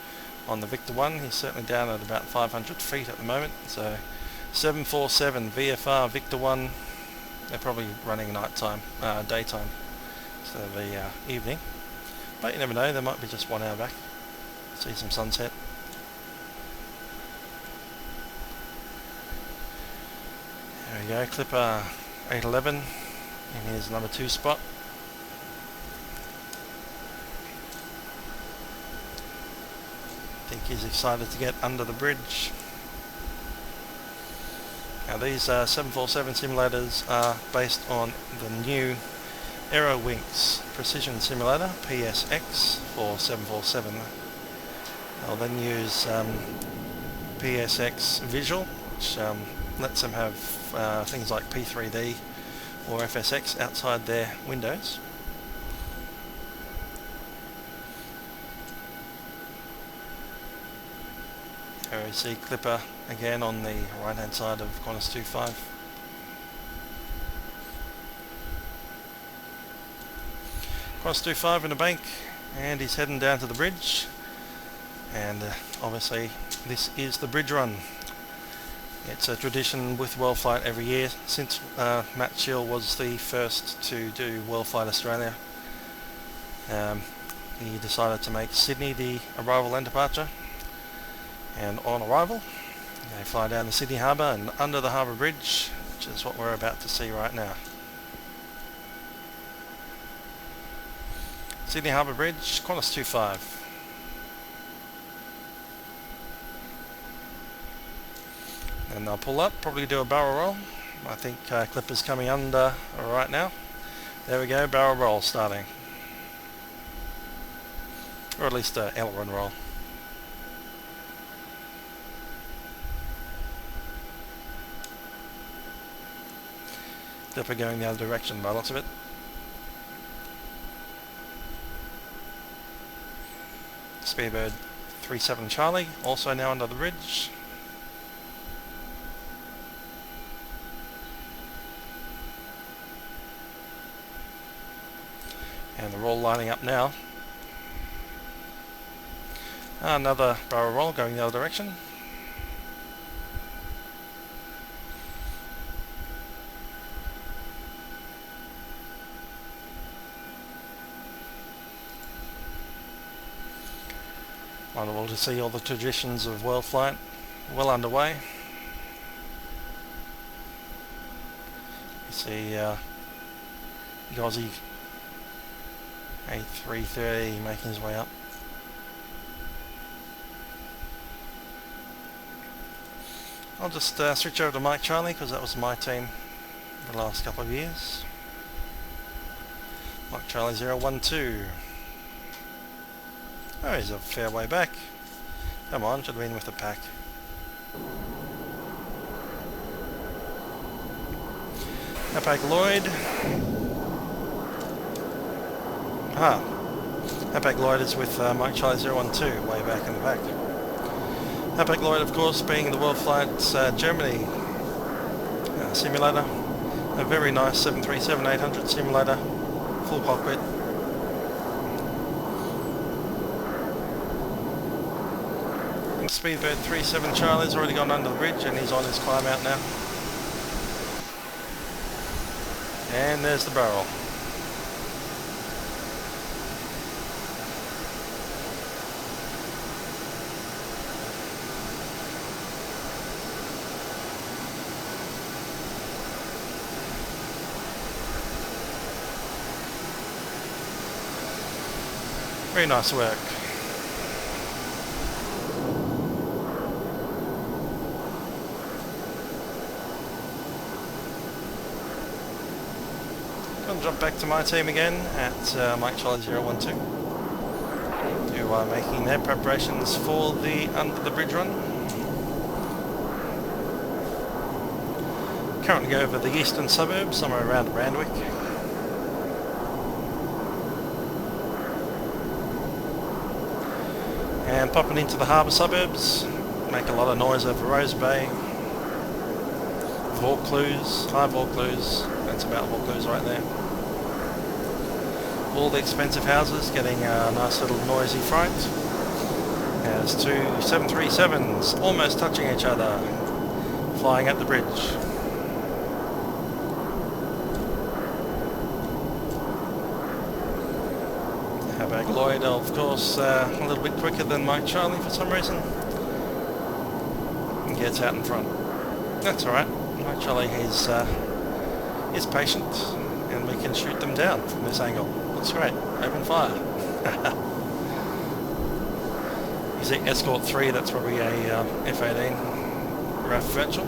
on the Victor 1. He's certainly down at about 500 feet at the moment. So 747 VFR Victor 1. They're probably running daytime instead of the evening. But you never know, they might be just 1 hour back. See some sunset. There we go, Clipper 811. And here's number 2 spot. I think he's excited to get under the bridge. Now these 747 simulators are based on the new Aerowings Precision Simulator, PSX, for 747. They'll then use PSX Visual, which lets them have things like P3D or FSX outside their windows. Here we see Clipper again on the right hand side of Qantas 25. Qantas 25 in a bank, and he's heading down to the bridge, and obviously this is the bridge run. It's a tradition with WorldFlight every year since Matt Scheel was the first to do WorldFlight Australia. He decided to make Sydney the arrival and departure, and on arrival they fly down to Sydney Harbour and under the Harbour Bridge, which is what we're about to see right now. Sydney Harbour Bridge, Qantas 25. And they'll pull up, probably do a barrel roll. I think Clipper's coming under right now. There we go, barrel roll starting. Or at least an aileron roll. Clipper going the other direction by lots of it. Speedbird 37 Charlie, also now under the bridge. And the roll lining up now. Another barrel roll going the other direction. Wonderful to see all the traditions of WorldFlight well underway. You see the Aussie A330 making his way up. I'll just switch over to Mike Charlie because that was my team for the last couple of years. Mike Charlie 012. Oh, he's a fair way back. Come on, should have been with the pack. Hapag Lloyd. Hapag Lloyd is with Mike Charlie 012, way back in the back. Hapag Lloyd, of course, being the WorldFlight Germany simulator. A very nice 737-800 simulator, full cockpit. Speedbird 37 Charlie's already gone under the bridge and he's on his climb out now. And there's the barrel. Very nice work. I'll jump back to my team again at Mike Charlie 012, who are making their preparations for the under the bridge run. Currently over the eastern suburbs, somewhere around Randwick. And popping into the harbour suburbs, make a lot of noise over Rose Bay. Vaucluse, high Vaucluse, that's about Vaucluse right there. All the expensive houses getting a nice little noisy fright. There's two 737s almost touching each other, flying at the bridge. Hapag Lloyd, of course, a little bit quicker than Mike Charlie for some reason. And gets out in front. That's alright. Mike Charlie is patient and we can shoot them down from this angle. Looks great. Open fire. You see Escort 3, that's probably a F-18 RAF virtual.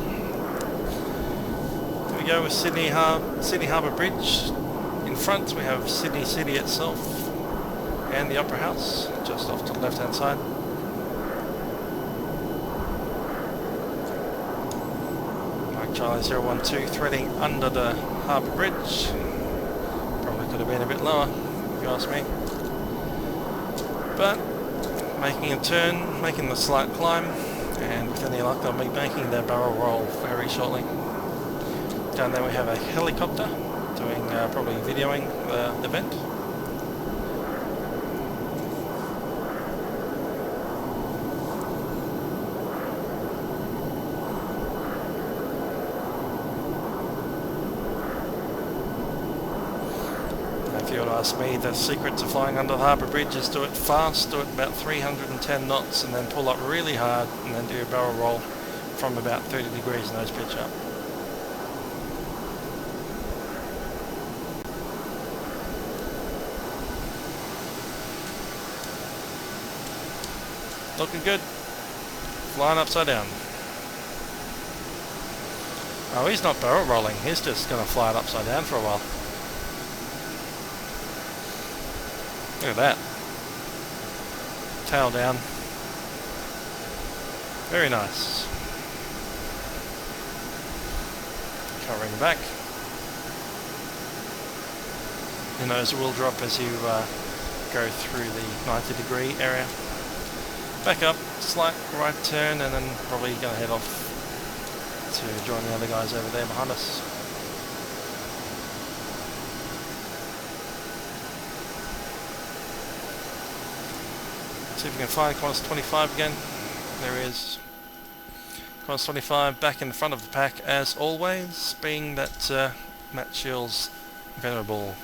Here we go with Sydney Harbour Bridge. In front we have Sydney City itself and the Opera House, just off to the left hand side. Mike Charlie 012 threading under the harbour bridge. Probably could have been a bit lower, if you ask me. But making a turn, making the slight climb, and with any luck they'll be making their barrel roll very shortly. Down there we have a helicopter doing probably videoing the event. If you were to ask me, the secret to flying under the harbour bridge is do it fast, do it about 310 knots and then pull up really hard and then do a barrel roll from about 30 degrees nose pitch up. Looking good. Flying upside down. Oh, he's not barrel rolling, he's just going to fly it upside down for a while. Look at that. Tail down. Very nice. Covering the back. Your nose will drop as you go through the 90-degree area. Back up, slight right turn, and then probably going to head off to join the other guys over there behind us. See if we can find Qantas 25 again. There he is. Qantas 25 back in the front of the pack as always, being that Matt Shield's venerable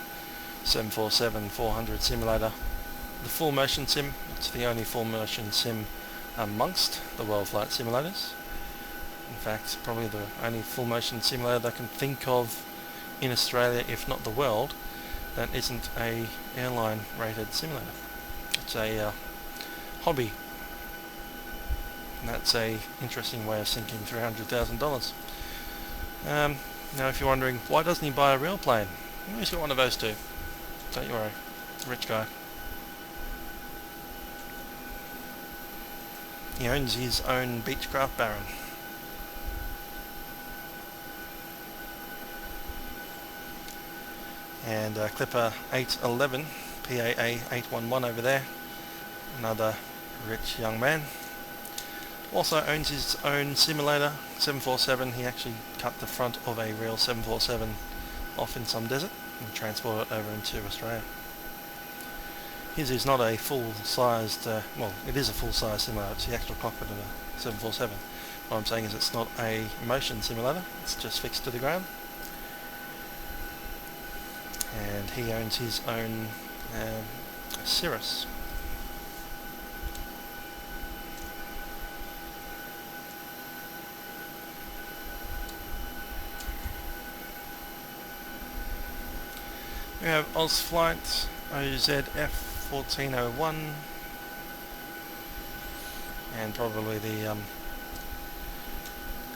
747-400 simulator. The full motion sim, It's the only full motion sim amongst the WorldFlight simulators. In fact, probably the only full motion simulator that I can think of in Australia, if not the world, that isn't a airline rated simulator. It's a hobby. And that's a interesting way of sinking $300,000. Now if you're wondering, why doesn't he buy a real plane? Well, he's got one of those too. Don't you worry. Rich guy. He owns his own Beechcraft Baron. And Clipper 811, PAA 811 over there. Another rich young man. Also owns his own simulator, 747. He actually cut the front of a real 747 off in some desert and transported it over into Australia. His is not a full-sized, well, it is a full-size simulator. It's the actual cockpit of a 747. What I'm saying is it's not a motion simulator. It's just fixed to the ground. And he owns his own Cirrus. We have WorldFlight OZF1401 and probably the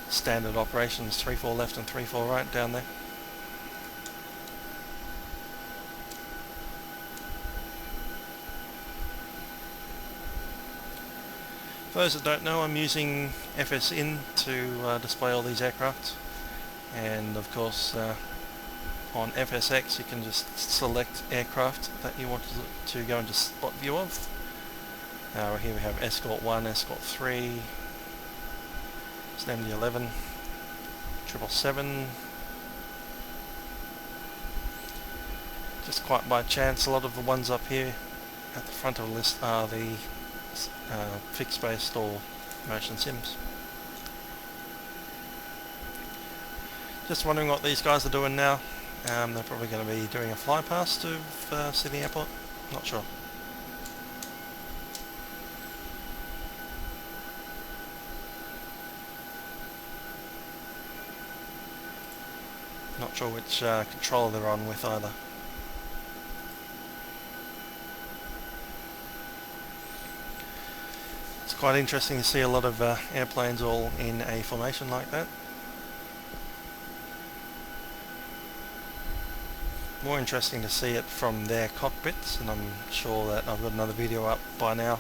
standard operations 3-4 left and 3-4 right down there. For those that don't know, I'm using FSIN to display all these aircraft, and of course on FSX you can just select aircraft that you want to go into spot view of. Here we have Escort 1, Escort 3, MD-11, 777. Just quite by chance, a lot of the ones up here at the front of the list are the fixed based or motion sims. Just wondering what these guys are doing now. They're probably going to be doing a fly past of Sydney Airport. Not sure. Not sure which controller they're on with either. It's quite interesting to see a lot of airplanes all in a formation like that. More interesting to see it from their cockpits, and I'm sure that I've got another video up by now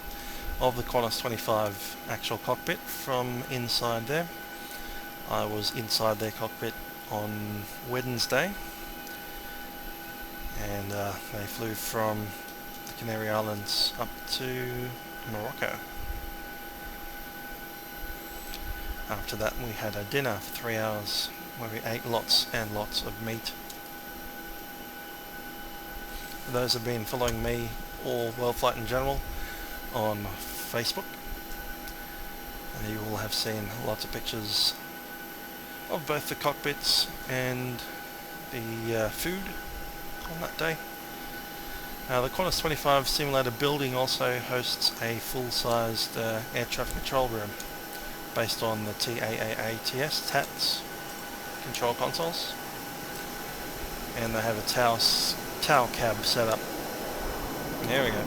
of the Qantas 25 actual cockpit from inside there. I was inside their cockpit on Wednesday, and they flew from the Canary Islands up to Morocco. After that we had a dinner for 3 hours where we ate lots and lots of meat. For those who have been following me or WorldFlight in general on Facebook, you will have seen lots of pictures of both the cockpits and the food on that day. The Qantas 25 simulator building also hosts a full-sized air traffic control room based on the TAAATS control consoles, and they have a tow cab set up. There we go.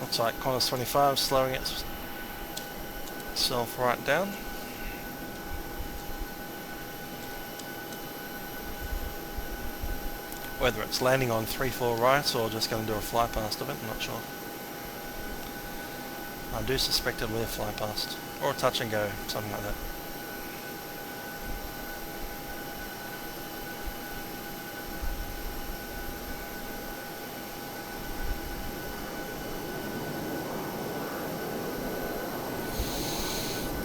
Looks like Qantas 25 slowing itself right down. Whether it's landing on 3-4 right or just going to do a fly past of it, I'm not sure. I do suspect it'll be a fly past, or a touch and go, something like that.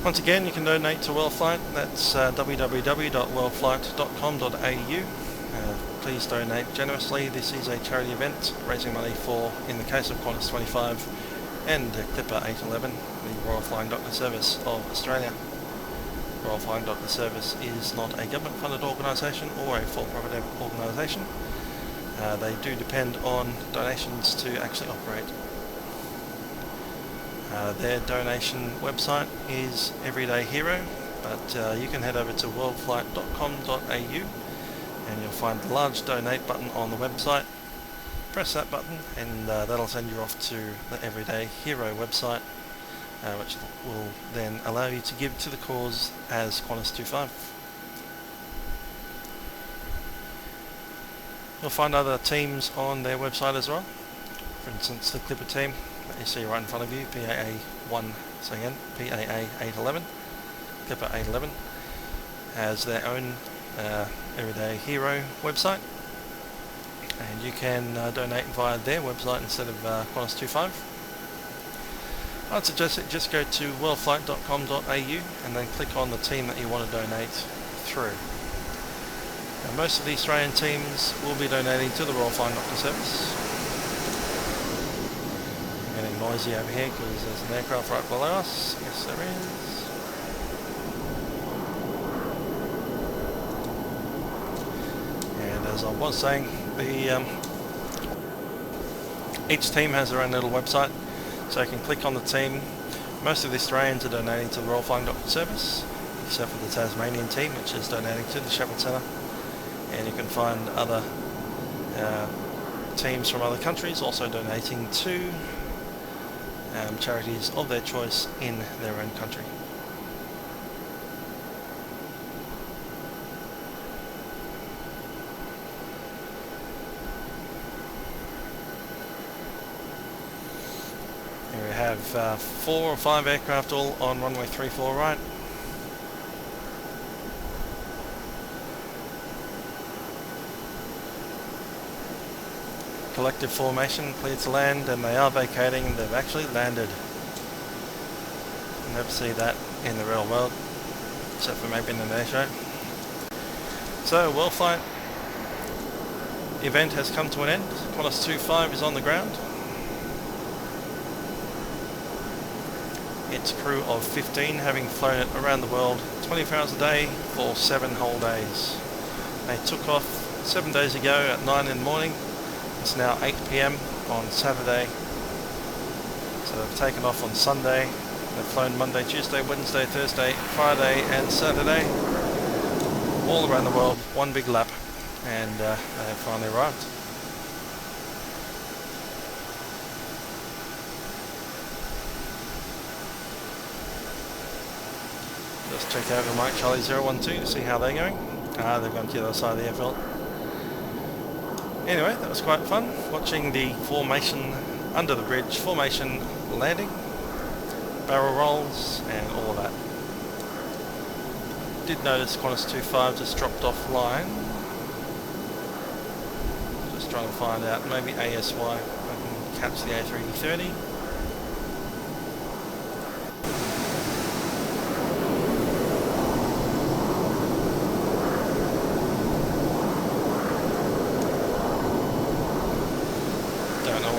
Once again, you can donate to WorldFlight. That's www.worldflight.com.au. Please donate generously. This is a charity event raising money for, in the case of Qantas 25 and Clipper 811, the Royal Flying Doctor Service of Australia. Royal Flying Doctor Service is not a government funded organisation or a for-profit organisation. They do depend on donations to actually operate. Their donation website is Everyday Hero, but you can head over to worldflight.com.au and you'll find the large donate button on the website. Press that button and that'll send you off to the Everyday Hero website, which will then allow you to give to the cause as Qantas 25. You'll find other teams on their website as well. For instance, the Clipper team that you see right in front of you, PAA 811, Clipper 811, has their own Everyday Hero website, and you can donate via their website instead of Qantas 25. I'd suggest that just go to worldflight.com.au and then click on the team that you want to donate through. Now, most of the Australian teams will be donating to the Royal Flying Doctor Service. Getting noisy over here because there's an aircraft right below us. Yes, there is. And as I was saying, each team has their own little website, so you can click on the team. Most of the Australians are donating to the Royal Flying Doctor Service, except for the Tasmanian team, which is donating to the Shepherd Centre. And you can find other teams from other countries also donating to charities of their choice in their own country. Here we have 4 or 5 aircraft all on runway 34 right. Collective formation, clear to land, and they are vacating. They've actually landed. You never see that in the real world, except for maybe in an air show. So, WorldFlight event has come to an end. Qantas 25 is on the ground. Its crew of 15, having flown it around the world 24 hours a day for 7 whole days. They took off 7 days ago at 9 in the morning. It's now 8 PM on Saturday, so they've taken off on Sunday. They've flown Monday, Tuesday, Wednesday, Thursday, Friday and Saturday, all around the world, one big lap, and they have finally arrived. Just check over Mike Charlie 012 to see how they're going. They've gone to the other side of the airfield. Anyway, that was quite fun, watching the formation under the bridge, formation landing, barrel rolls and all of that. Did notice Qantas 25 just dropped offline. Just trying to find out, maybe ASY, I can catch the A330.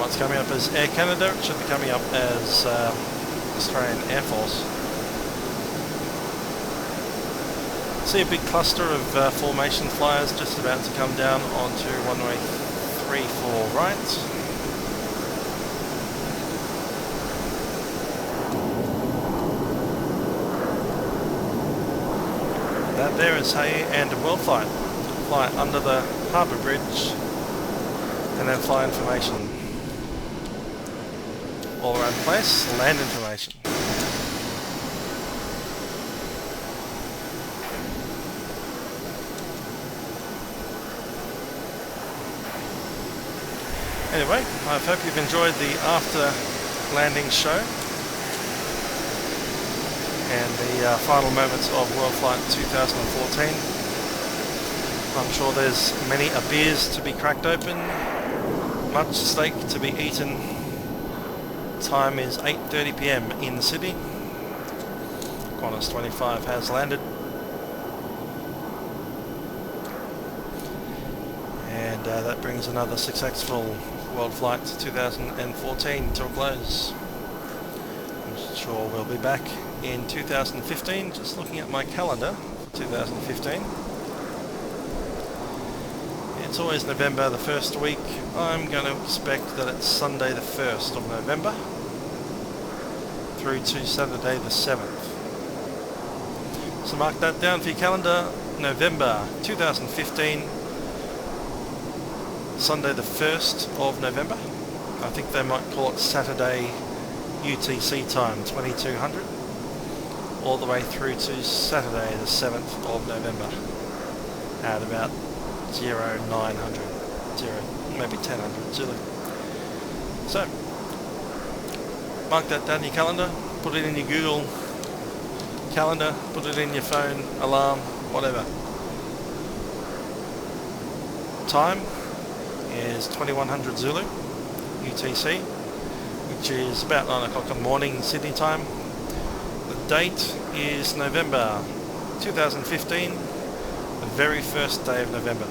It's coming up as Air Canada. It should be coming up as Australian Air Force. See a big cluster of formation flyers just about to come down onto runway 34 right. That there is Hay and WorldFlight. Fly under the harbour bridge and then fly information. All around the place, land information. Anyway, I hope you've enjoyed the after landing show and the final moments of WorldFlight 2014. I'm sure there's many a beers to be cracked open, much steak to be eaten. Time is 8:30 PM in Sydney. Qantas 25 has landed. And that brings another successful WorldFlight 2014 to a close. I'm sure we'll be back in 2015. Just looking at my calendar for 2015. It's always November the first week. I'm going to expect that it's Sunday the 1st of November through to Saturday the 7th. So mark that down for your calendar. November 2015, Sunday the 1st of November. I think they might call it Saturday UTC time, 2200, all the way through to Saturday the 7th of November at about 0900, maybe 1000 Zulu. So mark that down in your calendar, put it in your Google calendar, put it in your phone, alarm, whatever. Time is 2100 Zulu UTC, which is about 9 o'clock in the morning Sydney time. The date is November 2015, the very first day of November.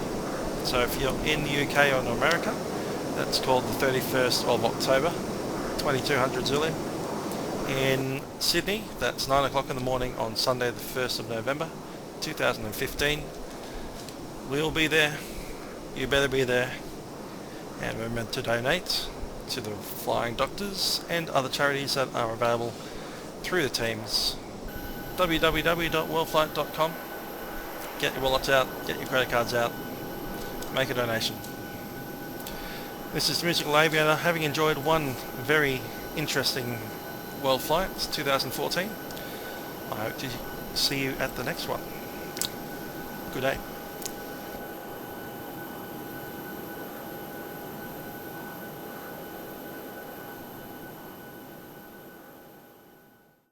So if you're in the UK or in America, that's called the 31st of October 2200 Zulu. In Sydney, that's 9 o'clock in the morning on Sunday the 1st of November 2015. We'll be there, you better be there, and remember to donate to the Flying Doctors and other charities that are available through the teams. www.worldflight.com. Get your wallets out, get your credit cards out, make a donation. This is the Musical Aviator, having enjoyed one very interesting WorldFlight 2014. I hope to see you at the next one. Good day.